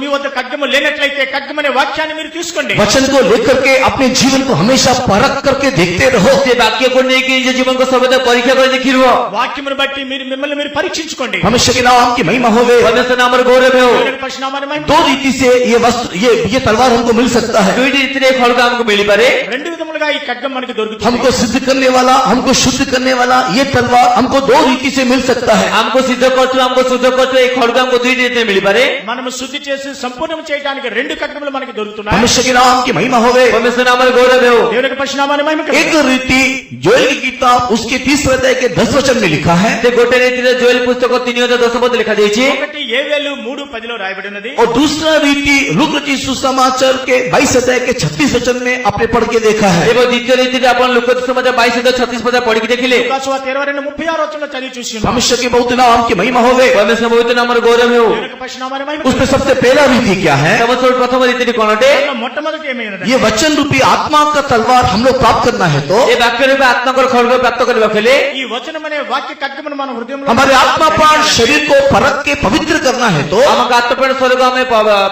మీ వద్ద ఖడ్గము లేనట్లయితే ఖడ్గమనే వాక్యాన్ని మీరు తీసుకోండి वचन को लेकर के अपने जीवन को हमेशा परख करके देखते रहो। जे वाक्य को नहीं कि जे जीवन को सर्वदा परीक्षा कर देखी रहो। వాక్యమును బట్టి మీరు మిమ్మల్ని మీరు పరీక్షించుకోండి परमेश्वर के नाम की महिमा हो गए। परमेश्वर नाम और गौरव हो। పరిశుద్ధమైన మహిమ दो रीति से ये वस्त्र ये तलवार हमको मिल सकता है। दुईटी इतने खड़ग हमको मिली पारे। రెండు విధములుగా ఈ ఖడ్గం మనకి దొరుకుతుంది हमको सिद्ध करने वाला, हमको शुद्ध करने वाला ये तलवार हमको दो रीति से मिल सकता है। हमको सिद्ध करते हमको शुद्ध करते एक खड़ग हमको दुईटी इतने मिली पारे। మనము శుద్ధి చేసి సంపూర్ణం చేయడానికి రెండు ఖడ్గములు మనకి దొరుకుతున్నాయి परमेश्वर के नाम की महिमा हो गए। परमेश्वर नाम और गौरव हो। దేవుని యొక్క పరిశుద్ధమైన మహిమ కలుగు एक रीति जोएल की किताब उसके 30 अध्याय के 10 वचन में लिखा है, ते गोटे रीति जोएल पुस्तक 3:10 पद लिखा जाइछि। ఒకటి ఏవేలు 3:10 రాయబడి ఉన్నది और दूसरा रीति लूका रचित सुसमाचार के 22 अध्याय के 36 वचन में आपने पढ़ के देखा है। एवं द्वितीय रीति अपन लूका सुसमाचार 22:36 पद पढ़ के देखिले। లూకాసు 22:36 వచనంలో చదివి చూసి ఉన్నాం परमेश्वर के बहुत नाम की महिमा हो गए। परमेश्वर पवित्र नाम और गौरव हो। దేవుని యొక్క పరిశుద్ధమైన మహిమ उसमें सबसे पहला रीति क्या है? समस्त प्रथम रीति कोनटे కలుగు మొట్టమొదటి ఏమైనది ये वचन रूपी आत्मा का तलवार हम लोग प्राप्त करना है तो ए वाक्य रूपे आत्मा को खड़ग प्राप्त करबा केले ఈ వచనం అనే వాక్య ఖడ్గమును మన హృదయంలో हमारे आत्मा प्राण शरीर को परख के पवित्र करना है तो हमका आत्मप्राण स्वर्ग में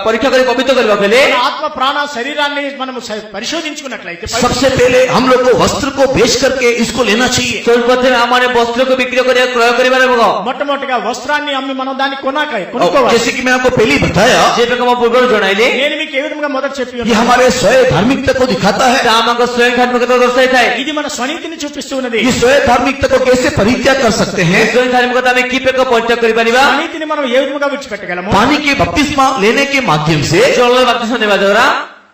परीक्षा कर पवित्र करबा केले మన ఆత్మ ప్రాణ శరీరాన్ని మనం పరిశోధించుకున్నట్లయితే सबसे पहले हम लोग को वस्त्र को बेच करके इसको लेना चाहिए। सर्वप्रथम हमारे वस्त्र को बिक्री कर क्रय करिबार होगा। మొట్టమొదటిగా వస్త్రాన్ని అమ్మి మనం దాన్ని और కొనుక్కోవాలి जैसे कि मैं आपको पहले ही बताया, जे प्रकार हम पूर्व जणाइले నేను మీకు ఏ విధంగా మొదట చెప్పి ये ఉన్నాను हमारे स्वयं धार्मिकता को दिखाता है। हमका स्वयं धार्मिकता दर्शाता है। ఇది మన స్వనీతిని చూపిస్తూ ఉన్నది ये स्वयं धार्मिकता को कैसे परित्याग कर सकते हैं? स्वयं धार्मिकता में की प्रकार परित्याग करि परिबा స్వనీతిని మనం ఏ విధంగా విడిచిపెట్టగలము पानी के बपतिस्मा लेने के माध्यम से जल बपतिस्मा देबा द्वारा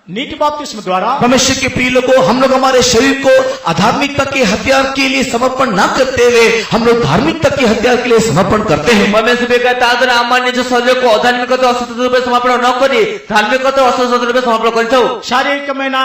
నీటి బాప్తిస్మ ద్వారా परमेश्वर के प्रिय लोगों, हम लोग हमारे शरीर को अधार्मिकता के हथियार के लिए समर्पण न करते हुए हम लोग धार्मिकता के हथियार के लिए समर्पण करते हैं। परमेश्वर भी कहता है आम निज शरीर को अधार्मिकता असत रूपे समर्पण न करी धार्मिकता असत रूपे समर्पण कर శారీరకమైన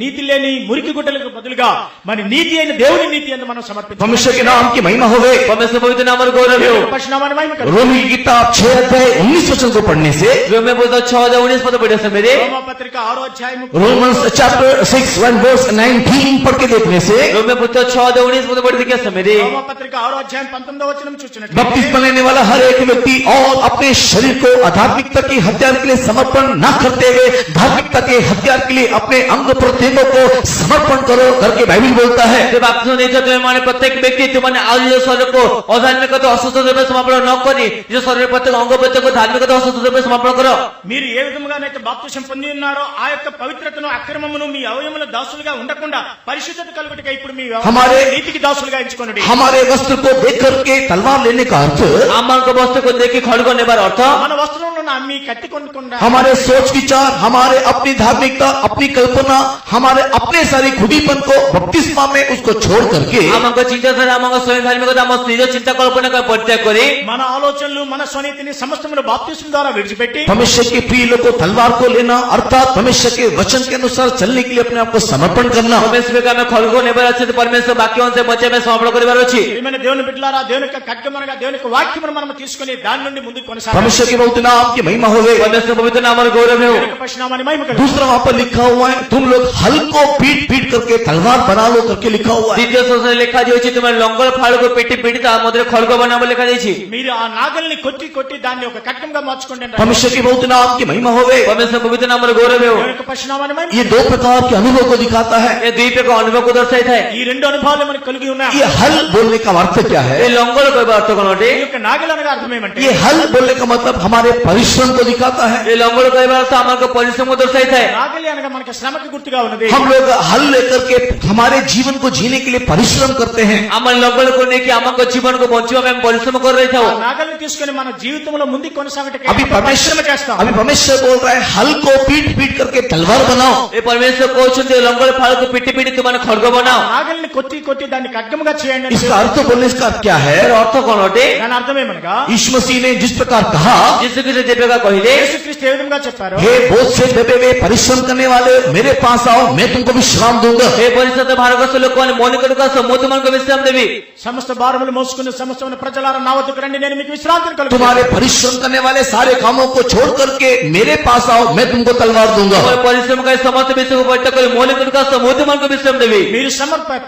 నీతి లేని మురికి గుడ్డలకు బదులుగా మరి నీతి అయిన దేవుని నీతి అని మనం సమర్పించాలి। परमेश्वर के नाम की महिमा होवे। परमेश्वर पवित्र नाम गौरव हो। పరిశుద్ధమైన మహిమ కలుగు। रोमी की किताब 6 अध्याय 19 वचन को पढ़ने से रोमी पुस्तक 6:19 पद पढ़े से मेरे రోమాపత్రిక 6వ అధ్యాయం रोमन्स चैप्टर 6 1 वर्स 19 पढ़ के देखने से रोमी पुस्तक 6:19 पद पढ़ के से मेरे రోమాపత్రిక 6వ అధ్యాయం 19వ వచనం చూచినట్లయితే बपतिस्मा लेने वाला हर एक व्यक्ति और अपने शरीर को अधार्मिकता के हथियार के लिए समर्पण न करते हुए धार्मिकता के हथियार के लिए अपने अंग प्रत्यंगों को समर्पण करो करके बाइबल बोलता है। जब आप सुने तो तुम्हारे प्रत्येक व्यक्ति तुम्हारे आयु शरीर को अधार्मिकता असत रूपे समर्पण न करी जो शरीर प्रत्येक अंग प्रत्येक को धार्मिकता असत रूपे समर्पण करो। మీరు ఏ విధముగానైతే బాప్తిసం పొంది ఉన్నారో ఆ యొక్క పవిత్రతను అక్రమమును మీ అవయముల దాసులుగా ఉండకుండా పరిశుద్ధత కలుగుటకై ఇప్పుడు మీ हमारे- నీతికి దాసులుగా ఎంచుకోండి। हमारे वस्त्र को देख करके तलवार लेने का अर्थ आमान को वस्तु को देखी खड़को नेबार अर्थ మన వస్త్రంలో అమ్మి కత్తి కొనుకుండా हमारे सोच विचार हमारे अपनी धार्मिकता अपनी कल्पना हमारे अपने सारी खुदीपन को बपतिस्मा में उसको छोड़ करके आमान को चिंताधारा आमान को स्वयं धार्मिकता आम निज चिंता कल्पना का परित्याग करी మన ఆలోచనలు మన స్వనీతిని సమస్తమును బాప్తిసం ద్వారా విడిచిపెట్టి परमेश्वर के प्रिय लोग को तलवार को लेना अर्थात परमेश्वर के वचन के अनुसार चलने के लिए अपने आप को समर्पण करना। परमेश्वर का मैं खड़को नेबार अच्छे परमेश्वर वाक्यों से बच्चे में समर्पण करिबार अछि। ప్రియమైన దేవుని బిడ్డలారా దేవుని యొక్క ఖడ్గమనగా దేవుని యొక్క వాక్యమును మనం తీసుకొని దాని నుండి ముందుకు కొనసాగాలి। परमेश्वर के बहुत नाम की महिमा होवे। परमेश्वर पवित्र नाम और गौरव हो। దేవుని యొక్క పరిశుద్ధమైన మహిమ కలుగు। दूसरा वहां पर लिखा हुआ है तुम लोग हल को पीट पीट करके तलवार बना लो करके लिखा हुआ है। द्वितीय शोषण लिखा जाइए तुम्हारे लंगल फाड़ को पेटी पीटी ता मध्य खड़को बना लिखा जाइए। మీరు ఆ నాగల్ని కొట్టి కొట్టి దాన్ని ఒక ఖడ్గంగా మార్చుకోండి అన్నాడు। परमेश्वर के बहुत नाम की महिमा होवे। परमेश्वर पवित्र नाम और गौरव हो। దేవుని యొక్క పరిశుద్ధమైన మహిమ ये दो प्रकार के अनुभव को दिखाता है। ये द्वीप का अनुभव को दर्शाता है। ఈ రెండు అనుభవాలు మనకు కలిగి ఉన్నాయి। ये हल बोलने का अर्थ क्या है? ये लंगल को अर्थ कौन ఈ యొక్క నాగల్ అనగా అర్థం ఏమంటే ये हल बोलने का मतलब हमारे परिश्रम को दिखाता है। ये लंगल को अर्थ हमारे को परिश्रम को दर्शाता है। నాగలి అనగా మనకి శ్రమకి గుర్తుగా ఉన్నది। हम लोग हल लेकर के हमारे जीवन को जीने के लिए परिश्रम करते हैं। हमारे लंगल को लेके हमारे जीवन को बचाने में हम परिश्रम कर रहे थे। ఆ నాగల్ని తీసుకొని మన జీవితంలో ముందుకు కొనసాగటకే अभी పరిశ్రమ చేస్తాం। परमेश्वर बोल रहा है हल को पीट पीट करके तलवार बनाओ। ये परमेश्वर कहते लंगल फाड़ को पिटी पिटी तुम्हारे खड़को बनाओ। నాగల్ని కొట్టి కొట్టి దాన్ని ఖడ్గముగా చేయండి। इसका अर्थ बोलने इसका अर्थ क्या है? अर्थ कौन होते దాని అర్థం ఏమనగా यीशु मसीह ने जिस प्रकार कहा जिससे किसी देवेगा कहिले యేసుక్రీస్తు ఏ విధంగా చెప్పారు हे बोझ से दबे हुए परिश्रम करने वाले मेरे पास आओ मैं तुमको विश्राम दूंगा। हे परिषद भारत लोक मौलिक मोतुमन को विश्राम देवी సమస్త భారములు మోసుకుని సమస్తమైన ప్రజలారా నా వద్దకు రండి నేను మీకు విశ్రాంతిని కలుగుతాను। तुम्हारे परिश्रम करने वाले सारे कामों को छोड़ करके मेरे पास आओ मैं तुमको तलवार दूंगा। और परिश्रम का समस्त विषय को पट्ट कर मौलिक मोतुमन को विश्राम देवी మీరు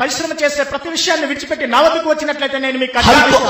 పరిశ్రమ చేసే ప్రతి విషయాన్ని విడిచిపెట్టి నా వద్దకు వచ్చినట్లయితే నేను మీకు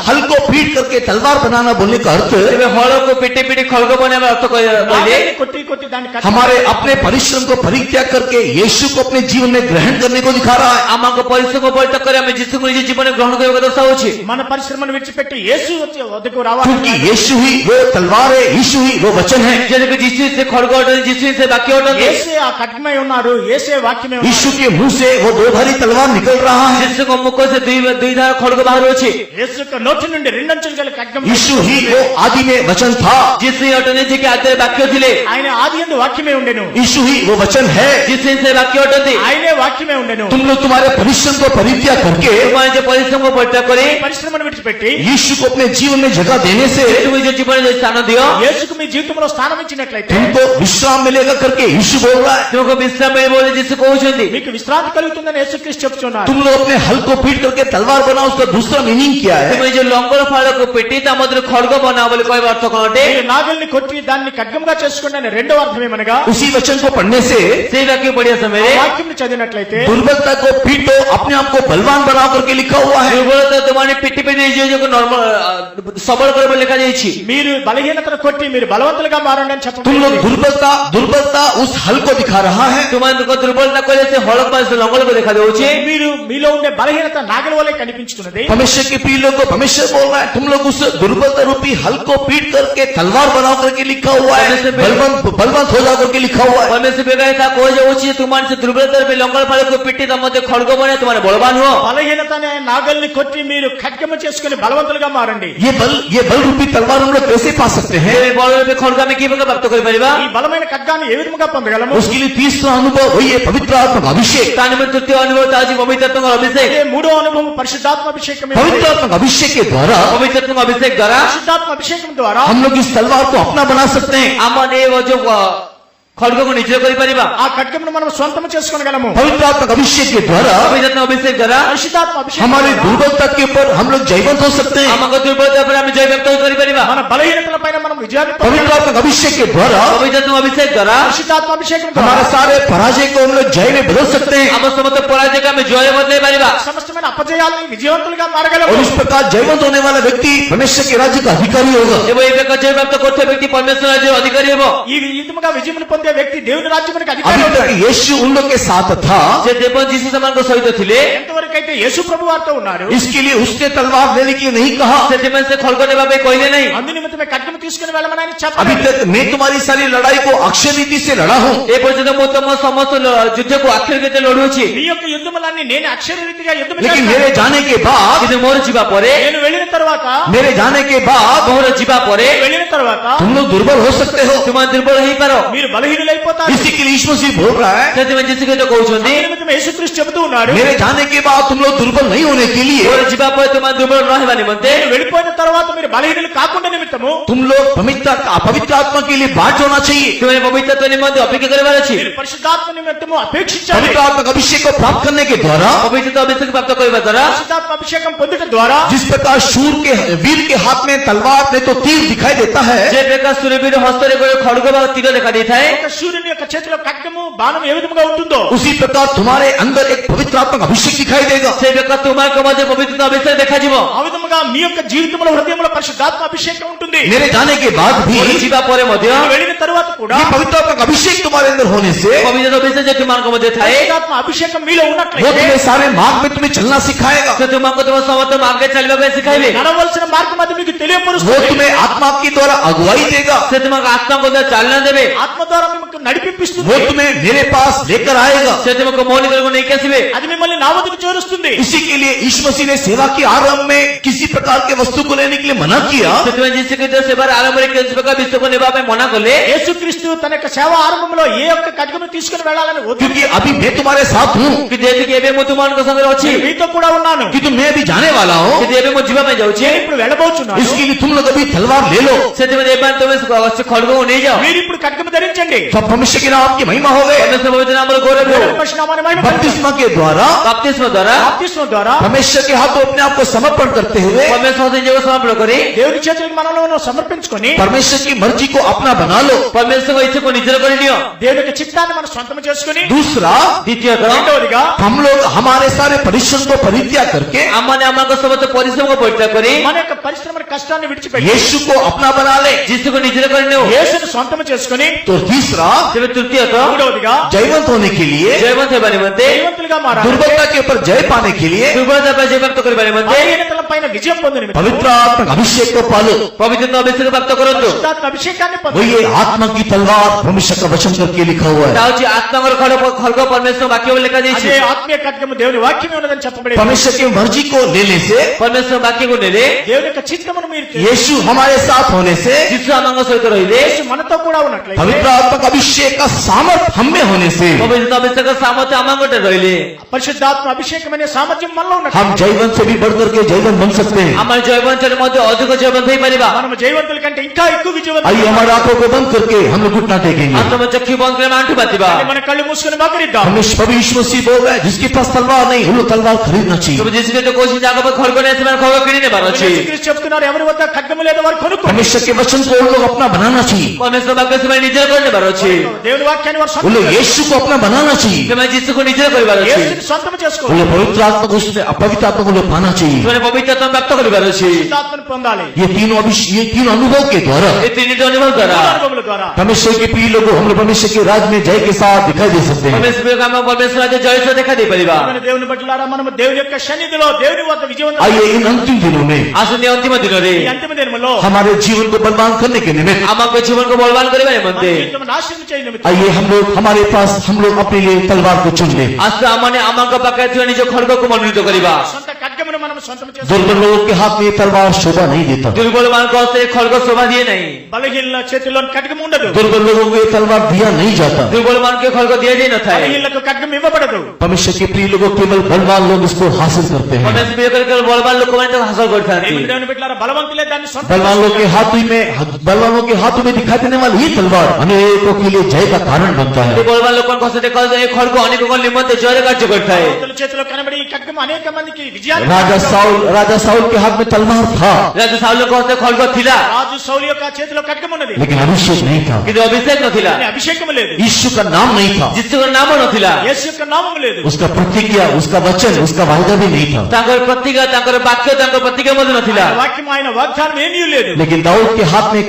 हल को पीट करके तलवार बनाना बोलने का अर्थ हल को पिटी पिटी खड़को बने में अर्थ कहले కొట్టి కొట్టి దాన్ని हमारे अपने परिश्रम को परित्याग करके यीशु को अपने जीवन में ग्रहण करने को दिखा रहा है। आमको परिश्रम को पट्ट कर हमें जिसको निज जीवन में ग्रहण करने को दर्शाउछि। మన పరిశ్రమను విడిచిపెట్టి యేసు వద్దకు రావాలి। क्योंकि यीशु ही वो तलवार है, यीशु ही वो वचन है। जैसे कि जिससे से खड़को उठे जिससे से वाक्य उठे యేసే ఆ ఖడ్గమై ఉన్నారు యేసే వాక్యమే ఉన్నారు। यीशु के मुंह से वो दो धारी तलवार निकल रहा है। जिससे को मुख से दुई धार खड़को बाहर होछि। యేసు యొక్క నోటి నుండి రెండంచులు గల ఖడ్గం यीशु ही वो आदि में वचन था। जिससे उठने जी के आदि वाक्य थिले ఆయన ఆది యందు వాక్యమే ఉండెను। यीशु ही वो वचन है। जिससे से वाक्य उठते ఆయనే వాక్యమే ఉండెను। तुम लोग तुम्हारे परिश्रम को परित्याग करके तुम्हारे जो परिश्रम को पट्ट करे పరిశ్రమను విడిచిపెట్టి यीशु को अपने जीवन में जगह देने से तुम्हें जो जीवन में स्थान दियो యేసుకు మీ జీవితంలో స్థానం ఇచ్చినట్లయితే तुमको विश्राम मिलेगा करके यीशु बोल रहा है। तुमको विश्राम में बोले जिससे कहउछंदी మీకు విశ్రాంతి కలుగుతుందని యేసుక్రీస్తు చెప్తున్నారు। तुम लोग अपने हल को पीट करके तलवार बनाओ, उसका दूसरा मीनिंग क्या है? तुम्हें जो लंगल फाड़ को पिटी ता मध्य खड़को बना बोले कोई अर्थ कोनटे మీరు నాగల్ని కొట్టి దాన్ని ఖడ్గంగా చేసుకోండి అనే రెండో అర్థం ఏమనగా उसी वचन को पढ़ने से से वाक्य बढ़िया समय ఆ వాక్యం చదివినట్లయితే दुर्बलता को पीटो, अपने आप को बलवान बनाओ करके लिखा हुआ है। दुर्बलता तुम्हारे पिटी पिटी जो नॉर्मल सबल करे बोले लिखा जाइछि। మీరు బలహీనతను కొట్టి మీరు బలవంతులుగా మారండి అని तुम చెప్పండి। लोग दुर्बलता उस हल को दिखा रहा है। तुम्हारे को दुर्बलता को जैसे हड़क पास लंगल को देखा जाउछि। మీరు మీలో ఉండే బలహీనత నాగలి వలె కనిపించుతున్నది। परमेश्वर के प्रिय लोगों को परमेश्वर बोल रहा है तुम लोग उस दुर्बलता रूपी हल को पीट करके तलवार बनाओ होकर के लिखा हुआ है, बलवंत हो जाकर के लिखा हुआ है। परमेश्वर बेगायता कोजे उचित तुम्हारे से दुर्बलता पे लंगड़ फाड़े को पिट्टी तम मध्य खड़गो बने तुम्हारे बलवान हो। బలహీనతనే నాగల్ని కొట్టి మీరు ఖడ్గము చేసుకుని బలవంతులుగా మారండి. ये बल रूपी तलवार हम लोग कैसे पा सकते हैं? ये बल पे खड़गा में की प्रकार प्राप्त कर परिबा? ఈ బలమైన ఖడ్గాన్ని ఏ విధంగా పొందగలము? उसके लिए तीसरा अनुभव वही है पवित्र आत्मा का अभिषेक। ताने में तृतीय अनुभव ताजी पवित्रत्व का अभिषेक। అదే మూడో అనుభవం పరిశుద్ధాత్మ అభిషేకం. पवित्र आत्मा का अभिषेक के द्वारा पवित्रत्व का अभिषेक द्वारा పరిశుద్ధాత్మ అభిషేకం ద్వారా हम लोग इस तलवार को अपना बना सकते हैं। आमने वो जो खड़गो को निज कर परिबा? ఆ ఖడ్గమును మనం సొంతము చేసుకోగలము. पवित्र आत्मा का अभिषेक के द्वारा पवित्रत्व अभिषेक द्वारा పరిశుద్ధాత్మ అభిషేకం हमारी ద్వారా दुर्बलता के ऊपर हम लोग जयवंत हो सकते हैं। आमको दुर्बलता पर हम जय व्यक्त कर परिबा? మన బలహీనతల పైన మనం విజయాన్ని पवित्र పొందగలము. आत्मा का अभिषेक के द्वारा पवित्रत्व अभिषेक द्वारा పరిశుద్ధాత్మ అభిషేకం ద్వారా हमारे सारे पराजय को हम लोग जय में बदल सकते हैं आम समस्त पराजय का में जय बदले परिबा? సమస్తమైన అపజయాల్ని విజయవంతులుగా మారగలము. और इस प्रकार जयवंत होने वाला व्यक्ति परमेश्वर के राज्य का अधिकारी होगा। जब ये व्यक्ति जय व्यक्त करते व्यक्ति परमेश्वर राज्य अधिकारी हो। ఈ విధముగా విజయమును పొందే వ్యక్తి దేవుని రాజ్యానికి అధికారి अभी అవుతాడు. तक यीशु उन लोग के साथ था, जे देवन जीसस समान को सहित थिले ఎంతవరకు అయితే యేసు ప్రభు వారితో ఉన్నారు. इसके लिए उसने तलवार लेने के लिए नहीं कहा। सेटिमेंट से खड़गने बाबे कहले नहीं। అందు నిమిత్తమే ఖడ్గము తీసుకుని వెళ్ళమని ఆయన अभी చెప్పాడు. तक मैं तुम्हारी सारी लड़ाई को अक्षय नीति से लड़ा हूँ, ए पर्यंत मो तम समस्त युद्ध को आखिर के लड़ुची మీ యొక్క యుద్ధములన్నీ నేను అక్షరరీతిగా యుద్ధం लेकिन చేస్తాను. मेरे जाने के बाद किंतु मोर जीवा परे నేను వెళ్ళిన తర్వాత मेरे जाने के बाद मोर जीवा परे వెళ్ళిన తర్వాత तुम लोग दुर्बल हो सकते हो। तुम दुर्बल ही पारो। మీరు బలహీనులైపోతారు. इसी के लिए यीशु मसीह बोल रहा है, सेटिमेंट जिसके तो कहउछंदी అందు నిమిత్తమే యేసుక్రీస్తు చెబుతూ ఉన్నాడు. मेरे जाने के बाद तुम लोग दुर्बल नहीं होने के लिए मोर जीवा परे तुम दुर्बल रहबा निमंते నేను వెళ్ళిపోయిన తర్వాత మీరు బలహీనులు కాకుండా నిమిత్తము तुम लोग पवित्र आत्मा के लिए बाट होना चाहिए। तुम्हें पवित्रत्व निमंते अपेक्षा करबार अछि। మీరు పరిశుద్ధాత్మ నిమిత్తము అపేక్షించాలి. पवित्र आत्मा का अभिषेक को प्राप्त करने के द्वारा पवित्रत्व अभिषेक प्राप्त करबा द्वारा పరిశుద్ధాత్మ అభిషేకం పొందుట ద్వారా जिस प्रकार वीर के हाथ में तलवार नहीं तो तीर दिखाई देता है, जे प्रकार सूर्यवीर हस्तरे को खड़ग बा तीर देखा देता है, ఒక సూర్యుని యొక్క చేతిలో ఖడ్గము బాణం ఏ విధంగా ఉంటుందో उसी प्रकार तुम्हारे अंदर एक पवित्र आत्मा का अभिषेक दिखाई देगा। से प्रकार तुम्हारे मध्य पवित्रत्व अभिषेक देखा जीवो। ఆ విధముగా మీ యొక్క జీవితంలో హృదయంలో పరిశుద్ధాత్మ అభిషేకం ఉంటుంది. मेरे जाने के बाद भी मोर जीवा परे मध्य మీరు వెళ్ళిన తర్వాత కూడా ये पवित्र आत्मा का अभिषेक तुम्हारे अंदर होने से पवित्रत्व अभिषेक जो तुम्हारे मध्य था పరిశుద్ధాత్మ అభిషేకం మీలో वो ఉన్నట్లయితే तुम्हें सारे मार्ग में तुम्हें चलना सिखाएगा। तो तुमको तुम समस्त आगे चलबा के सिखाइबे। నడవలసిన మార్గం అది మీకు वो తెలియపరుస్తుంది. तुम्हें आत्मा के द्वारा अगुवाई देगा। से तुमको आत्मा को चालना देबे। ఆత్మ ద్వారా మీకు నడిపిస్తుంది. वो तुम्हें मेरे पास लेकर आएगा। से तुमको मौलिक को नहीं कैसे అది మిమ్మల్ని నా వద్దకు చేరుస్తుంది. इसी के लिए यीशु मसीह ने सेवा के आरंभ में किसी प्रकार के वस्तु को लेने के लिए मना किया, से तुम जिसके जो सेवा आरंभ में किस प्रकार विश्व को निभा में मना कर ले, యేసుక్రీస్తు తన యొక్క సేవ ఆరంభంలో ఏ ఒక్క ఖడ్గము తీసుకుని వెళ్ళాలని क्योंकि अभी मैं तुम्हारे साथ हूँ, कि जैसे कि एबे मु तुमान को संग अछि, నేను మీతో కూడా ఉన్నాను. कि मैं अभी जाने वाला हूँ। कि एबे मु जीवा में जाउ छी, నేను ఇప్పుడు వెళ్ళబోతున్నాను. इसके लिए तुम लोग अभी तलवार ले लो। से तुम एबे तुम अवश्य खड़गो नहीं जाओ। మీరు ఇప్పుడు ఖడ్గము ధరించండి. सब भविष्य के नाम की महिमा हो गए। परमेश्वर पवित्र नाम रो गौरव हो। పరిశుద్ధనామాన్ని మహిమ बपतिस्मा के द्वारा बपतिस्मा द्वारा బాప్తిస్మం ద్వారా परमेश्वर के हाथों अपने आप को समर्पण करते हुए परमेश्वर से जो समर्पण करी, దేవుని చేతులకు మనల్ని సమర్పించుకొని परमेश्वर की मर्जी को अपना बना लो। परमेश्वर को इच्छा को निजर कर लियो। దేవుని యొక్క చిత్తాన్ని మనం సొంతం చేసుకొని दूसरा, द्वितीय तो రెండవదిగా हम लोग हमारे सारे परिश्रम को परित्याग करके अम्माने अम्मा को समस्त परिश्रम को परित्याग करी, మన యొక్క పరిశ్రమల కష్టాన్ని విడిచిపెట్టి यीशु को अपना बना ले। जिसको निजर करने हो। యేసుని సొంతం చేసుకొని तो तीसरा, जब तृतीय तो మూడవదిగా जयवंत होने के लिए, जयवंत है बने बनते, జయవంతులుగా మారాలి. दुर्बलता के ऊपर जय पाने के लिए दुर्बलता पर जय प्राप्त कर बने बनते, బలహీనతల పైన విజయం పొందిన నిమిత్తం पवित्र आत्मा का अभिषेक को पालो। पवित्रत्व अभिषेक प्राप्त करो तो పరిశుద్ధాత్మ అభిషేకాన్ని वो పొందండి. ये आत्मा की तलवार भविष्य का वचन करके लिखा हुआ है। ताउची आत्मा और खड़ग परमेश्वर वाक्य में लिखा అదే जाइए। ఆత్మీయ ఖడ్గము దేవుని వాక్యమే ఉన్నదని చెప్పబడింది. परमेश्वर की मर्जी को लेने से, परमेश्वर वाक्य को ले ले, దేవుని యొక్క చిత్తమును మీరు यीशु हमारे साथ होने से, जिससे अमांग सहित रहिले, యేసు మనతో కూడా ఉన్నట్లయితే पवित्र आत्मा का अभिषेक का सामर्थ हम में होने से पवित्रत्व अभिषेक का सामर्थ्य अमांग रहिले, పరిశుద్ధాత్మ అభిషేకమనే సామర్థ్యం మనలో हम ఉన్నట్లయితే जयवंत से भी बढ़कर के जयवंत बन सकते हैं। हमारे जयवंत मध्य अधिक जयवंत ही परिवा। మనము జయవంతుల కంటే ఇంకా ఎక్కువ आइए విజయవంతులు हमारे आंखों को बंद करके हम लोग घुटना टेकेंगे। आत्मा चक्की बंद करे आंटू बातिबा। మన కళ్ళు మూసుకొని మగరిద్దాం. हमें प्रभु यीशु मसीह बोल रहा है, जिसके पास तलवार नहीं वो लोग तलवार खरीदना चाहिए। तुम जिसके तो कोशिश जाकर पर खड़ग ने से खड़ग किनी ने बारो छी। యేసుక్రీస్తు చెప్తున్నారు, ఎవరి వద్ద ఖడ్గము లేదో వారు కొనుక్కోండి. परमेश्वर के वचन को उन लोग अपना बनाना चाहिए। परमेश्वर वाक्य से मैं निजर करने बारो छी। దేవుని వాక్యాన్ని వారు वो సొంతం लोग यीशु को अपना बनाना चाहिए। तो मैं जिसको निजर कर बारो छी। యేసుని సొంతం वो చేసుకోవాలి. लोग पवित्र आत्मा को उसने अपवित्र आत्मा को लोग पाना चाहिए। तुमने पवित्रत्व प्राप्त कर बारो छी। పరిశుద్ధాత్మను పొందాలి. ये तीन अनुभव के द्वारा ये तीन अनुभव మూడు करा అనుభవముల ద్వారా परमेश्वर के प्रिय लोगों, हम लोग परमेश्वर के राज में जय के साथ दिखाई दे सकते हैं। परमेश्वर का हम परमेश्वर राज्य जय से देखा दे परिवा మన దేవుని బట్లారా మనము దేవుని యొక్క సన్నిధిలో దేవుని వద్ద విజయవంతం आइए इन अंतिम दिनों में आसुनी अंतिम दिन रे ఈ అంతిమ దినములో हमारे जीवन को बलवान करने के निमित्त हमको जीवन को बलवान करे మన निमंते జీవితం నాశనం చేయ నిమిత్తం आइए हमारे पास हम लोग अपने लिए तलवार को चुन ले। आस्ते हमने हमको पाके थियो निज खड्ग को मनोनीत करिबा సొంత ఖడ్గమును మనం సొంతం చేసుకోవాలి दुर्बल लोगों के हाथ में ये तलवार शोभा नहीं देता। दुर्बल मान को से खड्ग शोभा दिए नहीं బలహీనుల చేతిలో ఖడ్గం ఉండదు दुर्बल लोगों को ये तलवार दिया नहीं जाता। दुर्बल मान के खड्ग दिए नहीं न था బలహీనులకు ఖడ్గం ఇవ్వబడదు परमेश्वर के प्रिय लोगों केवल बलवान लोग इसको हासिल करते हैं। परमेश्वर के बलवान लोग को तो हासिल करता है దేవుని బిడ్డలారా బలవంతులే దాన్ని సొంతం बलवानों के हाथों में दिखाई देने वाली ये तलवार अनेकों के लिए जय का कारण बनता है। बलवान लोग को से देखा एक खड्ग अनेक को निमंते जय कार्य करता है బలవంతుల చేతిలో కనబడి ఈ ఖడ్గం అనేక మందికి విజయాన్ని राजा साउल के हाथ में तलवार था, राजा साउल को से खड्ग थिला రాజు సౌలు యొక్క చేతిలో ఖడ్గం ఉన్నది लेकिन अभिषेक नहीं था, किंतु अभिषेक न थिला కానీ అభిషేకం లేదు यीशु का नाम नहीं था, जिसको नाम न थिला యేసు యొక్క నామం లేదు उसका प्रतिज्ञा, उसका वचन, उसका वायदा भी नहीं था। तांकर प्रतिज्ञा तांकर वाक्य तांकर प्रतिज्ञा मध्य न थिला ఆయన వాక్యం ఆయన వాగ్దానం ఏమీ లేదు लेकिन दाऊद के हाथ में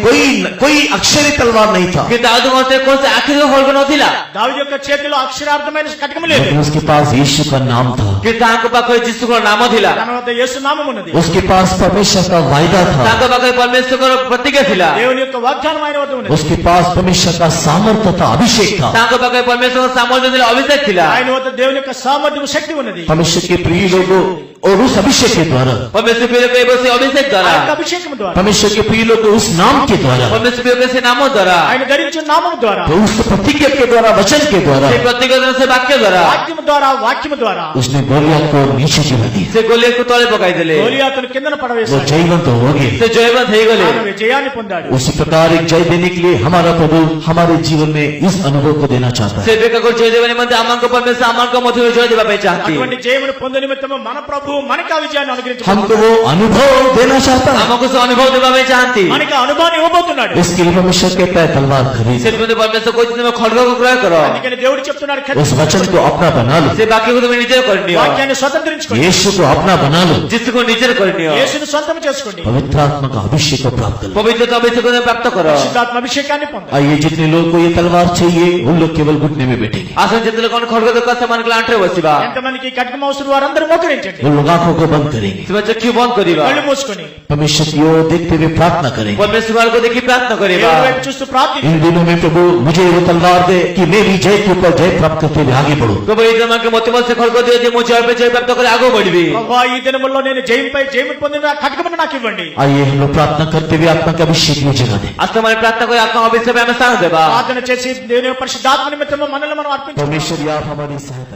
कोई अक्षरी तलवार नहीं था, कि दाऊद को से कौन से आखिर खड्ग न थिला దావీదు యొక్క చేతిలో అక్షరార్థమైన ఖడ్గం లేదు लेकिन उसके पास यीशु का नाम था, कि तांको पाखे जिसु को नाम थिला తన వద్ద యేసు నామం ఉన్నది उसके पास परमेश्वर का वायदा था, तांको पाखे परमेश्वर को प्रतिज्ञा थिला దేవుని యొక్క వాగ్దానం ఆయన వద్ద ఉన్నది उसके पास परमेश्वर का सामर्थ्य था, अभिषेक था। तांको पाखे परमेश्वर को सामर्थ्य थिला अभिषेक थिला ఆయన వద్ద దేవుని యొక్క సామర్థ్యం శక్తి ఉన్నది परमेश्वर के प्रिय लोगों और उस अभिषेक के द्वारा, परमेश्वर के से अभिषेक ఆ द्वारा యొక్క అభిషేకం ద్వారా परमेश्वर के प्रिय लोग उस नाम के द्वारा, परमेश्वर के से नामों द्वारा ఆయన ధరించిన నామం ద్వారా तो उस प्रतिज्ञा के द्वारा, वचन के द्वारा से प्रतिज्ञा से वाक्य द्वारा వాక్యం ద్వారా उसने गोलियत को नीचे गिरा दिया, से गोलियत को तले पकाई दिले గోలియాతును కిందన वो పడవేశాడు जयवंत हो गए। से जयवंत है गले ఆయన విజయాన్ని పొందాడు उसी प्रकार एक जय देने के लिए हमारा प्रभु हमारे जीवन में इस अनुभव को देना चाहता है। से बेका को जय देवने मंते अमन को परमेश्वर अमन को मधुर जय देवा पे चाहती అటువంటి జయమును పొందు నిమిత్తము మన ప్రభు మనకి ఆ విజయాన్ని అనుగ్రహించాడు हमको वो अनुभव देना चाहता है, अमन को से अनुभव देवा पे चाहती మనకి ఆ అనుభవాన్ని ఇవ్వబోతున్నాడు इसके लिए परमेश्वर कहता है तलवार खरीद, से तुमने परमेश्वर को जितने खड्ग को क्रय करो అందుకని దేవుడు చెప్తున్నాడు उस वचन को अपना बना लो, से वाक्य को तुम्हें निजे करनी हो వాక్యాన్ని స్వతంత్రించుకోండి यीशु को अपना बना लो, जिसको निजे करनी हो యేసుని సొంతం చేసుకోండి पवित्र आत्मा का अभिषेक को प्राप्त करो। पवित्रता अभिषेक को प्राप्त करो పరిశుద్ధాత్మ అభిషేకాన్ని పొందాలి आइए जितने लोगों को ये तलवार चाहिए उन लोग केवल घुटने में बैठेंगे, आसन जितने लोगों खड्ग का समान के लांटे बसिबा ఎంతమందికి ఖడ్గం అవసరం వారందరూ మోకరించండి वो लोग आंखों को बंद करेंगे, से बच्चे क्यों बंद करीबा కళ్ళు మూసుకొని परमेश्वर की ओर देखते हुए प्रार्थना करेंगे। परमेश्वर को देखी प्रार्थना करेगा దేవుని వైపు చూస్తూ ప్రార్థించండి इन दिनों में प्रभु मुझे वो तलवार दे कि मैं भी जय के ऊपर जय प्राप्त करते हुए आगे बढ़ूं। प्रभु इस जमा के मोतिमल से खड्ग दियो जे मुझे पे जय प्राप्त करे आगे बढ़बी ప్రభువా ఈ దినముల్లో నేను జయంపై జయము పొందిన ఆ ఖడ్గమును నాకు ఇవ్వండి आइए हम लोग प्रार्थना करते हुए आत्मा का अभिषेक में जगह दें। आज हमारी प्रार्थना को आत्मा अभिषेक में हमें स्थान देबा ప్రార్థన చేసి దేవుని పరిశుద్ధాత్మ నిమిత్తము మనల్ని మనం అర్పించుకుందాం परमेश्वर आप हमारी सहायता